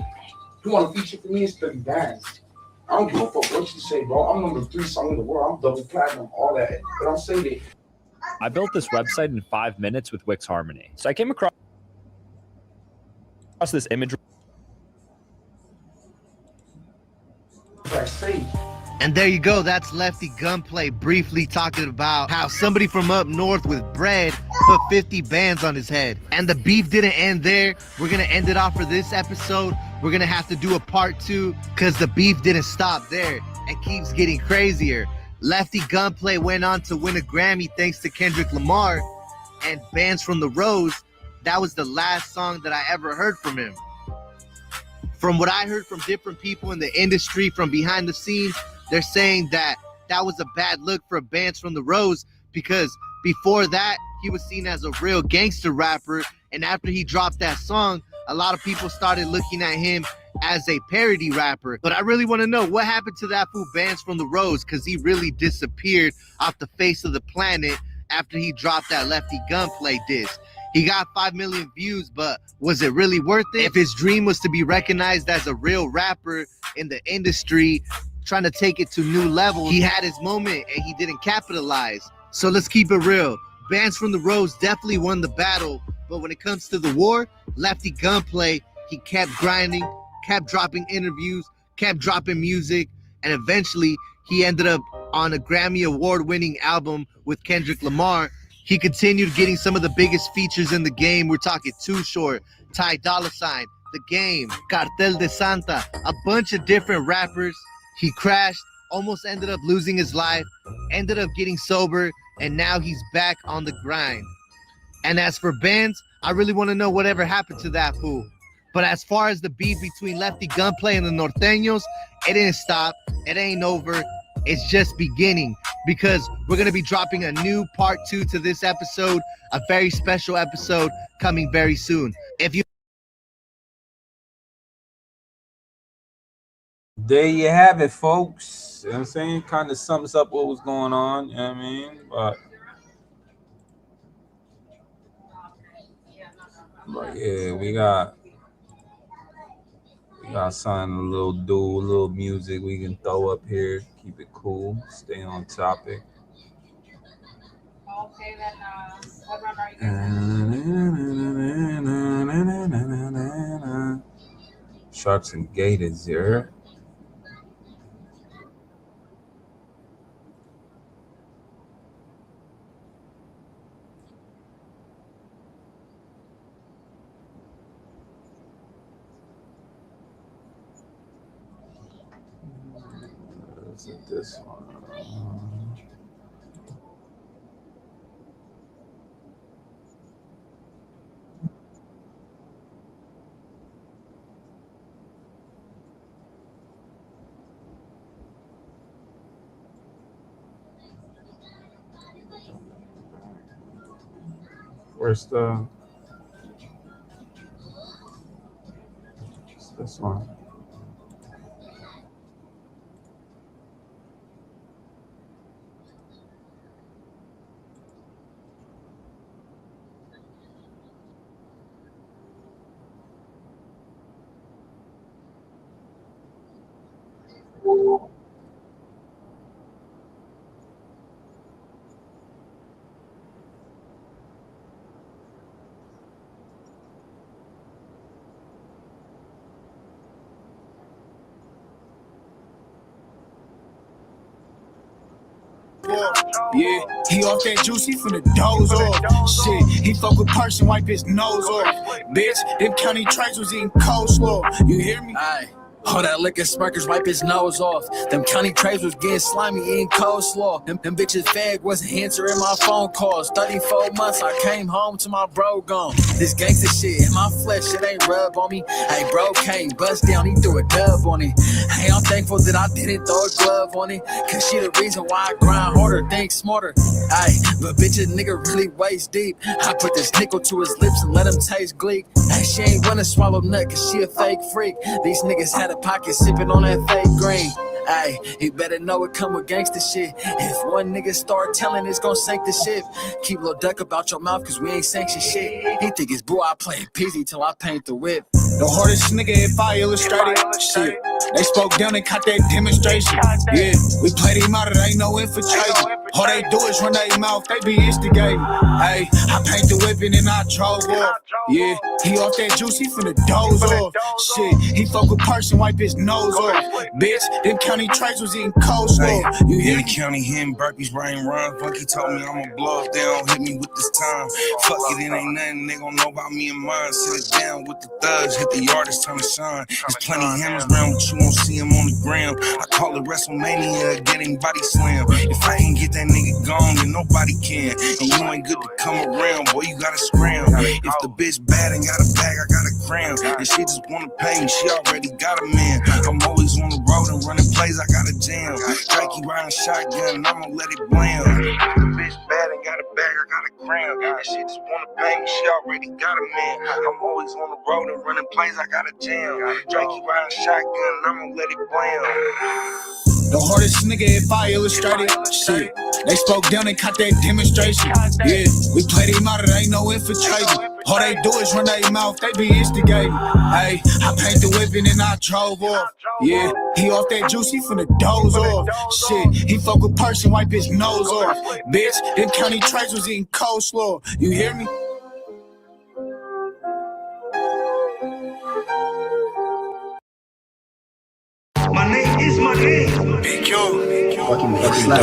You want to feature for me? It's 30 bands. I don't give a fuck what you say, bro. I'm number 3 song in the world. I'm double platinum, all that. But I'm saying it. I built this website in 5 minutes with Wix Harmony. So I came across this image. And there you go. That's Lefty Gunplay briefly talking about how somebody from up north with bread put 50 bands on his head. And the beef didn't end there. We're going to end it off for this episode. We're going to have to do a part 2 because the beef didn't stop there and keeps getting crazier. Lefty Gunplay went on to win a Grammy thanks to Kendrick Lamar and Bands from the Rose. That was the last song that I ever heard from him. From what I heard from different people in the industry from behind the scenes, they're saying that was a bad look for Bands from the Rose, because before that, he was seen as a real gangster rapper. And after he dropped that song, a lot of people started looking at him as a parody rapper. But I really want to know what happened to that fool Bands from the Rose, because he really disappeared off the face of the planet after he dropped that Lefty Gunplay diss. He got 5 million views, but was it really worth it? If his dream was to be recognized as a real rapper in the industry, trying to take it to new levels, he had his moment and he didn't capitalize. So let's keep it real. Bands from the Rose definitely won the battle, but when it comes to the war, Lefty Gunplay, he kept grinding, kept dropping interviews, kept dropping music, and eventually he ended up on a Grammy Award-winning album with Kendrick Lamar. He continued getting some of the biggest features in the game. We're talking Too Short, Ty Dolla $ign, The Game, Cartel de Santa, a bunch of different rappers. He crashed, almost ended up losing his life, ended up getting sober, and now he's back on the grind. And as for Bands, I really want to know whatever happened to that fool. But as far as the beef between Lefty Gunplay and the Norteños, it didn't stop. It ain't over. It's just beginning, because we're going to be dropping a new part 2 to this episode, a very special episode coming very soon. If you There you have it, folks. You know what I'm saying? Kind of sums up what was going on. You know what I mean? But yeah, we got something, a little music we can throw up here. Keep it cool. Stay on topic. Okay, then what round are you guys? Sharks and Gators here. Is it this one? Where's the? It's this one. Yeah, he off that juice, he finna doze off. Shit, he fuck with person, wipe his nose off. Bitch, them county trades was eating coleslaw. You hear me? Aye. All that liquor smirkers wipe his nose off. Them county trades was getting slimy, eating coleslaw. Them bitches fag wasn't answering my phone calls. 34 months, I came home to my bro gone. This gangster shit in my flesh, it ain't rub on me. Hey, bro came, bust down, he threw a dub on it. Hey, I'm thankful that I didn't throw a glove on it. Cause she the reason why I grind harder, think smarter. Hey, but bitch, a nigga really waist deep. I put this nickel to his lips and let him taste gleek. Hey, she ain't wanna swallow nut cause she a fake freak. These niggas had a pocket sipping on that fake green. Ay, he better know it come with gangster shit. If one nigga start telling, it's gon' sink the ship. Keep a little duck about your mouth, cause we ain't sanction shit. He think it's boo, I play pizzy till I paint the whip. The hardest nigga if I illustrated shit. They spoke down and caught that demonstration. Yeah, we played him out, it ain't no infiltration. All they do is run their mouth, they be instigating. Hey, I paint the whip and then I drove off. Yeah, he off that juice, he finna doze off. Shit, he fuck with person, wipe his nose off. Bitch, them county trades was eating coleslaw. You hear me? County him, burpees, rain, run. Funky told me I'ma blow up, they don't hit me with this time. Fuck it, it ain't nothing, they gon' know about me and mine. Sit it down with the thugs, hit the artist, time to shine. There's plenty of hammers around, but you won't see him on the gram. I call it WrestleMania, getting body slam. If I ain't get that nigga gone, then nobody can. And you ain't good to come around, boy, you gotta scram. If the bitch bad and got a bag, I got a crown. And she just wanna pay me, she already got a man. I'm always on the road and running plays, I got a jam. Drakey riding shotgun, and I'ma let it blam. The bitch bad and got a bag, I got a crown. And she just wanna pay me, she already got a man. I'm always on the road and running plays, I got a jam. Drakey riding shotgun, and I'ma let it blam. The hardest nigga if I illustrated shit. They spoke down and caught that demonstration. Yeah, we played him out, it ain't no infiltrating. All they do is run their mouth, they be instigating. Hey, I paint the whipping and I drove off. Yeah, he off that juice, he finna doze off. Shit, he fuck with person, wipe his nose off. Bitch, them county trades was eating coleslaw. You hear me? My name is my name. Big yo. Slap.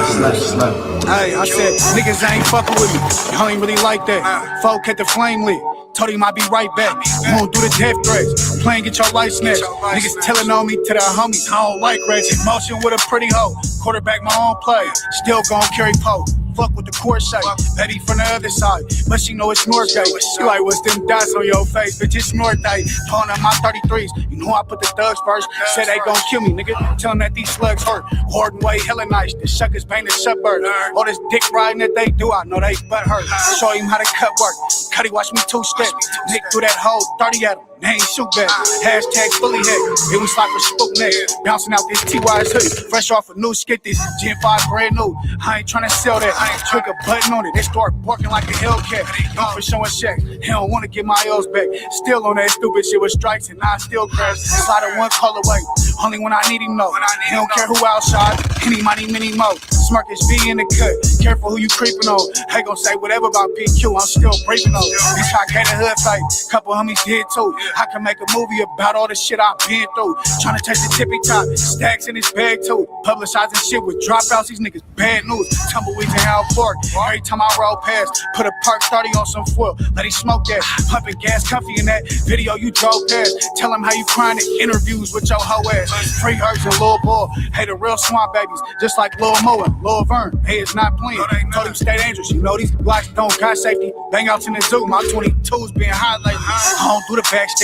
Hey, I said, niggas ain't fucking with me. Y'all ain't really like that. Folk at the flame lit. Told him I'd be right back. Won't do the death threats. Playing get your life snatched. Niggas telling on me to the homies. I don't like rats. Motion with a pretty hoe. Quarterback my own play. Still gon' carry pole. Fuck with the court shape. Baby from the other side. But she know it's North Gate. She like, what's them dots on your face? Bitch, it's North Gate. Pulling up my 33s. You know I put the thugs first. Said they gon' kill me, nigga. Tell them that these slugs hurt. Hard way, hella nice. The shuckers painted suburb. All this dick riding that they do, I know they butt hurt. Show him how to cut work. Cuddy watch me two-step. Nick threw that whole 30 at him. They ain't shoot back. Hashtag fully head. It was like a spook neck. Bouncing out this T.Y.'s hoodie. Fresh off a new skit, this Gen 5 brand new. I ain't tryna sell that. I ain't trick a button on it. They start barking like a Hellcat. Don't for showing checks. He don't wanna get my L's back. Still on that stupid shit with strikes and I still crash. Slide one call away. Only when I need him, no. He don't care who outside. Any money, many mo. Smart as V in the cut. Careful who you creeping on. They gon' say whatever about PQ. I'm still breaking on. This I can't hood fight. Couple homies did too. I can make a movie about all the shit I've been through. Tryna touch the tippy top, stacks in his bag too. Publicizing shit with dropouts, these niggas bad news. Tumbleweeds in Hal Park. Every time I roll past, put a Park 30 on some foil. Let him smoke that. Pumping gas comfy in that video you drove past. Tell him how you crying in interviews with your hoe ass. Free Hurts and Lil Ball. Hey, the real swamp babies, just like Lil Mo and Lil Vern. Hey, it's not playing. Told him stay dangerous. You know these blocks don't got safety. Bang outs in the zoo. My 22's being high lately. I don't do the backstab.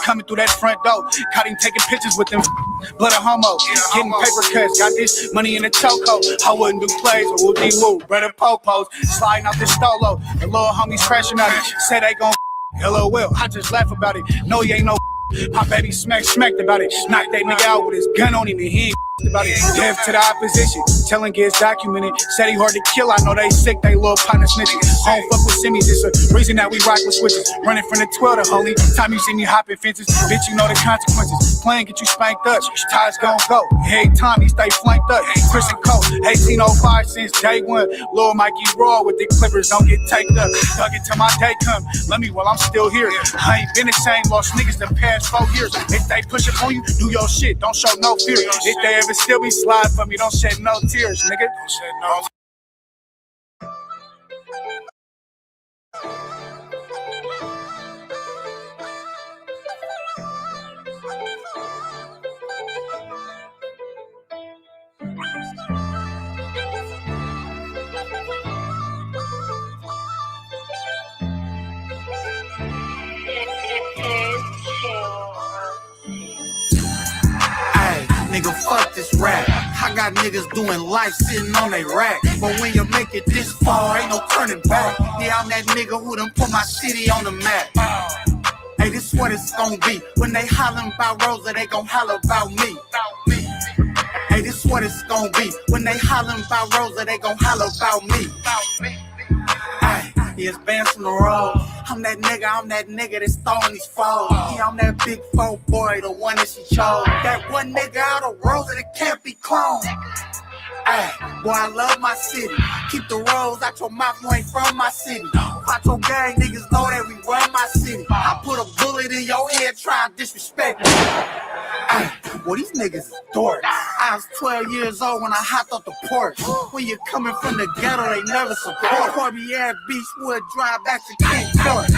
Coming through that front door, caught him taking pictures with them. Blood a homo, getting paper cuts. Got this money in the choco. I wouldn't do plays or would be woo. Brother Popos sliding out this stolo. The little homies crashing out it. Say they gon' LOL. I just laugh about it. No, he ain't no. My baby smacked about it. Knocked that nigga out with his gun on him and he ain't about it. Death to the opposition. Telling gets documented. Said he hard to kill. I know they sick. They little partner snitching. I don't fuck with semis. It's a reason that we rock with switches. Running from the 12 the only time you see me hopping fences. Bitch, you know the consequences. Playing get you spanked up. Ties gon' go. Every time he stay flanked up. Chris and Cole. 1805 since day one. Lil Mikey Raw with the Clippers. Don't get taked up. Dug it till my day come. Let me while I'm still here. I ain't been the same. Lost niggas the past 4 years. If they push it on you, do your shit. Don't show no fear. If they ever still be slide for me, don't shed no tears, nigga. Don't shed no. Nigga, fuck this rap. I got niggas doing life sitting on they rack. But when you make it this far, ain't no turning back. Yeah, I'm that nigga who done put my city on the map. Hey, this what it's gonna be. When they hollering about Rosa, they gon' holler about me. Hey, this what it's gonna be. When they hollering about Rosa, they gon' holler about me. Ay, yeah, it's bands from the road. I'm that nigga that's throwing these foes. Yeah, I'm that big folk boy, the one that she chose. That one nigga out of Rosa that can't be cloned. Ay, boy, I love my city. Keep the rolls out your mouth, you ain't from my city. Watch your gang niggas know that we run my city. I put a bullet in your head, try and disrespect me. Ay, boy, these niggas is dorks. I was 12 years old when I hopped off the porch. When you're coming from the ghetto, they never support. Corby Air Beachwood drive back to King Court.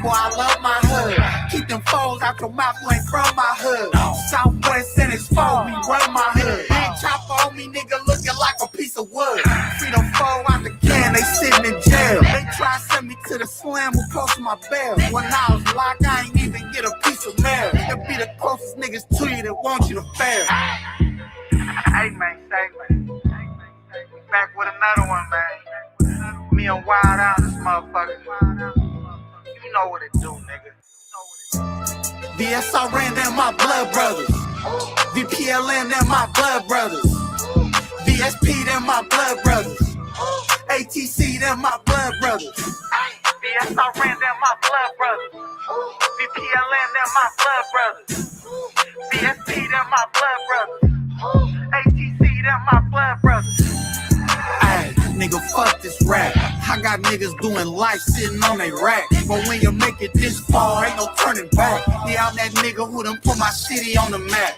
Boy, I love my hood. Keep them foes out your mouth, you ain't from my hood. Southwest and it's foe, we run my hood. Big chopper on me, nigga, looking like a piece of wood. Free them foe out the can, they sitting in jail. They try to send me to the a slam across my bell. When I was locked, I ain't even get a piece of mail. They'll be the closest niggas to you that want you to fail. Hey man, back with another one, man. Me and Wild Out, this motherfucker. You know what it do, nigga. VSRN, they're my blood brothers. VPLN, they're my blood brothers. VSP, they're my blood brothers. ATC, they're my blood brothers. VSRN, they're my blood brothers. VPLN, they're my blood brothers. VSP, they're my blood brothers. ATC, they're my blood brothers. Ay, nigga, fuck this rap. I got niggas doing life sitting on they rack. But when you make it this far, ain't no turning back. Yeah, I'm that nigga who done put my city on the map.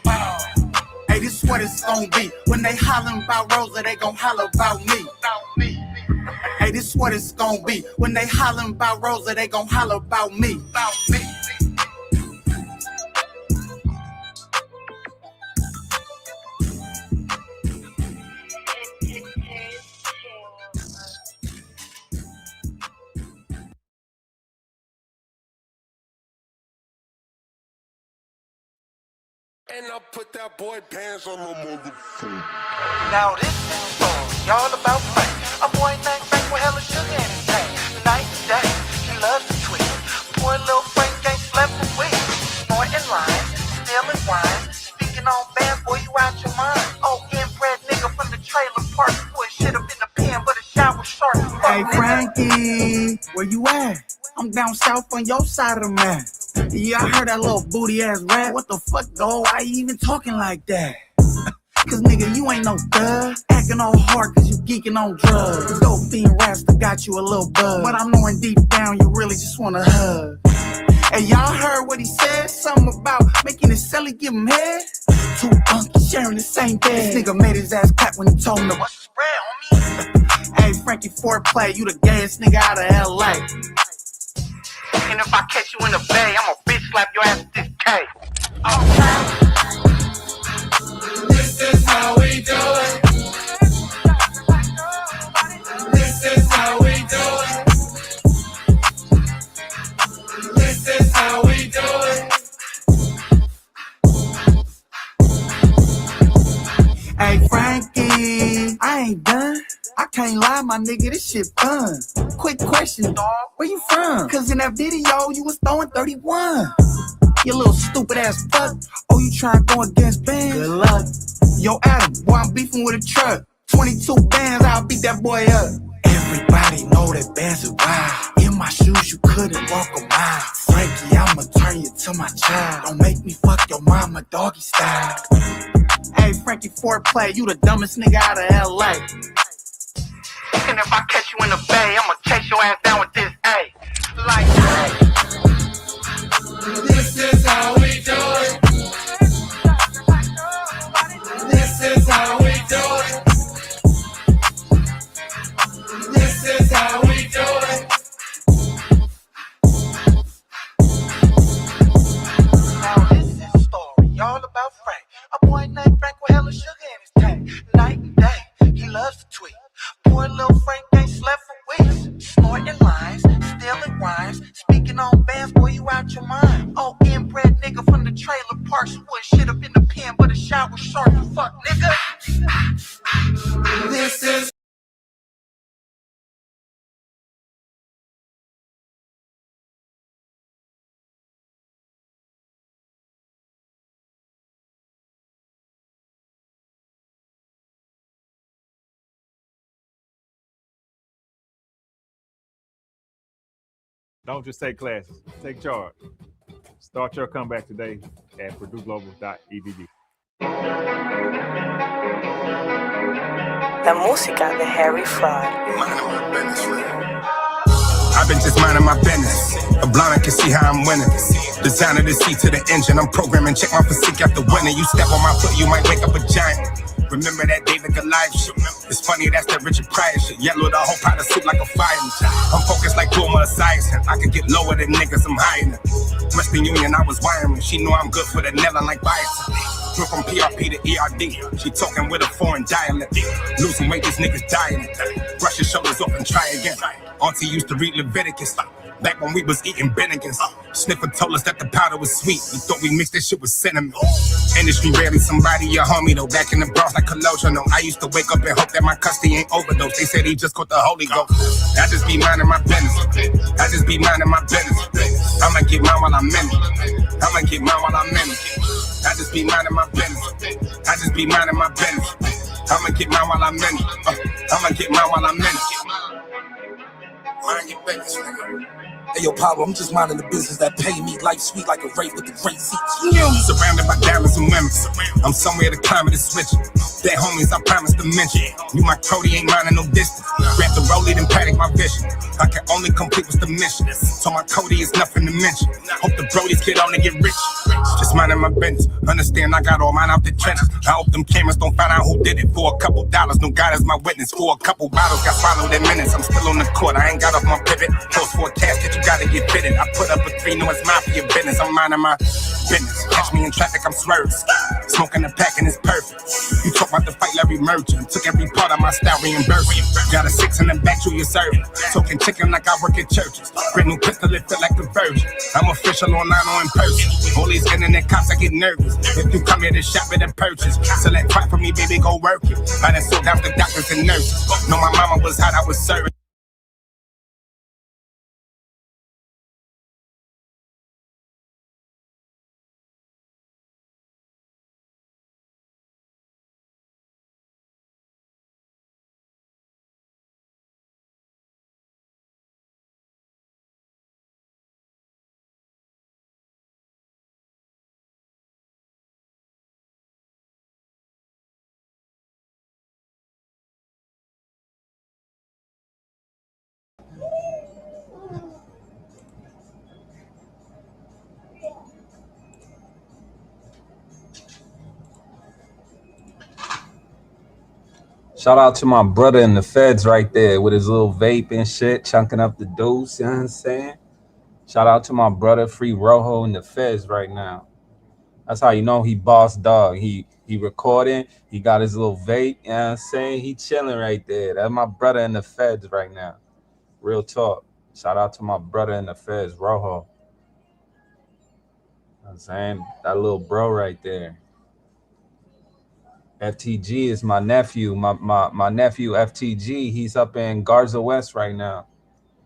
Hey, this what it's gon' be. When they hollering about Rosa, they gon' holler about me. Hey, this what it's gon' be. When they hollering about Rosa, they gon' holler about me. And I put that boy pants on the motherfucker. Now this is the story, all about Frank. A boy named Frank with hella sugar in his tank. Night and day, he loves to tweet. Poor little Frank ain't slept for weeks. Snorting lines, stealing wine, speaking on bands, boy, you out your mind. Oh, inbred nigga from the trailer park, put shit up in the pen, but the shower shark. Hey, Frankie, where you at? I'm down south on your side of the map. Yeah, I heard that little booty ass rap. What the fuck, though? Why you even talking like that? Cause nigga, you ain't no thug. Acting all hard cause you geeking on drugs. Dope fiend Rasta got you a little buzz. But I'm knowing deep down you really just wanna hug. Hey, y'all heard what he said? Something about making his celly give him head? Two unkies sharing the same bed. This nigga made his ass clap when he told him to what's the spread, homie? Hey, Frankie Foreplay, you the gayest nigga out of LA. And if I catch you in the bay, I'ma bitch slap your ass with this K. This is how we do it. This is how we do it. This is how we do it. Hey, Frankie, I ain't done. I can't lie, my nigga, this shit fun. Quick question, dawg, where you from? Cause in that video, you was throwing 31. You little stupid ass fuck. Oh, you trying to go against bands? Good luck. Yo, Adam, boy, I'm beefing with a truck. 22 bands, I'll beat that boy up. Everybody know that bands are wild. In my shoes, you couldn't walk a mile. Frankie, I'ma turn you to my child. Don't make me fuck your mama doggy style. Hey, Frankie Foreplay, you the dumbest nigga out of LA. And if I catch you in the bay, I'ma chase your ass down with this A. Like, this is how we do it. This is how we do it. This is how we do it. now this is the story, all about Frank. A boy named Frank with hella sugar in his tank. Night and day, he loves to tweet. Poor little Frank ain't slept for weeks. Snorting lines, stealing rhymes, speaking on bands, boy, you out your mind. Oh, inbred nigga from the trailer park, put shit up in the pen, but the shower shark, you fuck nigga. This is Don't just take classes, take charge. Start your comeback today at purdueglobal.edu. La música de Harry Fraud. I've been just minding my business. A blind can see how I'm winning. Designer the seat to the engine. I'm programming, check my physique after winning. You step on my foot, you might wake up a giant. Remember that David Goliath shit? It's funny, that's that Richard Pryor shit. Yellow the whole pot of soup like a fire. I'm focused like Puma Esiason. I can get lower than niggas, I'm higher than. Western Union, I was wiring. She knew I'm good for the nail like bison. Went from PRP to ERD. She talking with a foreign dialect. Losing weight, these niggas dying. Brush your shoulders off and try again. Auntie used to read Leviticus. Back when we was eating Bennigan's. Sniffer told us that the powder was sweet. We thought we mixed that shit with cinnamon. Industry rarely somebody your homie though. Back in the Bronx like Colosio. No, I used to wake up and hope that my custody ain't overdose. They said he just caught the Holy Ghost. I just be minding my business. I just be minding my business. I'ma get mine while I'm in it. I'ma get mine while I'm in it. I just be minding my business. I just be minding my business. I'ma get mine while I'm in it. I'ma get mine while I'm in it. Mind your business, nigga. Hey, yo, Pablo, I'm just minding the business that pay me life sweet like a rave with the great seats. Surrounded by diamonds and women. I'm somewhere the climate is switching. That homies I promised to mention. You my Cody ain't minding no distance. Grab the rollie then paddock my vision. I can only complete what's the mission. So my Cody is nothing to mention. Hope the Brodies get on and get rich. Just minding my business. Understand I got all mine out the trenches. I hope them cameras don't find out who did it. For a couple dollars, no God is my witness. For a couple bottles, got swallowed in minutes. I'm still on the court, I ain't got off my pivot. Close for a casket, you gotta get fitted. I put up a 3, no, it's mafia business. I'm minding my business. Catch me in traffic, I'm swerving. Smoking the pack and it's perfect. You talk about the fight, Larry Merchant. Took every part of my style, reimbursed. Got a 6 in the back, to your serving. Talking chicken like I work at churches. Brand new pistol, it feel like the virgin. I'm official online or in person. All these internet cops, I get nervous. If you come here to shop at a purchase, select fight for me, baby, go work it. I done sold out the doctors and nurses. Know my mama was hot, I was serving. Shout out to my brother in the feds right there with his little vape and shit, chunking up the deuce, you know what I'm saying? Shout out to my brother Free Rojo in the feds right now. That's how you know he boss dog. He recording, he got his little vape, you know what I'm saying? He chilling right there. That's my brother in the feds right now. Real talk. Shout out to my brother in the feds, Rojo. You know what I'm saying? That little bro right there. FTG is my nephew. My nephew FTG, he's up in Garza West right now.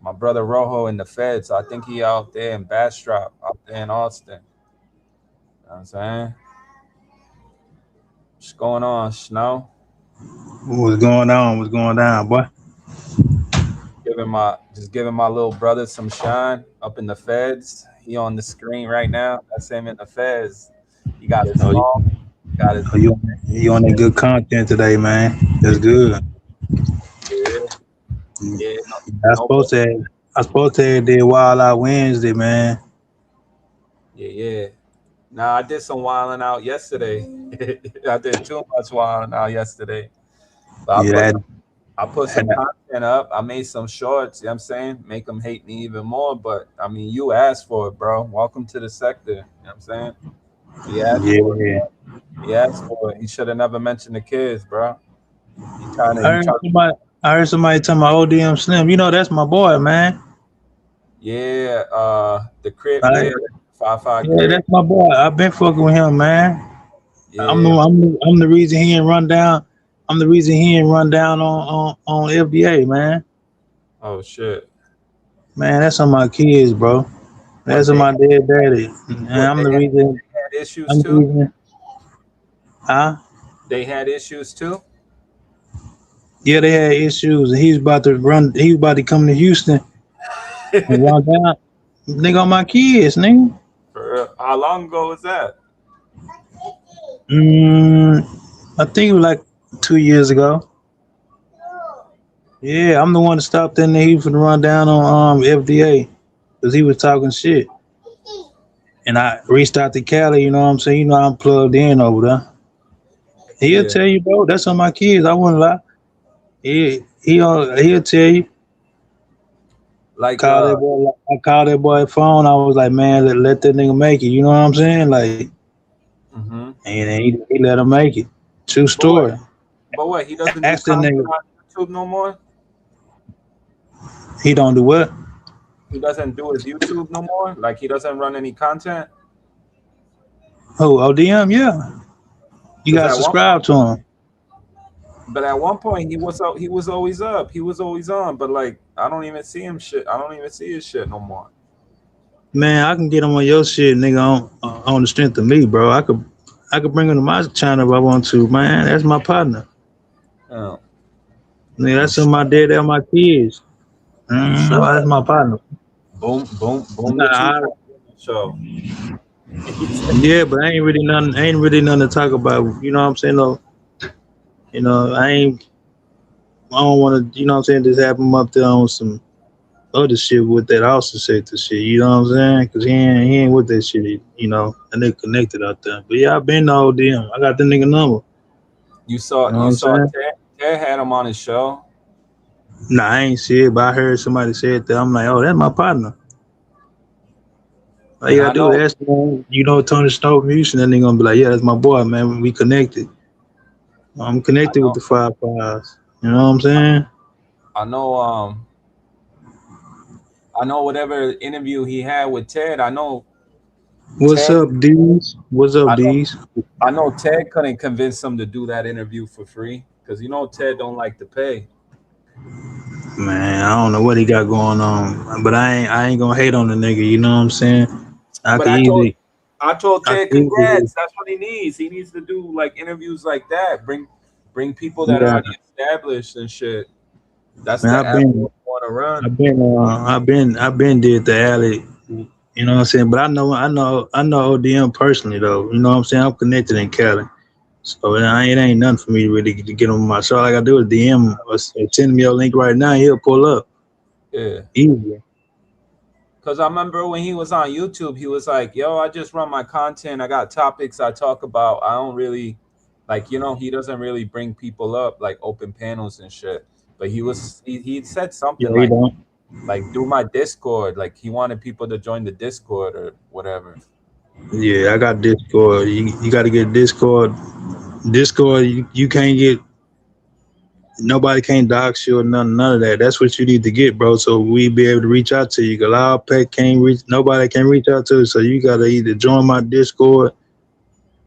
My brother Rojo in the feds. I think he out there in Bastrop, out there in Austin. You know what I'm saying? What's going on, Snow? What's going on? What's going down, boy? Giving my little brother some shine up in the feds. He on the screen right now. That's him in the feds. He got his song. Got his. You on that good content today, man. That's good. Yeah. I supposed to have did Wild Out Wednesday, man. Yeah. Nah, I did some wilding out yesterday. I did too much wilding out yesterday. But I put some content up. I made some shorts, you know what I'm saying? Make them hate me even more. But, I mean, you asked for it, bro. Welcome to the sector. You know what I'm saying? He asked for it. He asked for it. He should have never mentioned the kids, bro. I heard somebody talking about ODM Slim. You know, that's my boy, man. Yeah, the crib there. 5'5" Yeah, that's my boy. I've been fucking with him, man. Yeah. I'm the reason he ain't run down. I'm the reason he ain't run down on FDA, man. Oh shit. Man, that's on my kids, bro. That's on my dead daddy. And I'm the reason. They had issues too. Huh? They had issues too. Yeah, they had issues. He's about to run. He was about to come to Houston and run down. Nigga on my kids, nigga. How long ago was that? I think it was like 2 years ago. Yeah, I'm the one that stopped in there. He was gonna run down on FDA because he was talking shit. And I reached out to Cali, you know what I'm saying? You know I'm plugged in over there. He'll tell you, bro, that's on my kids. I wouldn't lie. He'll tell you. Like I called that boy phone. I was like, man, let that nigga make it. You know what I'm saying? Like, and he let him make it. True story. But what? He doesn't do content on YouTube no more. He don't do what? He doesn't do his YouTube no more. Like he doesn't run any content. Oh, ODM, yeah. You Because gotta at one subscribe to him. But at one point he was up. He was always up. He was always on. But like I don't even see him shit. I don't even see his shit no more. Man, I can get him on your shit, nigga, on the strength of me, bro. I could bring him to my channel if I want to, man. That's my partner. Oh. Nigga, that's my dad and my kids. That's my partner. Boom, boom, boom. Nah, So yeah, but ain't really nothing to talk about. You know what I'm saying? Though, you know, I don't want to. You know what I'm saying? Just have him up there on some other shit with that also said the shit. You know what I'm saying? Because he ain't with that shit. You know, and they connected out there. But yeah, I been to ODM. I got the nigga number. You saw You know what I'm saying? Ted had him on his show. Nah, I ain't see it, but I heard somebody say it. That I'm like, oh, that's my partner. All you gotta do is ask him, you know, Tony Snow music, and then they gonna be like, yeah, that's my boy, man. We connected. I'm connected with the 5 Pies. You know what I'm saying? I know whatever interview he had with Ted, I know What's Ted, up, D's? What's up, D's? I know Ted couldn't convince him to do that interview for free because you know Ted don't like to pay. Man, I don't know what he got going on, but I ain't gonna hate on the nigga. You know what I'm saying? I told Ted, could easily, congrats. That's what he needs. He needs to do like interviews like that. Bring people that are yeah. already established and shit. That's Man, the avenue I want to run. I've been did the alley. You know what I'm saying? But I know ODM personally though. You know what I'm saying? I'm connected in Cali, so it ain't nothing for me really to get on my show. All I gotta do is DM or send me a link right now. He'll pull up. Yeah. Easy. Because I remember when he was on YouTube, he was like, yo, I just run my content. I got topics I talk about. I don't really, like, you know, he doesn't really bring people up, like open panels and shit. But he said something Yeah, he don't. like, do my Discord. Like, he wanted people to join the Discord or whatever. Yeah, I got Discord. You got to get Discord. Discord, you can't get, nobody can't dox you or none of that. That's what you need to get, bro. So we be able to reach out to you. Cause our pet can't reach, nobody can reach out to us. So you got to either join my Discord.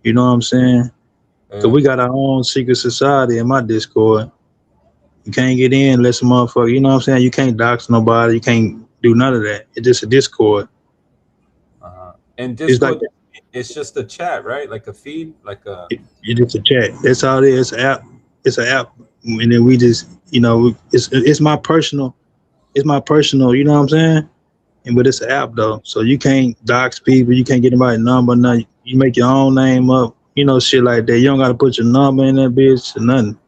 You know what I'm saying? Cause we got our own secret society in my Discord. You can't get in unless a motherfucker, you know what I'm saying? You can't dox nobody. You can't do none of that. It's just a Discord. And It's like Discord, it's just a chat, right? Like a feed, like a. it's just a chat. That's all it is. It's an app. It's an app, and then we just, you know, it's my personal. It's my personal. You know what I'm saying? And but it's an app though, so you can't dox people. You can't get anybody's number. Nothing. You make your own name up. You know, shit like that. You don't gotta put your number in that bitch or nothing.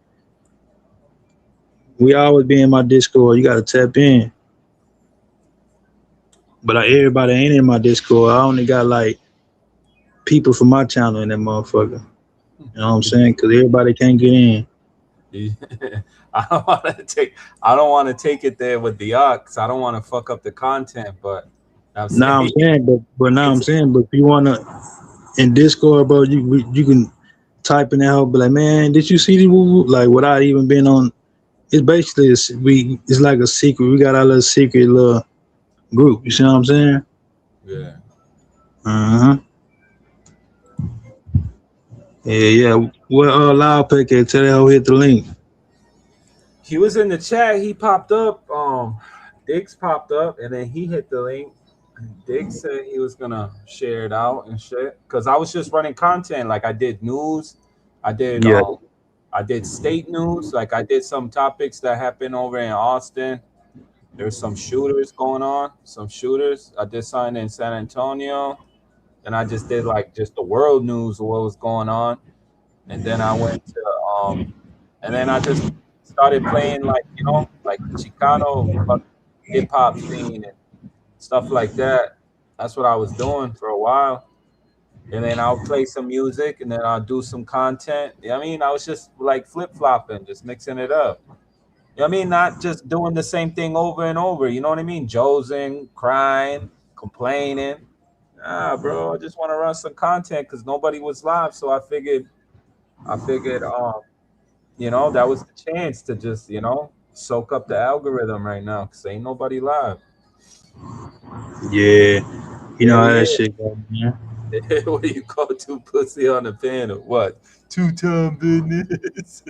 We always be in my Discord. You gotta tap in. But everybody ain't in my Discord. I only got like people from my channel in that motherfucker. You know what I'm saying? Because everybody can't get in. I don't want to take it there with the ox. I don't want to fuck up the content, but But now I'm saying, but if you wanna in Discord, bro, you can type in that whole, be like, man, did you see the like without even being on? It's basically it's like a secret. We got our little secret little group. You see what I'm saying? Yeah. Yeah. Well, Loud Packet, tell that hoe hit the link. He was in the chat. He popped up. Diggs popped up, and then he hit the link. Diggs said he was gonna share it out and shit. Cause I was just running content. Like I did news. I did state news. Like I did some topics that happened over in Austin. There's some shooters going on. I did something in San Antonio. And I just did like just the world news of what was going on. And then I went to and then I just started playing like, you know, like the Chicano hip hop scene and stuff like that. That's what I was doing for a while. And then I'll play some music and then I'll do some content. I mean, I was just like flip-flopping, just mixing it up. You know what I mean? Not just doing the same thing over and over. You know what I mean? Josing, crying, complaining. Nah, bro, I just want to run some content because nobody was live. So I figured, you know, that was the chance to just, you know, soak up the algorithm right now because ain't nobody live. Yeah, you know how that shit go, man. What do you call two pussy on the pan or what? 2-time business.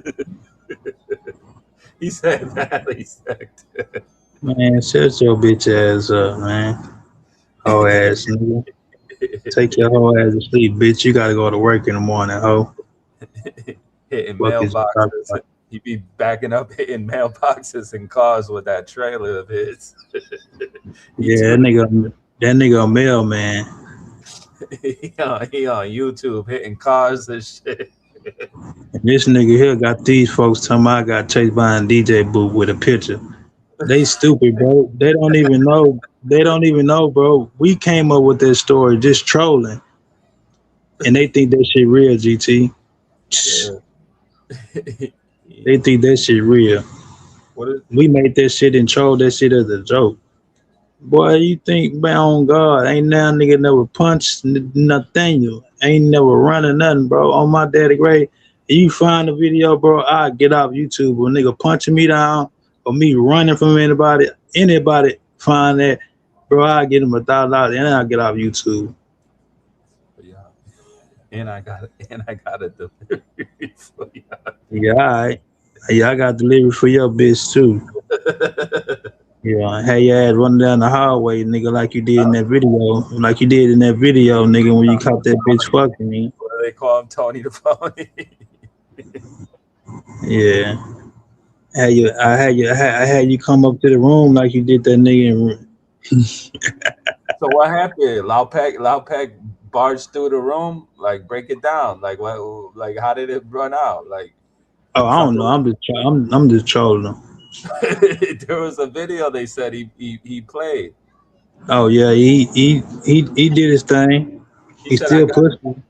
He said that. He said that. Man, shut your bitch ass up, man. Hoe ass nigga. Take your whole ass to sleep, bitch. You gotta go to work in the morning, hoe. Hitting Fuck is you talking mailboxes. about? He be backing up hitting mailboxes and cars with that trailer of his. Yeah, that nigga a mailman. he on YouTube hitting cars and shit. And this nigga here got these folks talking about I got chased by a DJ booth with a picture. They stupid, bro. They don't even know. They don't even know, bro. We came up with this story just trolling. And they think that shit real, GT. They think that shit real. What is We made that shit and trolled that shit as a joke. Boy, you think, man, on God, ain't now nigga never punched Nathaniel. Ain't never running nothing, bro. On my daddy grave, you find the video, bro, I get off YouTube. Or nigga punching me down or me running from anybody find that, bro, I get him $1,000 and I get off YouTube. and I got a delivery for you. Yeah, all right. Yeah, I got delivery for your bitch too. Yeah, hey, your ass running down the hallway, nigga, like you did in that video. Like you did in that video, nigga, when you caught that bitch fucking me. What do they call him? Tony the Phony. Yeah. I had you come up to the room like you did that nigga. So what happened? Loudpack barged through the room. Like, break it down. Like, what? Like, how did it run out? Like, Oh, I don't know. I'm just trolling them. there was a video they said he played. Oh yeah, he did his thing. He said, still pussy.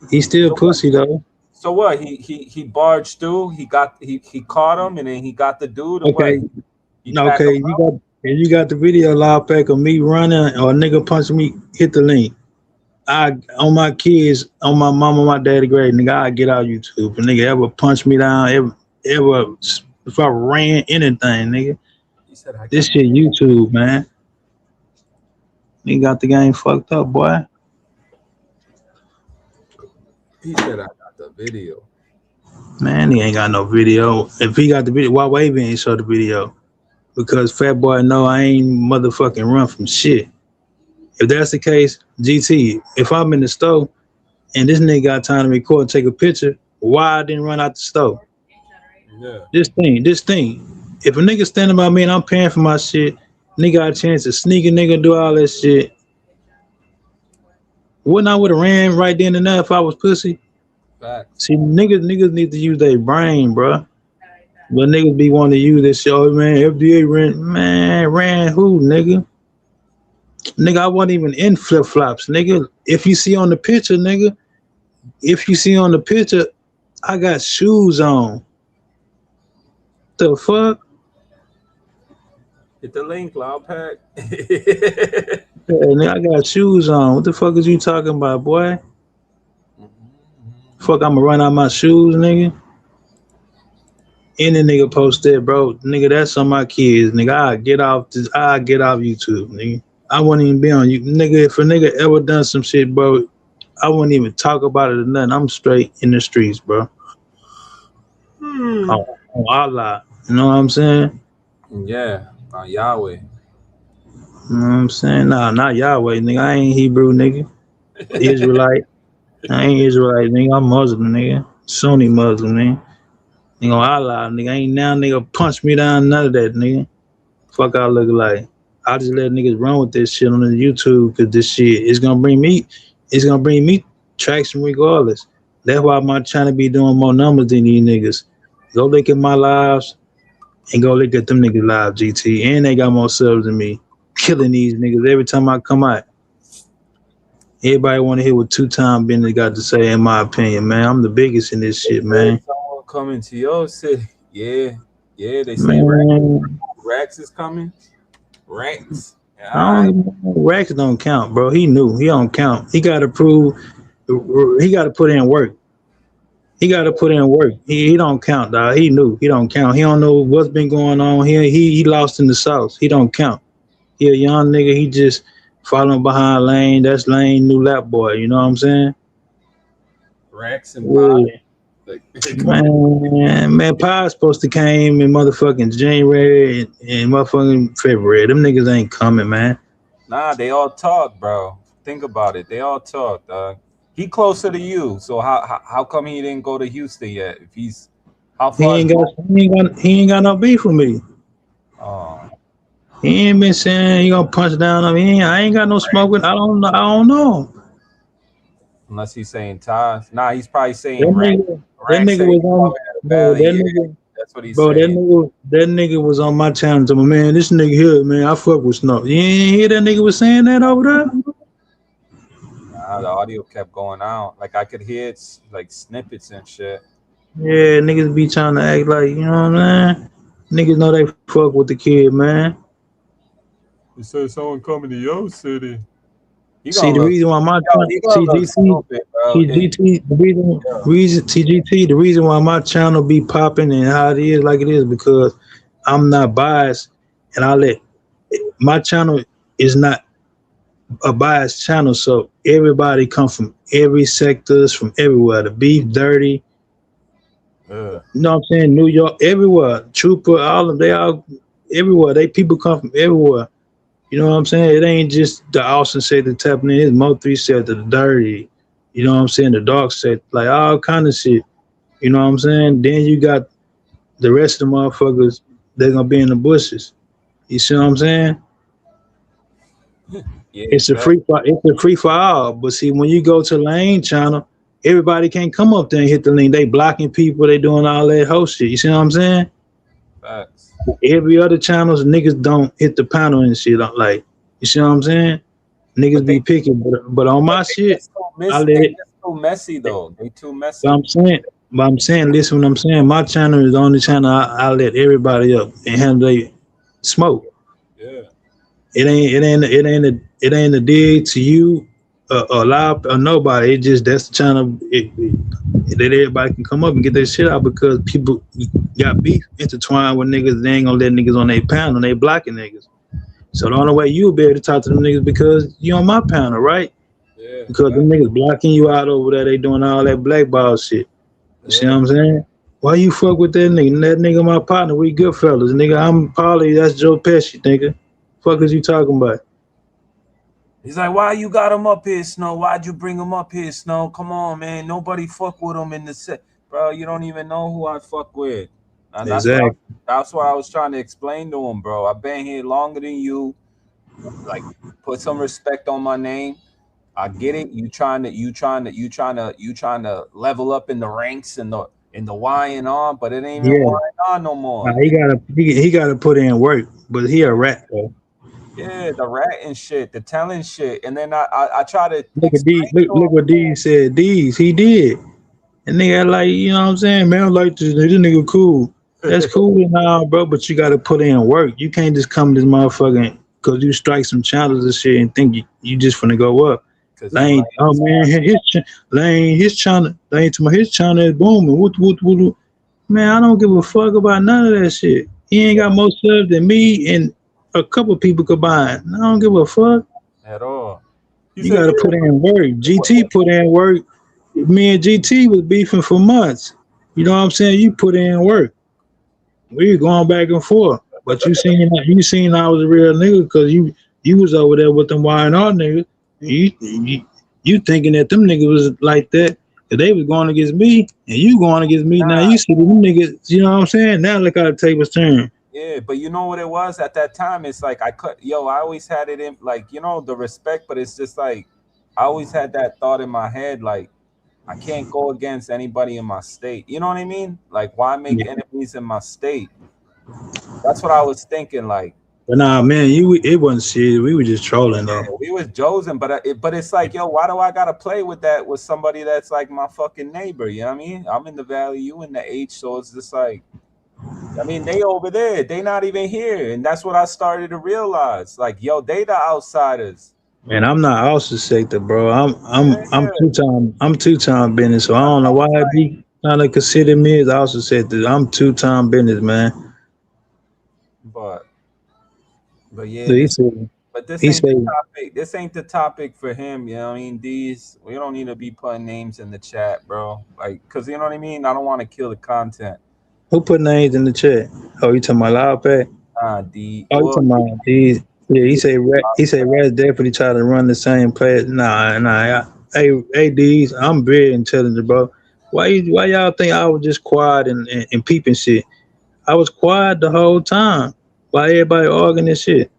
He still pussy though. So what? He barged through. He caught him, and then he got the dude. Or Okay. What? He packed him out? You got the video live pack of me running or a nigga punching me. Hit the link. I on my kids, on my mama, my daddy grade, nigga. I get out YouTube. If a nigga ever punch me down, ever if I ran anything, nigga. He said, This shit YouTube, man. Nigga got the game fucked up, boy. He said I got the video. Man, he ain't got no video. If he got the video, why Wavy ain't show the video? Because Fat Boy know I ain't motherfucking run from shit. If that's the case, GT, if I'm in the store and this nigga got time to record and take a picture, why I didn't run out the store? Yeah. This thing. If a nigga standing by me and I'm paying for my shit, nigga got a chance to sneak a nigga do all that shit. Wouldn't I would have ran right then and there if I was pussy? Facts. See, niggas need to use their brain, bro. But niggas be wanting to use this shit. Oh, man, FDA ran who, nigga? Nigga, I wasn't even in flip-flops, nigga. If you see on the picture, I got shoes on. The fuck? Hit the link, Loudpack. Yeah, nigga, I got shoes on. What the fuck is you talking about, boy? Fuck, I'ma run out my shoes, nigga. Any nigga post that, bro. Nigga, that's on my kids, nigga. I get off YouTube, nigga. I wouldn't even be on you. Nigga, if a nigga ever done some shit, bro, I wouldn't even talk about it or nothing. I'm straight in the streets, bro. On Allah. You know what I'm saying? Yeah, on Yahweh. You know what I'm saying? Nah, not Yahweh, nigga. I ain't Hebrew, nigga. Israelite. I ain't Israelite, nigga. I'm Muslim, nigga. Sunni Muslim, nigga. Nigga, Allah, nigga. Ain't now, nigga, punch me down, none of that, nigga. Fuck I look like. I just let niggas run with this shit on the YouTube because this shit is gonna bring me traction regardless. That's why I'm trying to be doing more numbers than these niggas. Go look at my lives and go look at them niggas live, GT. And they got more subs than me. Killing these niggas every time I come out. Everybody want to hear what 2-time Bennett got to say, in my opinion, man. I'm the biggest in this shit, man. Someone coming to your city. Yeah, they say Rex is coming. Rex. Rex don't count, bro. He knew. He don't count. He got to prove. He got to put in work. He don't count, dog. He knew. He don't count. He don't know what's been going on here. He lost in the sauce. He don't count. he a young nigga. He just following behind Lane. That's Lane new lap boy. You know what I'm saying? Rex and Pop. Man, Pie's supposed to came in motherfucking January and motherfucking February. Them niggas ain't coming, man. Nah, they all talk, bro. Think about it. They all talk, dog. He closer to you, so how come he didn't go to Houston yet? If he's how He far? ain't got no beef with me. Oh, He ain't been saying he gonna punch down on me. I ain't got no smoke with. I don't know. unless he's saying ties. Nah, he's probably saying That Rex. nigga Rex said was he on. coming at a Bro, valley. that Yeah, nigga. that's what he's Bro, saying. that nigga was on my channel. To me, man, this nigga here, man, I fuck with Snow. You ain't hear that nigga was saying that over there? Nah, the audio kept going out. Like I could hear it's like snippets and shit. Yeah, niggas be trying to act like, you know what I'm saying? Niggas know they fuck with the kid, man. He said someone coming to your city. He See, gonna the look. reason why my Yo, he gonna look stupid, bro. the reason why my channel be popping and how it is like it is because I'm not biased, and my channel is not a biased channel, so everybody come from every sectors, from everywhere. The beef, dirty, you know what I'm saying? New York, everywhere. Trooper, all of them, they all everywhere. People come from everywhere. You know what I'm saying? It ain't just the Austin sector tapping in. It's Mo 3 sector, the dirty. You know what I'm saying? The dark sector, like all kind of shit. You know what I'm saying? Then you got the rest of the motherfuckers. They're gonna be in the bushes. You see what I'm saying? Yeah, It's a free for all. But see, when you go to Lane channel, everybody can't come up there and hit the link. They blocking people. They doing all that whole shit. You see what I'm saying? Facts. Every other channels, niggas don't hit the panel and shit. Like, you see what I'm saying? Niggas be picking, but on my shit, I let They it. just too messy though. They too messy. But I'm saying, listen, what I'm saying. My channel is the only channel I let everybody up and handle they smoke. Yeah. It ain't a dig to you, or loud or nobody. It just that's the channel that everybody can come up and get their shit out because people got beef intertwined with niggas. They ain't gonna let niggas on their panel. They blocking niggas. So the only way you'll be able to talk to them niggas because you on my panel, right? Yeah. Because them niggas blocking you out over there. They doing all that blackball shit. You see what I'm saying? Why you fuck with that nigga? That nigga my partner. We good fellas. Nigga, I'm Polly. That's Joe Pesci, nigga. Fuck is you talking about? He's like, why you got him up here, Snow? Why'd you bring him up here, Snow? Come on, man. Nobody fuck with him in the set. Bro, you don't even know who I fuck with. And Exactly. that's what I was trying to explain to him, bro. I've been here longer than you. Like, put some respect on my name. I get it. You trying to level up in the ranks and the Y and R, but it ain't even Yeah. Y and R no more. Nah, he gotta put in work, but he a rat though. Yeah, the ratting shit, the telling shit, and then I try to Look at D. Look what D said. D's he did, and nigga like you know what I'm saying, man. I like this nigga cool. That's cool now, bro. But you gotta put in work. You can't just come to this motherfucking because you strike some channels and shit and think you just finna go up. Lane, oh man, his channel, Lane to my his channel is booming. What. Man, I don't give a fuck about none of that shit. He ain't got more subs than me and a couple people combined. I don't give a fuck. At all. You gotta put in work. GT put in work. Me and GT was beefing for months. You know what I'm saying? You put in work. We were going back and forth. But you seen I was a real nigga because you was over there with them Y&R niggas. You thinking that them niggas was like that. That they was going against me and you going against me. Now you see them niggas, you know what I'm saying? Now look how the tables turn. Yeah, but you know what it was at that time? It's like I always had it in like, the respect, but it's just like I always had that thought in my head, like I can't go against anybody in my state. You know what I mean? Like, why make enemies in my state? That's what I was thinking, like. But nah, man, it wasn't shit. We were just trolling though. Yeah, we was Josen, but it's like, yo, why do I gotta play with that with somebody that's like my fucking neighbor? You know what I mean? I'm in the valley, you in the H, so it's just like, I mean, they over there, they not even here, and that's what I started to realize. Like, yo, they the outsiders. Man, I'm not also sector, bro. I'm two-time business, so I don't know why he trying to consider me as also sector. I'm two-time business, man. But But yeah, So he this, said, but this he ain't the said, topic. This ain't the topic for him. You know what I mean? We don't need to be putting names in the chat, bro. Like, cause you know what I mean. I don't want to kill the content. who put names in the chat? Oh, you talking about Loud Pack? D. Oh, you Well, talking about these? Yeah, he said Raz definitely try to run the same play. Nah. Hey, D's, I'm very intelligent, bro. Why y'all think I was just quiet and peeping shit? I was quiet the whole time. Why everybody arguing this shit?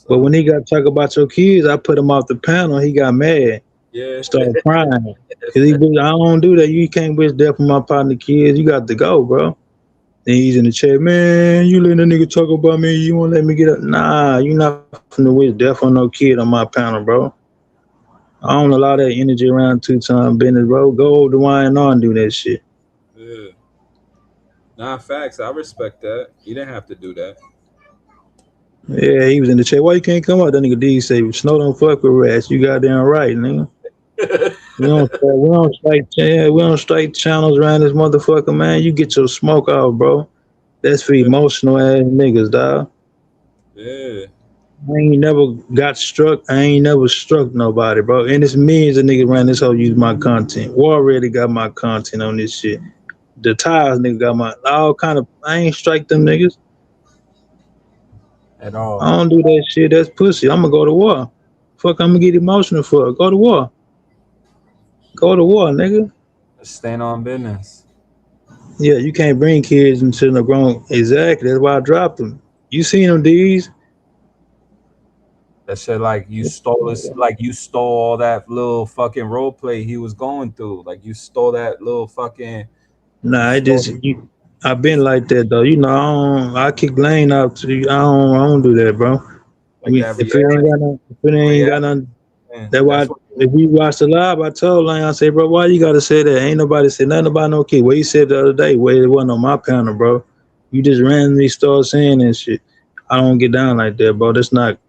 But when he got to talk about your kids, I put him off the panel. He got mad, yeah. started crying. Cause I don't do that. You can't wish death on my partner kids. You got to go, bro. Then he's in the chat, man. You letting a nigga talk about me? You won't let me get up? Nah, you not finna wish death on no kid on my panel, bro. I don't allow that energy around 2-time business, bro. Go over the Y&R and do that shit. Yeah. Nah, facts. I respect that. You didn't have to do that. Yeah, he was in the chat. Why you can't come out? That nigga D say, Snow don't fuck with rats. You goddamn right, nigga. We don't strike channels around this motherfucker, man. You get your smoke out, bro. That's for emotional ass niggas, dog. Yeah. I ain't never got struck. I ain't never struck nobody, bro. And it's millions of niggas around this whole use my content. War already got my content on this shit. The Tires nigga got my all kind of. I ain't strike them niggas at all. I don't do that shit. That's pussy. I'm gonna go to war. Fuck, I'm gonna get emotional for it. Go to war. Go to war, nigga. Stand on business. Yeah, you can't bring kids into the grown. Exactly. That's why I dropped them. You seen them, D's? That shit like you stole this, like you stole all that little fucking role play he was going through. Like you stole that little fucking. Nah, I've been like that though. You know, I kick lane out to you. I don't do that, bro. Like that If it ain't got none, that's why That's what, if you watch the live, I told Lane, I say, bro, why you gotta say that? Ain't nobody said nothing about no kid. What you said the other day, where it wasn't on my panel, bro. You just randomly start saying that shit. I don't get down like that, bro. That's not.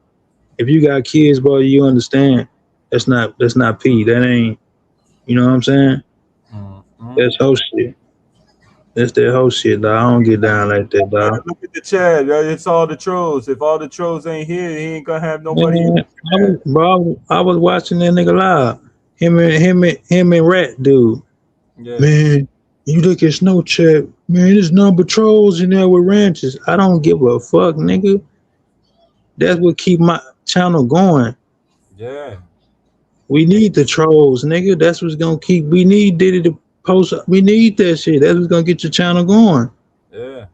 If you got kids, bro, you understand. That's not P. That ain't. You know what I'm saying? That's whole shit. That's that whole shit, dog. I don't get down like that, dog. look at the chat. It's all the trolls. If all the trolls ain't here, he ain't gonna have nobody. Man, I was watching that nigga live. Him and Rat dude. Yeah. Man, you look at Snow Chat, man, there's number trolls in there with ranches. I don't give a fuck, nigga. That's what keep my channel going. Yeah. We need the trolls, nigga. That's what's gonna keep. We need Diddy to post. We need that shit. That's what's gonna get your channel going. Yeah.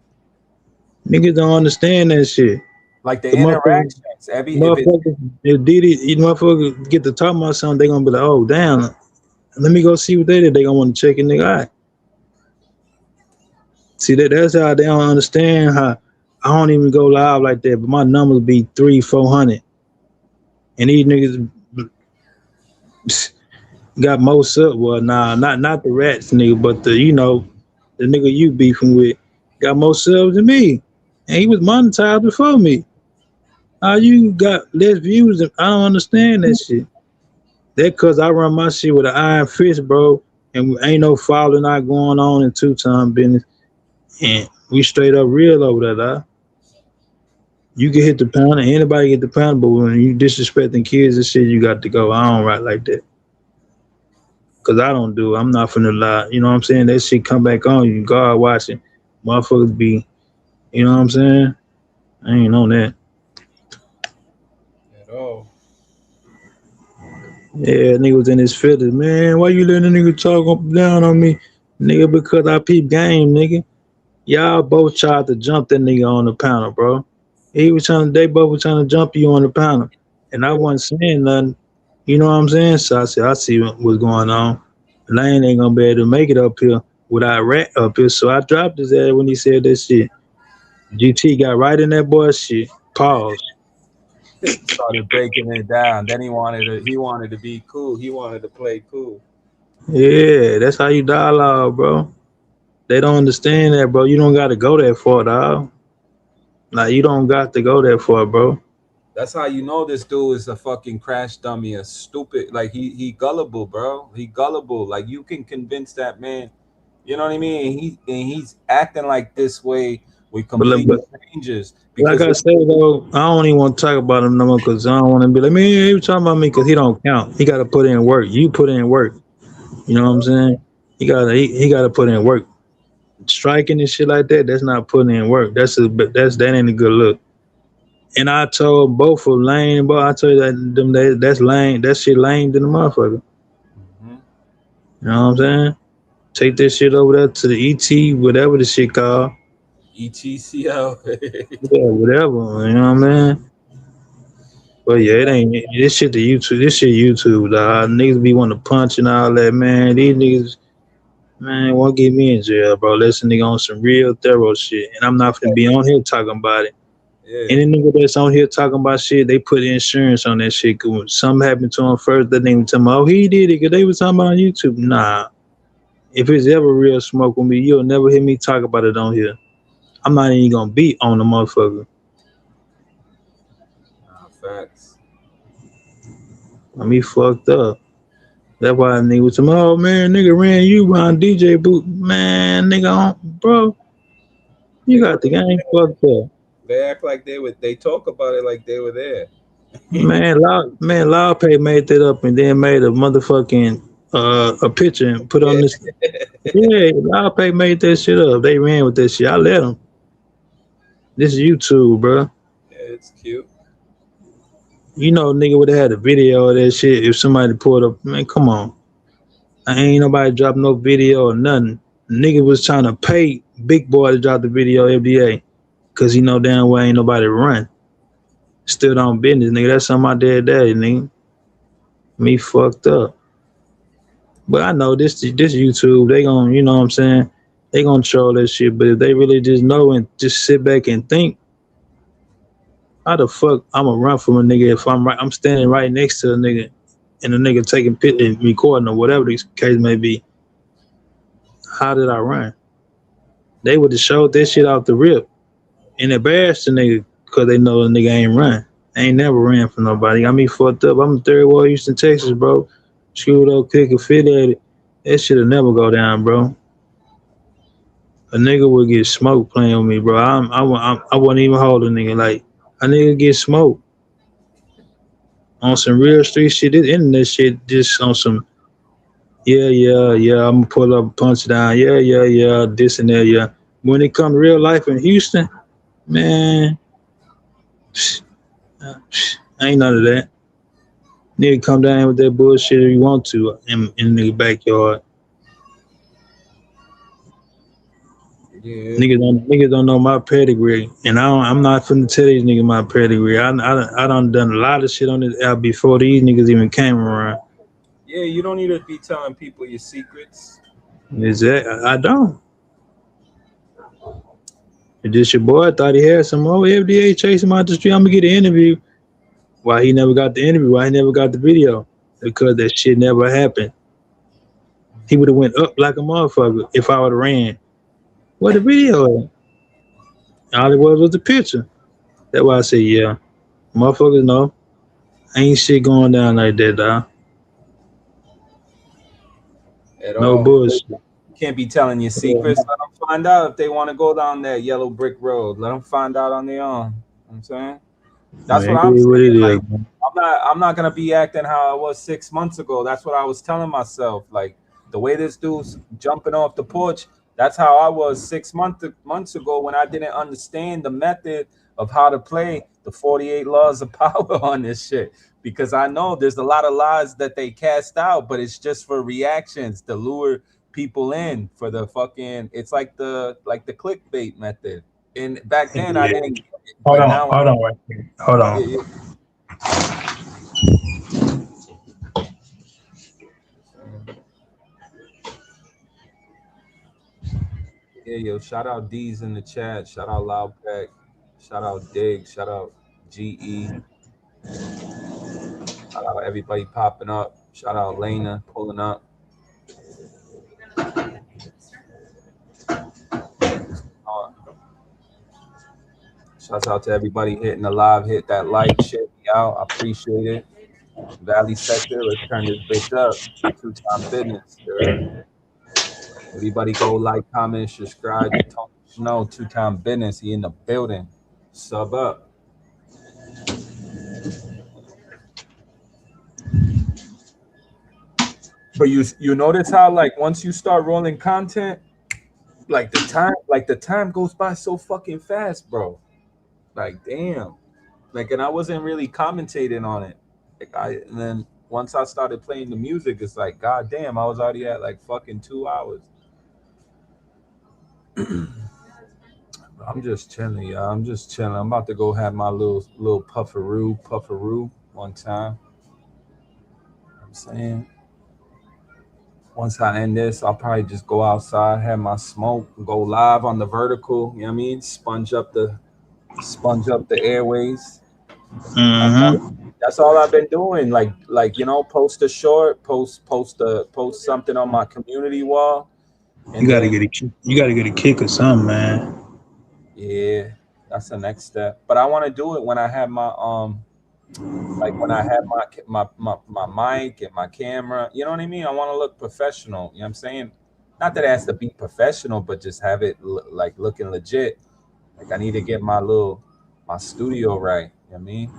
Niggas don't understand that shit. Like the motherfuckers, interactions. if Diddy, you motherfuckers get to talk about something, they gonna be like, oh damn, let me go see what they did. They gonna want to check a nigga out. See that's how they don't understand how I don't even go live like that, but my numbers be 300-400, and these niggas got most up. Well, nah, not the rats nigga, but the the nigga you beefing with got more subs than me, and he was monetized before me. How you got less views? I don't understand that shit. That cause I run my shit with an iron fist, bro, and ain't no following not going on in 2-time business, and we straight up real over there, dog. You can hit the pound, and anybody get the pound, but when you disrespecting kids and shit, you got to go. I don't write like that. Cause I don't do it. I'm not finna lie. You know what I'm saying? That shit come back on you. God watching. Motherfuckers be, you know what I'm saying? I ain't on that. At all. Yeah, nigga was in his feelings. Man, why you letting a nigga talk up and down on me? Nigga, because I peep game, nigga. Y'all both tried to jump that nigga on the panel, bro. They both were trying to jump you on the panel. And I wasn't saying nothing. You know what I'm saying? So I said, I see what's going on. Lane ain't gonna be able to make it up here without Rat up here. So I dropped his ass when he said that shit. GT got right in that boy's shit. Pause. Started breaking it down. Then he wanted to be cool. He wanted to play cool. Yeah, that's how you dialogue, bro. They don't understand that, bro. You don't got to go that far, dog. Like, you don't got to go that far, bro. That's how you know this dude is a fucking crash dummy, a stupid. Like he gullible, bro. He gullible. Like you can convince that man. You know what I mean? He's acting like this way We complete strangers. Like I say though, I don't even want to talk about him no more because I don't want to be like, man, he was talking about me because he don't count. He got to put in work. You put in work. You know what I'm saying? He got to put in work. Striking and shit like that, that's not putting in work. That ain't a good look. And I told both of Lane, but I told you that's lame. That shit lame than the motherfucker. Mm-hmm. You know what I'm saying? Take this shit over there to the ET, whatever the shit called. ETCO. Yeah, whatever. You know what I mean? But yeah, it ain't this shit. The YouTube, this shit YouTube. Dog. Niggas be wanting to punch and all that, man. These niggas, man, won't get me in jail, bro. Listen, nigga on some real thorough shit, and I'm not finna be on here talking about it. Yeah. Any nigga that's on here talking about shit, they put insurance on that shit. Cause when something happened to him first, they didn't tell me, oh, he did it, cause they was talking about on YouTube. Nah. If it's ever real smoke with me, you'll never hear me talk about it on here. I'm not even gonna be on the motherfucker. Facts. Me fucked up. That's why nigga was saying, oh man, nigga ran you around DJ boot. Man, nigga, bro, you got the game fucked up. They act like they talk about it like they were there. Man, Loud Pay made that up and then made a motherfucking a picture and put on this. Yeah, Loud Pay made that shit up. They ran with that shit. I let them. This is YouTube, bro. Yeah, it's cute. You know, nigga would have had a video of that shit if somebody pulled up. Man, come on. I ain't nobody dropped no video or nothing. Nigga was trying to pay Big Boy to drop the video FDA because he know damn well ain't nobody run. Still on business, nigga. That's on my dead daddy, nigga. Me fucked up. But I know this YouTube, they gon', you know what I'm saying? They gon' troll that shit. But if they really just know and just sit back and think, how the fuck I'ma run from a nigga if I'm standing right next to a nigga and the nigga taking pictures and recording or whatever the case may be? How did I run? They would have showed that shit out the rip and embarrassed the nigga because they know the nigga ain't run. I ain't never ran from nobody. Got me fucked up. I'm in Third Ward, Houston, Texas, bro. Screwed up, kick, affiliated. That shit'll never go down, bro. A nigga would get smoked playing with me, bro. I wouldn't even hold a nigga. Like, a nigga get smoked. On some real street shit, this internet shit, just on some, yeah, I'm gonna pull up, punch down, yeah, this and that, yeah. When it come to real life in Houston, man, ain't none of that. Nigga come down with that bullshit if you want to in the backyard. Yeah. Niggas don't know my pedigree, and I'm not finna tell these niggas my pedigree. I done a lot of shit on this app before these niggas even came around. Yeah, you don't need to be telling people your secrets. I don't. It's just your boy thought he had some FDA chase him out the street. I'm gonna get an interview. Why he never got the interview? Why he never got the video? Because that shit never happened. He would have went up like a motherfucker if I would have ran. Where the video at? All it was the picture. That's why I said, yeah. Motherfuckers know. Ain't shit going down like that, dog. No bullshit. You can't be telling your secrets. Let them find out if they want to go down that yellow brick road. Let them find out on their own. You know what I'm saying? That's what I'm saying. Like, I'm not gonna be acting how I was 6 months ago. That's what I was telling myself. Like, the way this dude's jumping off the porch, that's how I was 6 months ago when I didn't understand the method of how to play the 48 laws of power on this shit. Because I know there's a lot of lies that they cast out, but it's just for reactions to lure people in for the fucking. It's like the clickbait method. And back then I didn't. Hold on, right here. Hold on. Yeah. Yeah, yo, shout out D's in the chat. Shout out Loud Pack. Shout out Dig. Shout out GE. Shout out everybody popping up. Shout out Lena pulling up. Shouts out to everybody hitting the live. Hit that like, share me out. I appreciate it. Valley Sector, let's turn this bitch up. Two-time business. Everybody go like, comment, subscribe, talk original two-time business. He in the building. Sub up. But you notice how like once you start rolling content, like the time goes by so fucking fast, bro. Like damn. Like and I wasn't really commentating on it. And then once I started playing the music, it's like god damn, I was already at like fucking 2 hours. I'm just chilling, y'all. I'm just chilling. I'm about to go have my little pufferoo one time. I'm saying once I end this, I'll probably just go outside, have my smoke, go live on the vertical. You know what I mean? Sponge up the airways. That's all I've been doing. Like post a short, post something on my community wall. And You gotta get a kick or something, man. Yeah, that's the next step. But I want to do it when I have my like when I have my mic and my camera. You know what I mean? I want to look professional. You know what I'm saying? Not that it has to be professional, but just have it like looking legit. Like I need to get my studio right. You know what I mean?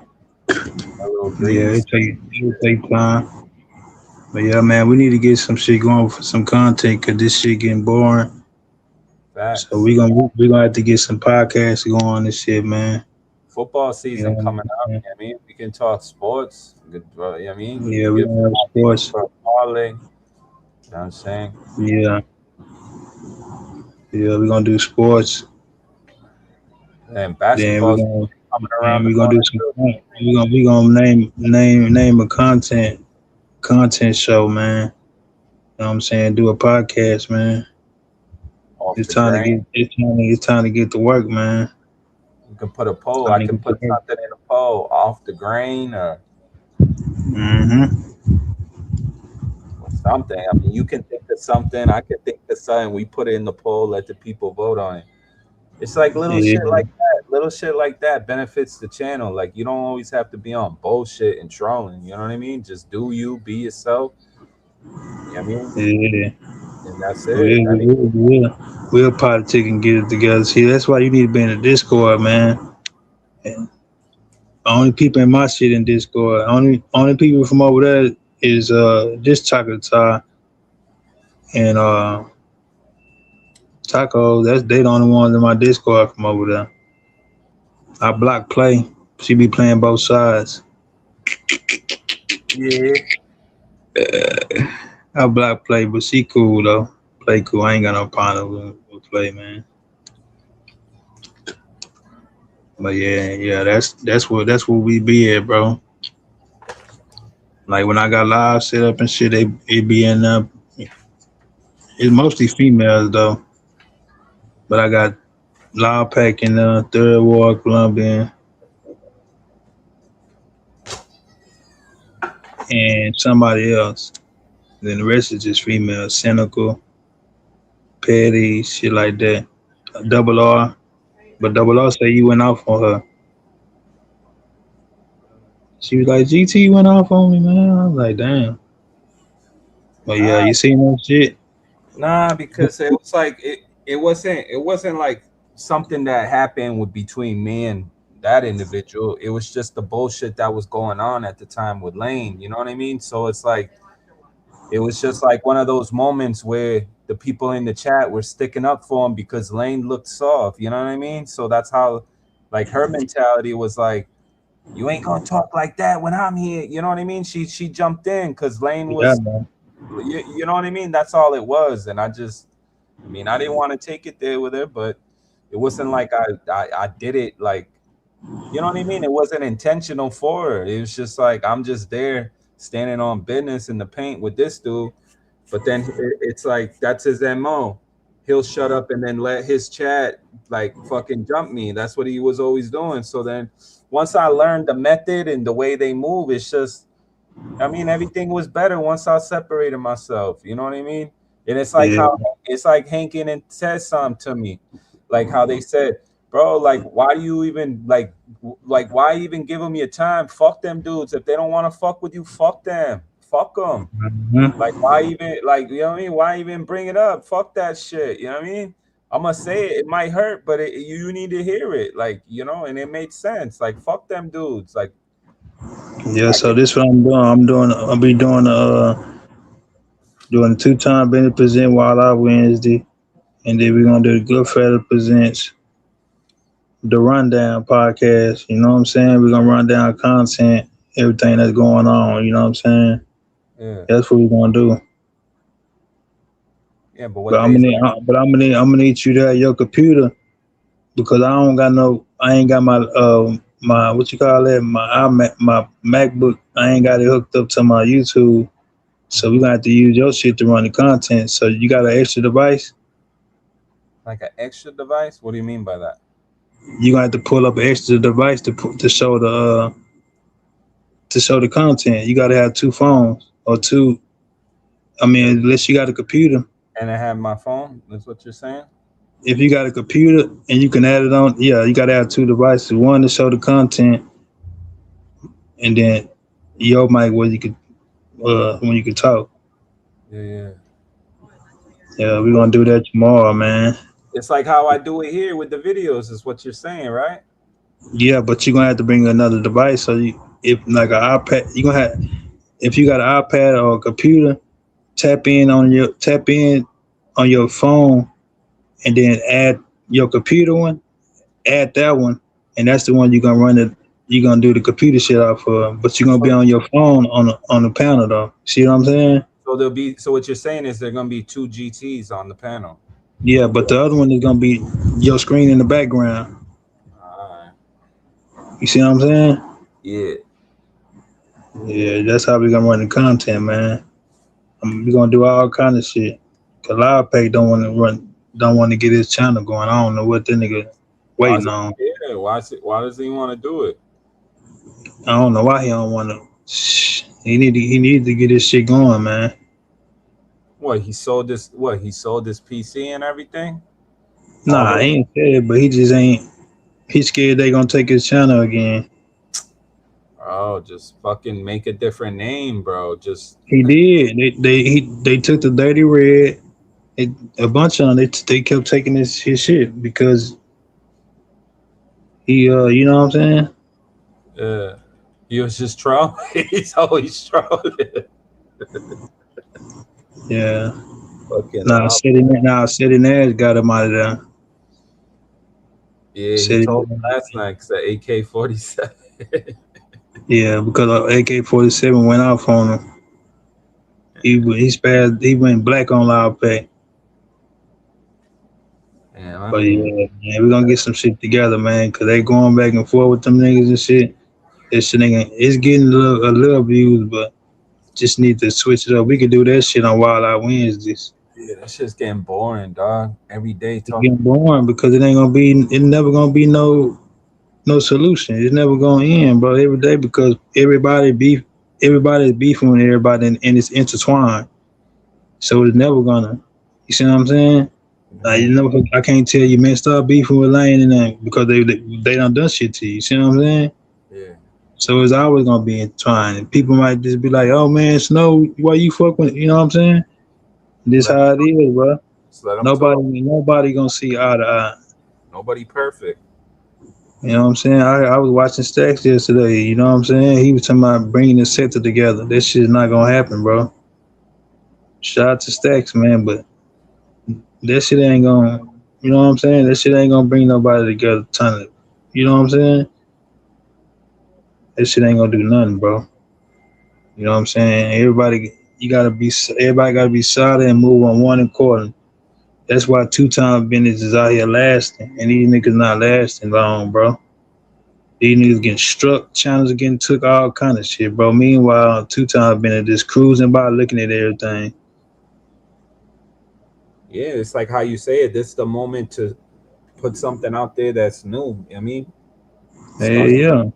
My little Yeah, grease. it take time. But yeah, man, we need to get some shit going for some content because this shit getting boring. Facts. So we gonna have to get some podcasts going on this shit, man. Football season You know coming what up. I'm You know saying? what I mean? We can talk sports. You know what I mean? Yeah, we Get gonna have sports. for a parlay. You know what I'm saying? Yeah, we gonna do sports. And Then we basketball's gonna coming around the we gonna corner do some. too. We gonna name a content show, man. You know what I'm saying? Do a podcast, man. Off It's the time to grain. get it's time to get to work, man. You can put a poll. Time I to can get to put work. something in a poll off the grain or something. I mean, you can think of something. I can think of something. We put it in the poll. Let the people vote on it. It's like little Yeah, shit like that. Little shit like that benefits the channel. Like you don't always have to be on bullshit and trolling. You know what I mean? Just do you, be yourself. You know what I mean? yeah. And that's it. I mean, We'll politic and get it together. See, that's why you need to be in the Discord, man. And only people in my shit in Discord. Only people from over there is this Chocolate Tie and Taco. That's they the only ones in my Discord from over there. I block play. She be playing both sides. yeah. I block play, but she cool though. Play cool. I ain't got no problem with play, man. But yeah, that's what we be at, bro. Like when I got live set up and shit, it be in it's mostly females though. But I got Loud Pack in Third Ward, Colombian, and somebody else. Then the rest is just females, cynical, petty, shit like that. Double R, but Double R say you went off on her. She was like, GT went off on me, man. I was like, damn. But yeah, you seen that shit? Nah, because it was like it wasn't like something that happened with between me and that individual. It was just the bullshit that was going on at the time with Lane. You know what I mean? So it's like it was just like one of those moments where the people in the chat were sticking up for him because Lane looked soft. You know what I mean? So that's how like her mentality was like, you ain't gonna talk like that when I'm here. You know what I mean? She jumped in because Lane Yeah, was man. you know what I mean? That's all it was. And I mean, I didn't want to take it there with her, but it wasn't like I did it like, you know what I mean? It wasn't intentional for her. It was just like, I'm just there standing on business in the paint with this dude. But then it's like, that's his MO. He'll shut up and then let his chat like fucking jump me. That's what he was always doing. So then once I learned the method and the way they move, it's just, I mean, everything was better once I separated myself. You know what I mean? And it's like Yeah. how it's like Hankin and said something to me, like how they said, "Bro, like why you even like why even give them your time? Fuck them dudes. If they don't want to fuck with you, fuck them. Fuck them. Like why even like you know what I mean? Why even bring it up? Fuck that shit. You know what I mean? I'm gonna say it might hurt, but you need to hear it, like, you know, and it made sense. Like, fuck them dudes. Like, Yeah, so this what I'm doing. I'll be doing 2-time Benny present while I Wednesday, and then we're gonna do the Goodfellas presents the rundown podcast. You know what I'm saying? We're gonna run down content, everything that's going on. You know what I'm saying? yeah, That's what we're gonna do. yeah. But But what I'm days? gonna need you to have your computer because I ain't got my what you call it, my MacBook. I ain't got it hooked up to my YouTube. So we're gonna have to use your shit to run the content. So you got an extra device? Like an extra device? What do you mean by that? You're gonna have to pull up an extra device to show the content. You gotta have 2 phones or 2. I mean, unless you got a computer. And I have my phone. That's what you're saying? If you got a computer and you can add it on, yeah, you gotta have 2 devices. One to show the content, and then your mic where you could when you can talk. Yeah. Yeah, we're gonna do that tomorrow, man. It's like how I do it here with the videos, is what you're saying, right? Yeah, but you're gonna have to bring another device. So if like an iPad, you gonna have if you got an iPad or a computer, tap in on your phone, and then add your computer one. Add that one, and that's the one you're gonna run it. You're gonna do the computer shit off of, but you're gonna be on your phone on the panel though. See what I'm saying? So what you're saying is there gonna be 2 GTs on the panel. Yeah, but the other one is gonna be your screen in the background. You see what I'm saying? Yeah. Yeah, that's how we gonna run the content, man. We gonna do all kind of shit. Cause Live Pack don't want to get his channel going. I don't know what the nigga waiting on. Yeah. Why does he want to do it? I don't know why he don't want to. He need to get his shit going, man. What, he sold this? What, he sold this PC and everything? Nah, he ain't scared, but he just ain't. He's scared they gonna take his channel again. Oh, just fucking make a different name, bro. Just He did. They took the Dirty Red. A bunch of them. They kept taking his shit because he you know what I'm saying? He was just trolling. He's always trolling. Yeah. Fucking City Nash got him out of there. Yeah, he told me last night because the AK-47. Yeah, because AK-47 went off on him. He spazzed. He went black on Loud Pay. Yeah, but yeah, man, we're gonna get some shit together, man, because they going back and forth with them niggas and shit. This shit it's getting a little views, but just need to switch it up. We could do that shit on Wild Out Wednesdays. Yeah, that shit's getting boring, dog. Every day It's getting boring because it never gonna be no solution. It's never gonna end, bro. Every day because everybody's beefing with everybody and it's intertwined. So it's never gonna. You see what I'm saying? Like, I can't tell you, man, stop beefing with Lane and them because they done shit to you. You see what I'm saying? Yeah. So it's always gonna be intertwined. And people might just be like, "Oh man, Snow, why you fuck with?" You know what I'm saying? This how it is, bro. Nobody gonna see eye to eye. Nobody perfect. You know what I'm saying? I was watching Stacks yesterday. You know what I'm saying? He was talking about bringing the sector together. That shit's not gonna happen, bro. Shout out to Stacks, man, but that shit ain't gonna. You know what I'm saying? That shit ain't gonna bring nobody together. You know what I'm saying? That shit ain't gonna do nothing, bro. You know what I'm saying? Everybody gotta be solid and move on one accord. That's why 2-time business is out here lasting, and these niggas not lasting long, bro. These niggas getting struck, channels getting took, all kind of shit, bro. Meanwhile, 2-time business just cruising by, looking at everything. Yeah, it's like how you say it. This is the moment to put something out there that's new. I mean, Yeah.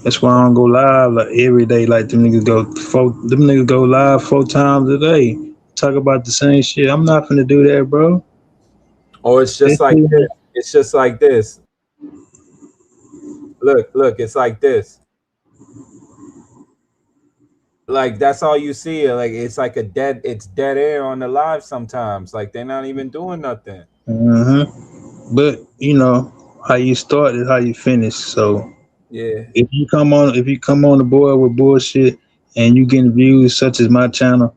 That's why I don't go live like every day. Like them niggas go live 4 times a day. Talk about the same shit. I'm not finna do that, bro. Or it's just like this. It's just like this. Look, it's like this. Like that's all you see. Like it's like it's dead air on the live sometimes. Like they're not even doing nothing. But you know how you start is how you finish. So Yeah. if you come on the board with bullshit and you getting views such as my channel,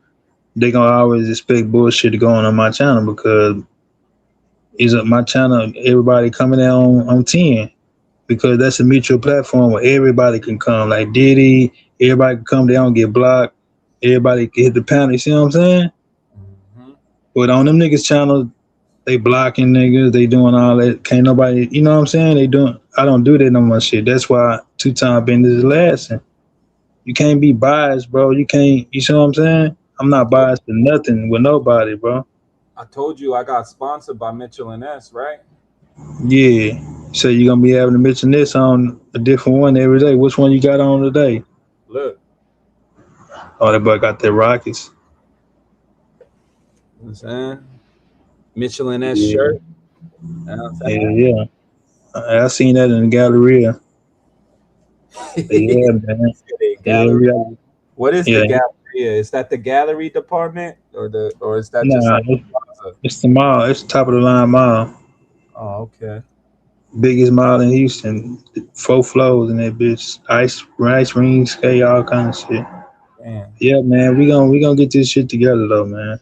they gonna always expect bullshit to go on my channel because it's my channel. Everybody coming out on 10 because that's a mutual platform where everybody can come. Like Diddy, everybody can come. They don't get blocked. Everybody can hit the panel. You see what I'm saying? But on them niggas channel, they blocking niggas. They doing all that. Can't nobody. You know what I'm saying? They doing. I don't do that no more shit. That's why 2-time business is lasting. You can't be biased, bro. You can't. You see what I'm saying? I'm not biased to nothing with nobody, bro. I told you I got sponsored by Mitchell and S, right? Yeah. So you're gonna be having to mention this on a different one every day. Which one you got on today? Look. Oh, that boy got their Rockets. You know what I'm saying? Mitchell and S shirt. You know what I'm saying? Yeah. I seen that in the Galleria. Yeah, man. Gallery. Yeah. What is the Galleria? Is that the gallery department or is that just Nah, like a plaza? it's the mall. It's the top of the line mall. Oh, okay. Biggest mall in Houston. 4 floors in that bitch. Ice ring, skate, all kind of shit. Damn. Yeah, man. We gonna get this shit together though, man.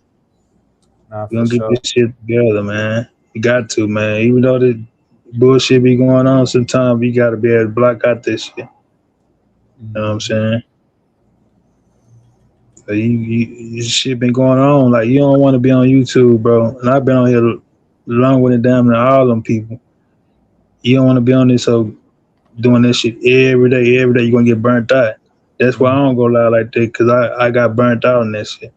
Nah, We for gonna get sure. this shit together, man. We got to, man. Even though the bullshit be going on, sometimes we gotta be able to block out this shit. You know what I'm saying? So this shit been going on. Like you don't want to be on YouTube, bro. And I've been on here long with it damn near all them people. You don't want to be on this so doing this shit every day. You're gonna get burnt out. That's why I don't go loud like that, cause I got burnt out on that shit.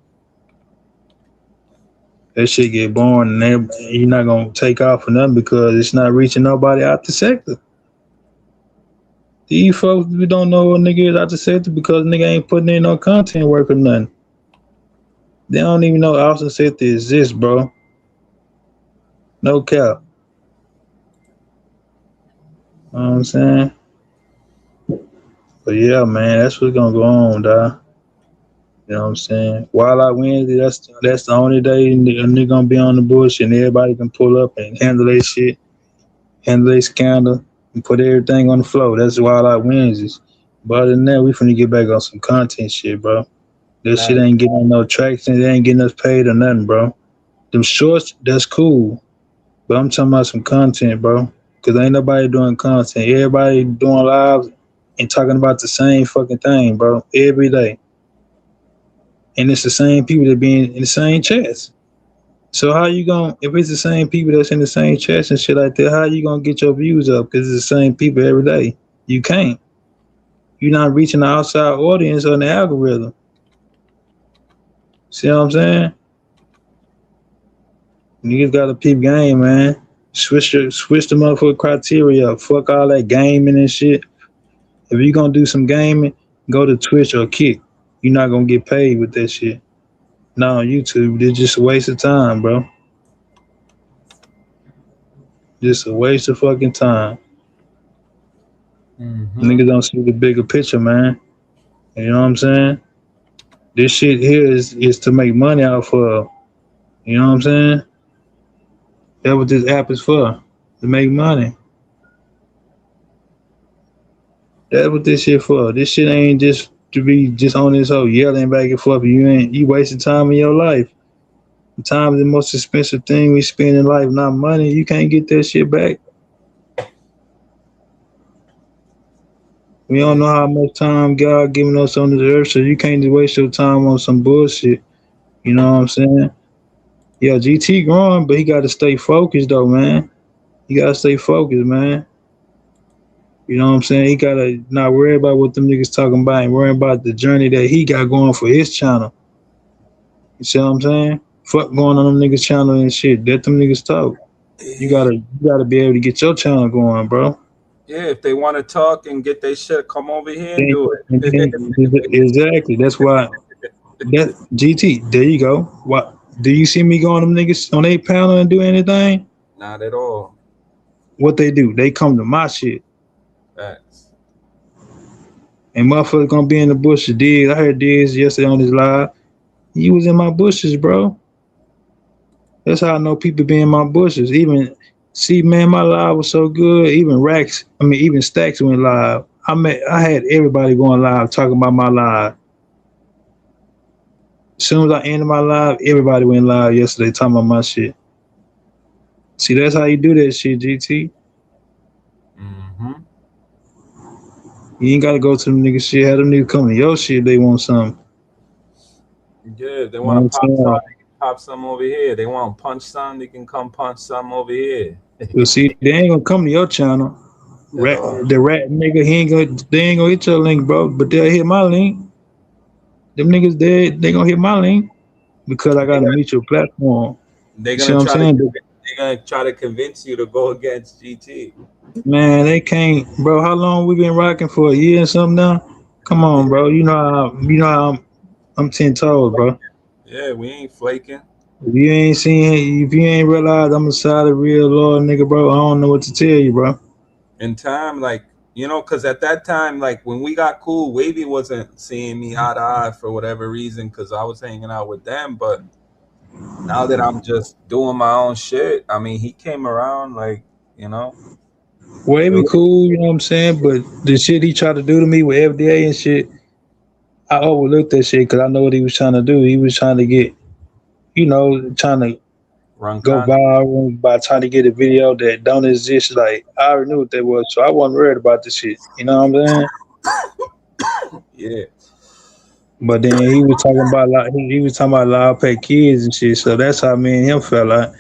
That shit get boring and you're not gonna take off for nothing because it's not reaching nobody out the sector. These folks we don't know what nigga is out the sector because nigga ain't putting in no content work or nothing. They don't even know Austin sector exists, bro. No cap. You know what I'm saying? But yeah, man, that's what's gonna go on, dawg. You know what I'm saying? Wildlife Wednesday, that's the only day a nigga gonna be on the bush and everybody can pull up and handle their shit, handle their scandal, and put everything on the floor. That's Wildlife Wednesdays. But other than that, we finna get back on some content shit, bro. This shit ain't getting no traction. They ain't getting us paid or nothing, bro. Them shorts, that's cool. But I'm talking about some content, bro. Cause ain't nobody doing content. Everybody doing lives and talking about the same fucking thing, bro. Every day. And it's the same people that be in the same chats. So how you gonna, if it's the same people that's in the same chats and shit like that, how you gonna get your views up? Cause it's the same people every day. You can't. You're not reaching the outside audience on the algorithm. See what I'm saying? Niggas got a peep game, man. Switch the motherfucking criteria up. Fuck all that gaming and shit. If you gonna do some gaming, go to Twitch or Kick. You're not gonna get paid with that shit. Not on YouTube. It's just a waste of time, bro. Just a waste of fucking time. Niggas don't see the bigger picture, man. You know what I'm saying? This shit here is to make money out of. You know what I'm saying? That's what this app is for. To make money. That's what this shit for. This shit ain't just to be just on this whole yelling back and forth. You wasting time in your life. Time is the most expensive thing we spend in life, not money. You can't get that shit back. We don't know how much time God giving us on this earth, so you can't just waste your time on some bullshit. You know what I'm saying? Yeah, GT growing, but he got to stay focused though, man. He got to stay focused, man. You know what I'm saying? He got to not worry about what them niggas talking about and worry about the journey that he got going for his channel. You see what I'm saying? Fuck going on them niggas' channel and shit. Let them niggas talk. You gotta be able to get your channel going, bro. Yeah, if they want to talk and get their shit, come over here and do it. Exactly. That's why. That GT. There you go. What? Do you see me going them niggas on their panel and do anything? Not at all. What they do? They come to my shit. Facts. And motherfucker gonna be in the bushes. Diggs, I heard Diggs yesterday on his live. He was in my bushes, bro. That's how I know people be in my bushes. Even see, man, my live was so good. Even Stacks went live. I had everybody going live talking about my live. As soon as I ended my live, everybody went live yesterday talking about my shit. See, that's how you do that shit, GT. Mm-hmm. You ain't gotta go to them niggas shit. Have them niggas come to your shit. They want something. Yeah, they You know want what to pop I'm some. saying? They can pop some over here. They want to punch some. They can come punch some over here. But see, they ain't gonna come to your channel. The rat nigga, they ain't gonna hit your link, bro. But they'll hit my link. Them niggas, they gonna hit my link because I got a mutual platform. They're You see gonna what I'm try to. saying? They're gonna try to convince you to go against GT. Man, they can't, bro. How long we been rocking for? A year and something now? Come on, bro. You know how I'm 10 toes, bro. Yeah, we ain't flaking. If you ain't realized I'm a solid, real loyal nigga, bro, I don't know what to tell you, bro. In time, like, because at that time, like when we got cool, Wavy wasn't seeing me eye to eye for whatever reason because I was hanging out with them. But now that I'm just doing my own shit, I mean, he came around, like, Well, it be cool, you know what I'm saying? But the shit he tried to do to me with FDA and shit, I overlooked that shit because I know what he was trying to do. He was trying to get, trying to run go viral by trying to get a video that don't exist. Like, I already knew what that was, so I wasn't worried about the shit. You know what I'm saying? Yeah. But then he was talking about loud pay kids and shit. So that's how me and him felt like.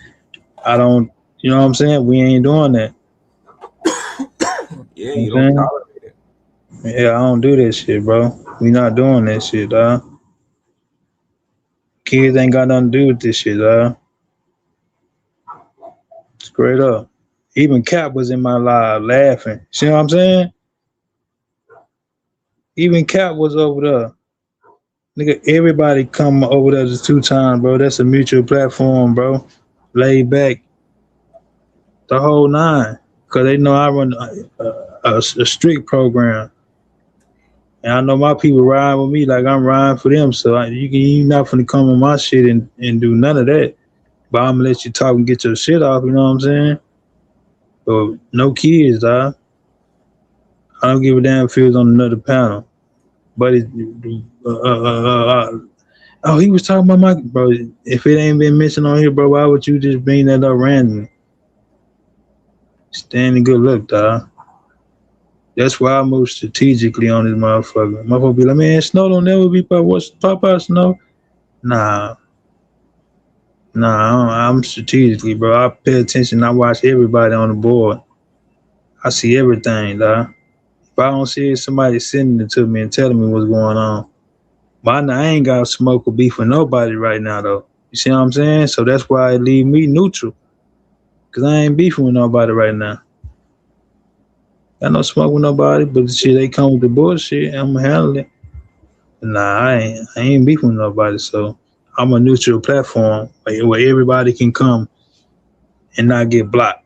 I don't, you know what I'm saying? We ain't doing that. Yeah, You you know don't what I'm tolerate it. saying? Yeah, I don't do that shit, bro. We not doing that shit, dog. Kids ain't got nothing to do with this shit, dog. Straight up. Even Cap was in my live laughing. See what I'm saying? Even Cap was over there. Nigga, everybody come over there just 2 times, bro. That's a mutual platform, bro. Laid back. The whole 9. Because they know I run a strict program. And I know my people ride with me like I'm riding for them. So you not finna come on my shit and do none of that. But I'm gonna let you talk and get your shit off, you know what I'm saying? But no kids, dog. I don't give a damn if it was on another panel. But he was talking about my bro. If it ain't been mentioned on here, bro, why would you just bring that up randomly? Standing good look, dog. That's why I move strategically on this motherfucker. Motherfucker be like, man, snow don't never be pop out snow. Nah, I'm strategically, bro. I pay attention. I watch everybody on the board. I see everything, dog. If I don't see it, somebody sending it to me and telling me what's going on. But I ain't got smoke or beef with nobody right now, though. You see what I'm saying? So that's why it leave me neutral. Because I ain't beefing with nobody right now. Got no smoke with nobody, but the shit, they come with the bullshit, I'm going to handle it. Nah, I ain't beefing with nobody, so I'm a neutral platform where everybody can come and not get blocked.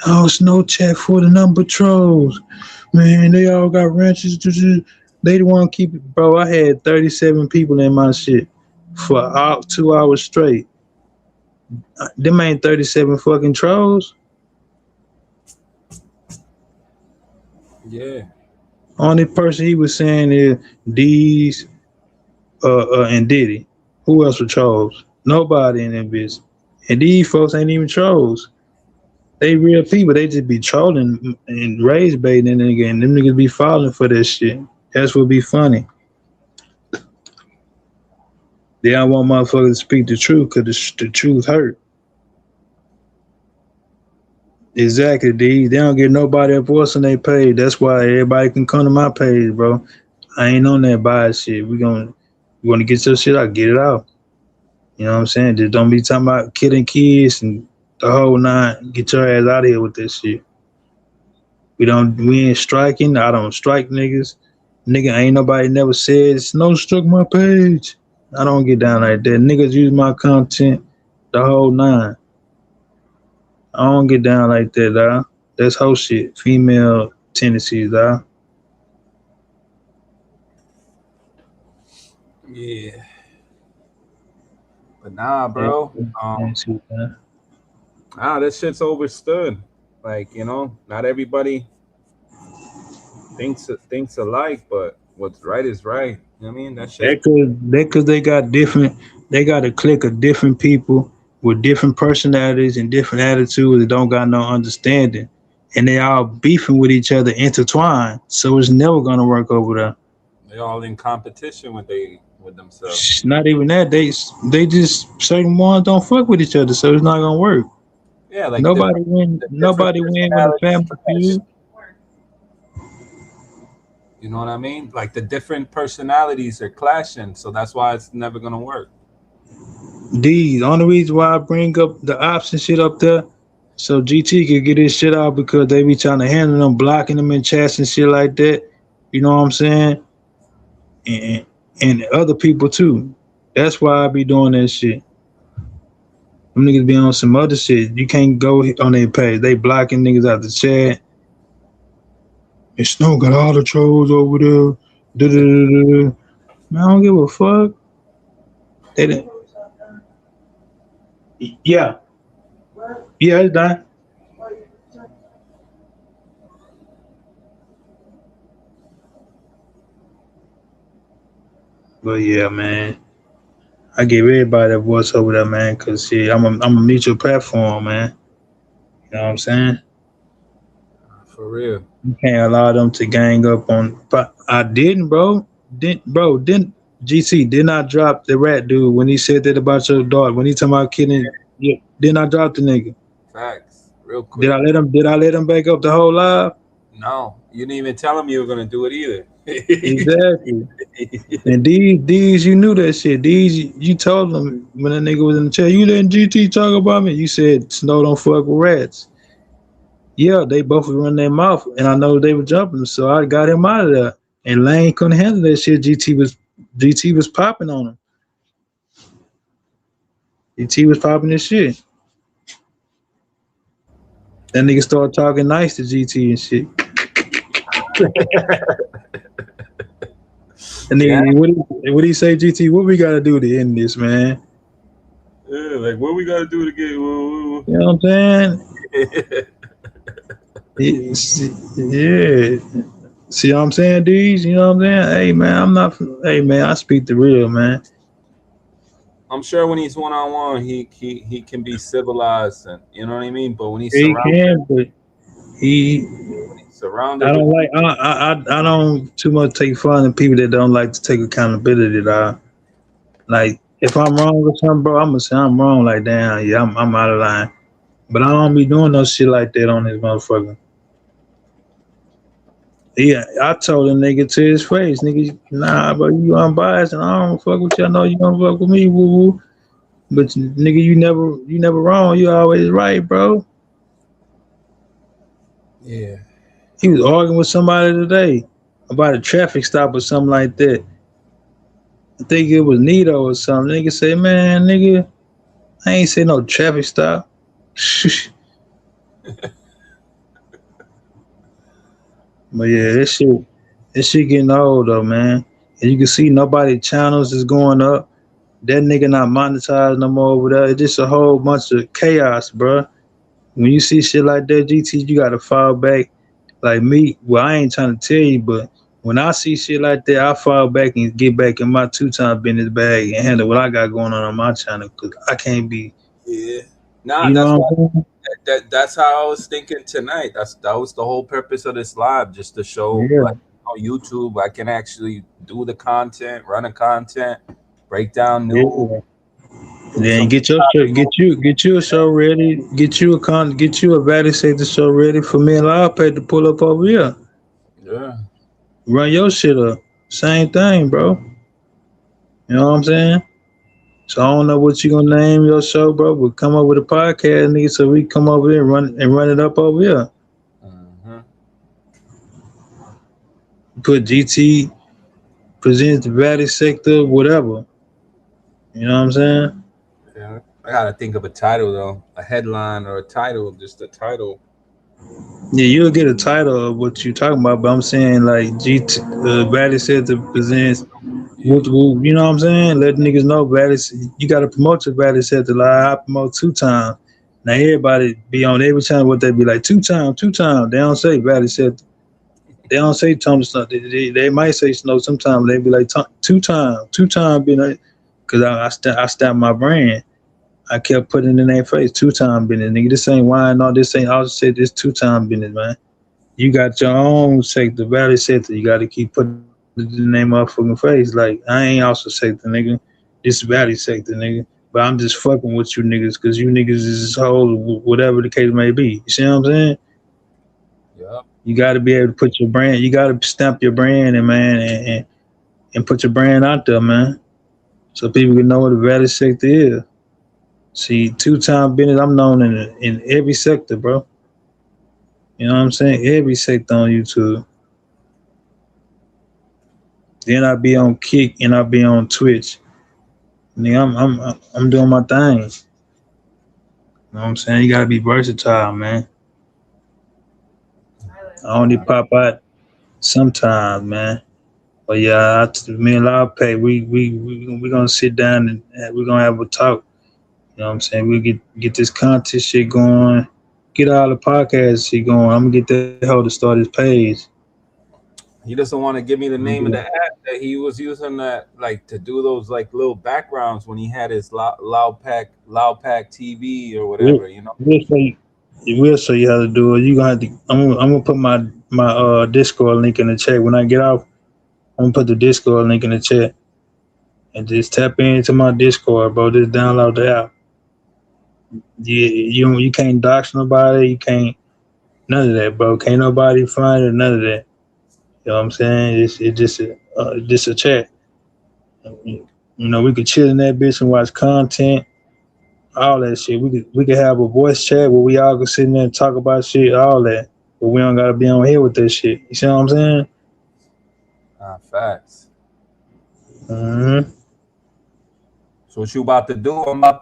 Oh, it's no chat for the number trolls. Man, they all got wrenches. They the one keep it. Bro, I had 37 people in my shit for 2 hours straight. Them ain't 37 fucking trolls. Yeah. Only person he was saying is D's and Diddy. Who else were trolls? Nobody in that bitch. And these folks ain't even trolls. They real people. They just be trolling and rage baiting and again. Them niggas be falling for that shit. That's what be funny. They don't want motherfuckers to speak the truth because the truth hurt. Exactly, D. They don't get nobody a voice on their page. That's why everybody can come to my page, bro. I ain't on that bias shit. You want to get your shit out, get it out. You know what I'm saying? Just don't be talking about killing kids and the whole 9. Get your ass out of here with this shit. We ain't striking. I don't strike niggas. Nigga, ain't nobody never said no struck my page. I don't get down like that. Niggas use my content the whole 9. I don't get down like that, dog. That's whole shit. Female tendencies, dog. Yeah. But nah, bro. This shit's overstood. Like, not everybody thinks alike, but what's right is right. You know what I mean? That shit. Cause they got a clique of different people with different personalities and different attitudes that don't got no understanding. And they all beefing with each other intertwined. So it's never gonna work over there. They're all in competition with themselves. Not even that. They just certain ones don't fuck with each other, so it's not gonna work. Yeah, like nobody win when the family feud. You know what I mean? Like the different personalities are clashing, so that's why it's never gonna work. The only reason why I bring up the option shit up there, so GT could get his shit out because they be trying to handle them, blocking them in chats and shit like that. You know what I'm saying? And other people too. That's why I be doing that shit. Them niggas be on some other shit. You can't go on their page. They blocking niggas out the chat. And Snow got all the trolls over there. Man, I don't give a fuck. They didn't. Yeah. Yeah, it's done. But yeah, man. I give everybody a voice over there, man, because shit, I'm a mutual platform, man. You know what I'm saying? For real. You can't allow them to gang up on. But I didn't, bro. Didn't GC did not drop the rat dude when he said that about your daughter. When he talking about kidding, did I drop the nigga? Facts. Real quick. Did I let him back up the whole live? No, you didn't even tell him you were gonna do it either. Exactly. And these you knew that shit. These you told them when that nigga was in the chair. You letting GT talk about me? You said Snow don't fuck with rats. Yeah, they both would run their mouth, and I know they were jumping, so I got him out of there. And Lane couldn't handle that shit. GT was popping on him. GT was popping his shit. That nigga started talking nice to GT and shit. And then what do you say, GT? What we gotta do to end this, man? Yeah, like what we gotta do to get? You know what I'm saying? Yeah. See what I'm saying, D's? You know what I'm saying? Hey man, I speak the real, man. I'm sure when he's one-on-one, he can be civilized, and you know what I mean. But when he's surrounded, I don't like. I don't too much take fun of people that don't like to take accountability. Like if I'm wrong with something, bro, I'm gonna say I'm wrong. Like damn, yeah, I'm out of line. But I don't be doing no shit like that on this motherfucker. Yeah, I told the nigga to his face, nigga, nah, bro, you unbiased and I don't fuck with you. I know you don't fuck with me, woo woo. But nigga, you never wrong. You always right, bro. Yeah. He was arguing with somebody today about a traffic stop or something like that. I think it was Nito or something. Nigga say, man, nigga, I ain't say no traffic stop. But yeah, this shit getting old though, man. And you can see nobody channels is going up. That nigga not monetized no more over there. It's just a whole bunch of chaos, bro. When you see shit like that, GT, you gotta fall back. Like me, well, I ain't trying to tell you, but when I see shit like that, I fall back and get back in my 2-time business bag and handle what I got going on my channel, because I can't be. Yeah. Nah, You know that's how I was thinking tonight. That was the whole purpose of this live, just to show like on YouTube I can actually do the content, run the content, break down new. Then get your show ready. Get you a value sector show ready for me and Lawpay to pull up over here. Yeah. Run your shit up. Same thing, bro. You know what I'm saying? So I don't know what you gonna name your show, bro, but come up with a podcast, nigga, so we come over here and run it up over here. Put GT presents the value sector, whatever. You know what I'm saying? Yeah. I gotta think of a title though, a headline or a title, just a title. Yeah, you'll get a title of what you're talking about, but I'm saying like GT value sector presents You know what I'm saying? Let niggas know you gotta promote your value set. Like I promote 2 times. Now everybody be on every time what they be like 2 times. They don't say value set. They don't say Thompson. They might say Snow sometimes. They be like 2 times. Be like, cause I stamped my brand. I kept putting it in their face 2 times business. Nigga, this ain't wine. No, this ain't. I was say this 2 times business, man. You got your own sector, value sector. You got to keep putting the name motherfucking face. Like I ain't also sector, nigga. This value sector, nigga. But I'm just fucking with you niggas because you niggas is whole, whatever the case may be. You see what I'm saying? Yeah. You got to be able to put your brand. You got to stamp your brand in, man, and put your brand out there, man, so people can know what the value sector is. See, 2 times business. I'm known in every sector, bro. You know what I'm saying? Every sector on YouTube. Then I be on Kick and I be on Twitch. Nigga, I'm doing my thing. You know what I'm saying? You gotta be versatile, man. I only pop out sometimes, man. But yeah, me and Loud Pay, we gonna sit down and we're gonna have a talk. You know what I'm saying? We get this content shit going, get all the podcast shit going. I'm gonna get that hoe to start his page. He doesn't want to give me the name of the app that he was using that like to do those like little backgrounds when he had his Loud Pack TV or whatever, you know. We'll show you how to do it. You gonna have to. I'm gonna put my Discord link in the chat when I get off. I'm gonna put the Discord link in the chat and just tap into my Discord, bro. Just download the app. You can't dox nobody. You can't none of that, bro. Can't nobody find it. None of that. You know what I'm saying? It's just a chat. You know, we could chill in that bitch and watch content, all that shit. We could have a voice chat where we all could sit in there and talk about shit, all that. But we don't gotta be on here with that shit. You see what I'm saying? Facts. Mm-hmm. So what you about to do? I'm about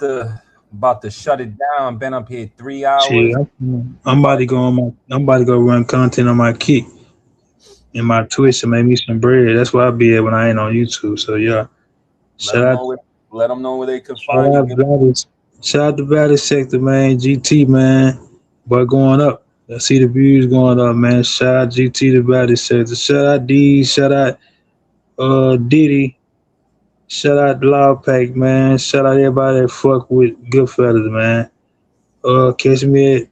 to shut it down. Been up here 3 hours. Shit, I'm about to go run content on my Kick and my Twitch to make me some bread. That's why I be at when I ain't on YouTube. So yeah. Let them know where they can find you. Shout out to Valley Sector, man. GT, man. But going up. I see the views going up, man. Shout out GT to Valley Sector. Shout out D. Shout out Diddy. Shout out Loud Pack, man. Shout out everybody that fuck with Goodfellas, man. Catch me at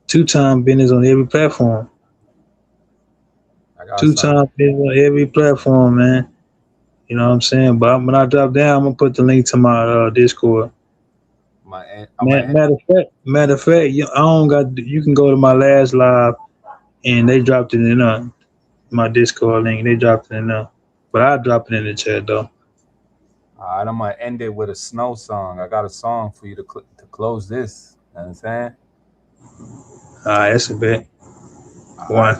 2 times business on every platform. 2 times business on every platform, man. You know what I'm saying? But when I drop down, I'm gonna put the link to my Discord. Matter of fact, you can go to my last live and they dropped it in my Discord link. They dropped it in there. But I'll drop it in the chat though. All right, I'm gonna end it with a Snow song. I got a song for you to close this. You know what I'm saying? All right, that's a bit. One.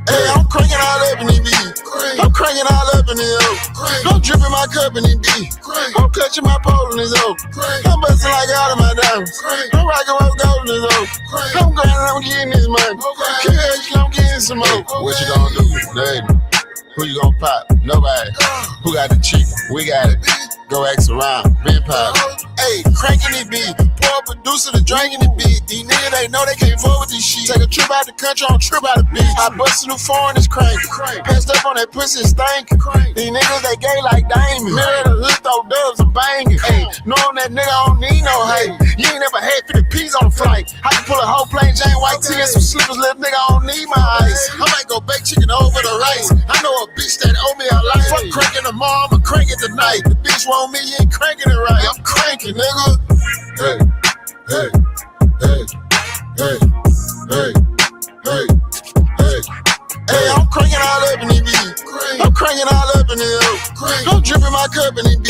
Hey, I'm cranking all up in the beat. I'm cranking all up in the O. I'm dripping my cup in the D. I'm clutching my pole in his O. I'm busting like all of my diamonds. I'm rocking with gold in his O. I'm grinding, I'm getting this money. I'm getting some more. What you gonna do? Nothing. Who you gonna pop? Nobody. Who got the chicken? We got it. Go ask around. Been pop. Hey, cranking it beat. Pour a producer to drinking it beat. These niggas, they know they can't vote with this shit. Take a trip out the country on a trip out the beach. I bust a new foreign, it's cranky. Passed up on that pussy, it's stanky. These niggas, they gay like Damon. Mirror the hood, throw dubs, I'm banging. Hey, knowing that nigga, I don't need no hate. You ain't never had 50 P's on the flight. I can pull a whole plain Jane white tee and some slippers, little nigga, I don't need my ice. I might go bake chicken over the rice. I know a bitch that owe me a life. Fuck cranking tomorrow, I'ma crank it tonight. The bitch want me, you ain't cranking it right. I'm cranking, nigga. Hey, hey, hey, hey, hey, hey, hey. Hey, I'm cranking all up in the beat. I'm cranking all up in the O. I'm dripping my cup in the D.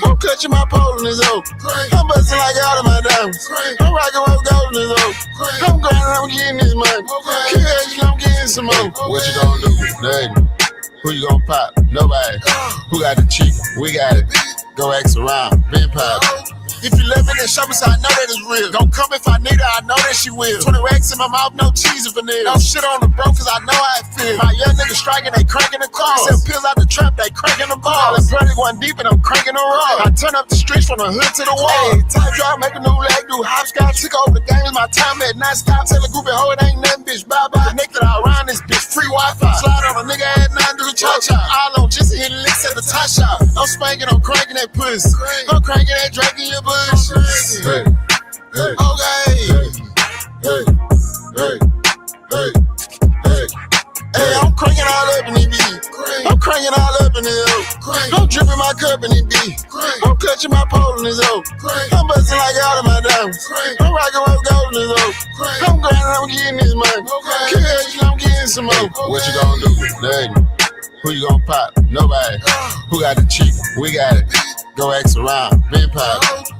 I'm clutching my pole in his oak. I'm busting like all of my diamonds. I'm rocking with gold in his oak. I'm grinding, I'm getting this money. Keep I'm getting some more. What you gonna do? Nothing. Who you gonna pop? Nobody. Who got the cheek? We got it. Go X around. Been pop. If you live in it, show me so I know that it's real. Don't come if I need her, I know that she will. 20 racks in my mouth, no cheese and vanilla. No shit on the bro, cause I know how it feel. My young niggas striking, they cranking the car. Sell pills out the trap, they cranking the ball. And bloody one deep and I'm cranking the raw. I turn up the streets from the hood to the wall. Hey, time drive, make a new leg, do hopscotch. Took over the game, is my time at non-stop. Tell a group of hoe, it ain't nothing, bitch, bye-bye. Connected all around this bitch, free Wi-Fi. Slide on a nigga at 9, do the cha-cha. All on just hitting licks at the top shop. I'm spanking, I'm cranking that pussy. I'm cranking that Drake in your bush. Hey, hey, okay. Hey, hey, hey, hey. Hey, I'm cranking all up in the beat. I'm cranking all up in the oak. I'm dripping my cup in the beat. I'm clutching my pole in his oak. I'm busting like all of my diamonds. I'm rocking with gold in his oak. I'm grinding, I'm getting this money. Keep I'm getting some more. What you gonna do? Nothing. Who you gonna pop? Nobody. Who got the cheek? We got it. Go X around. Been pop.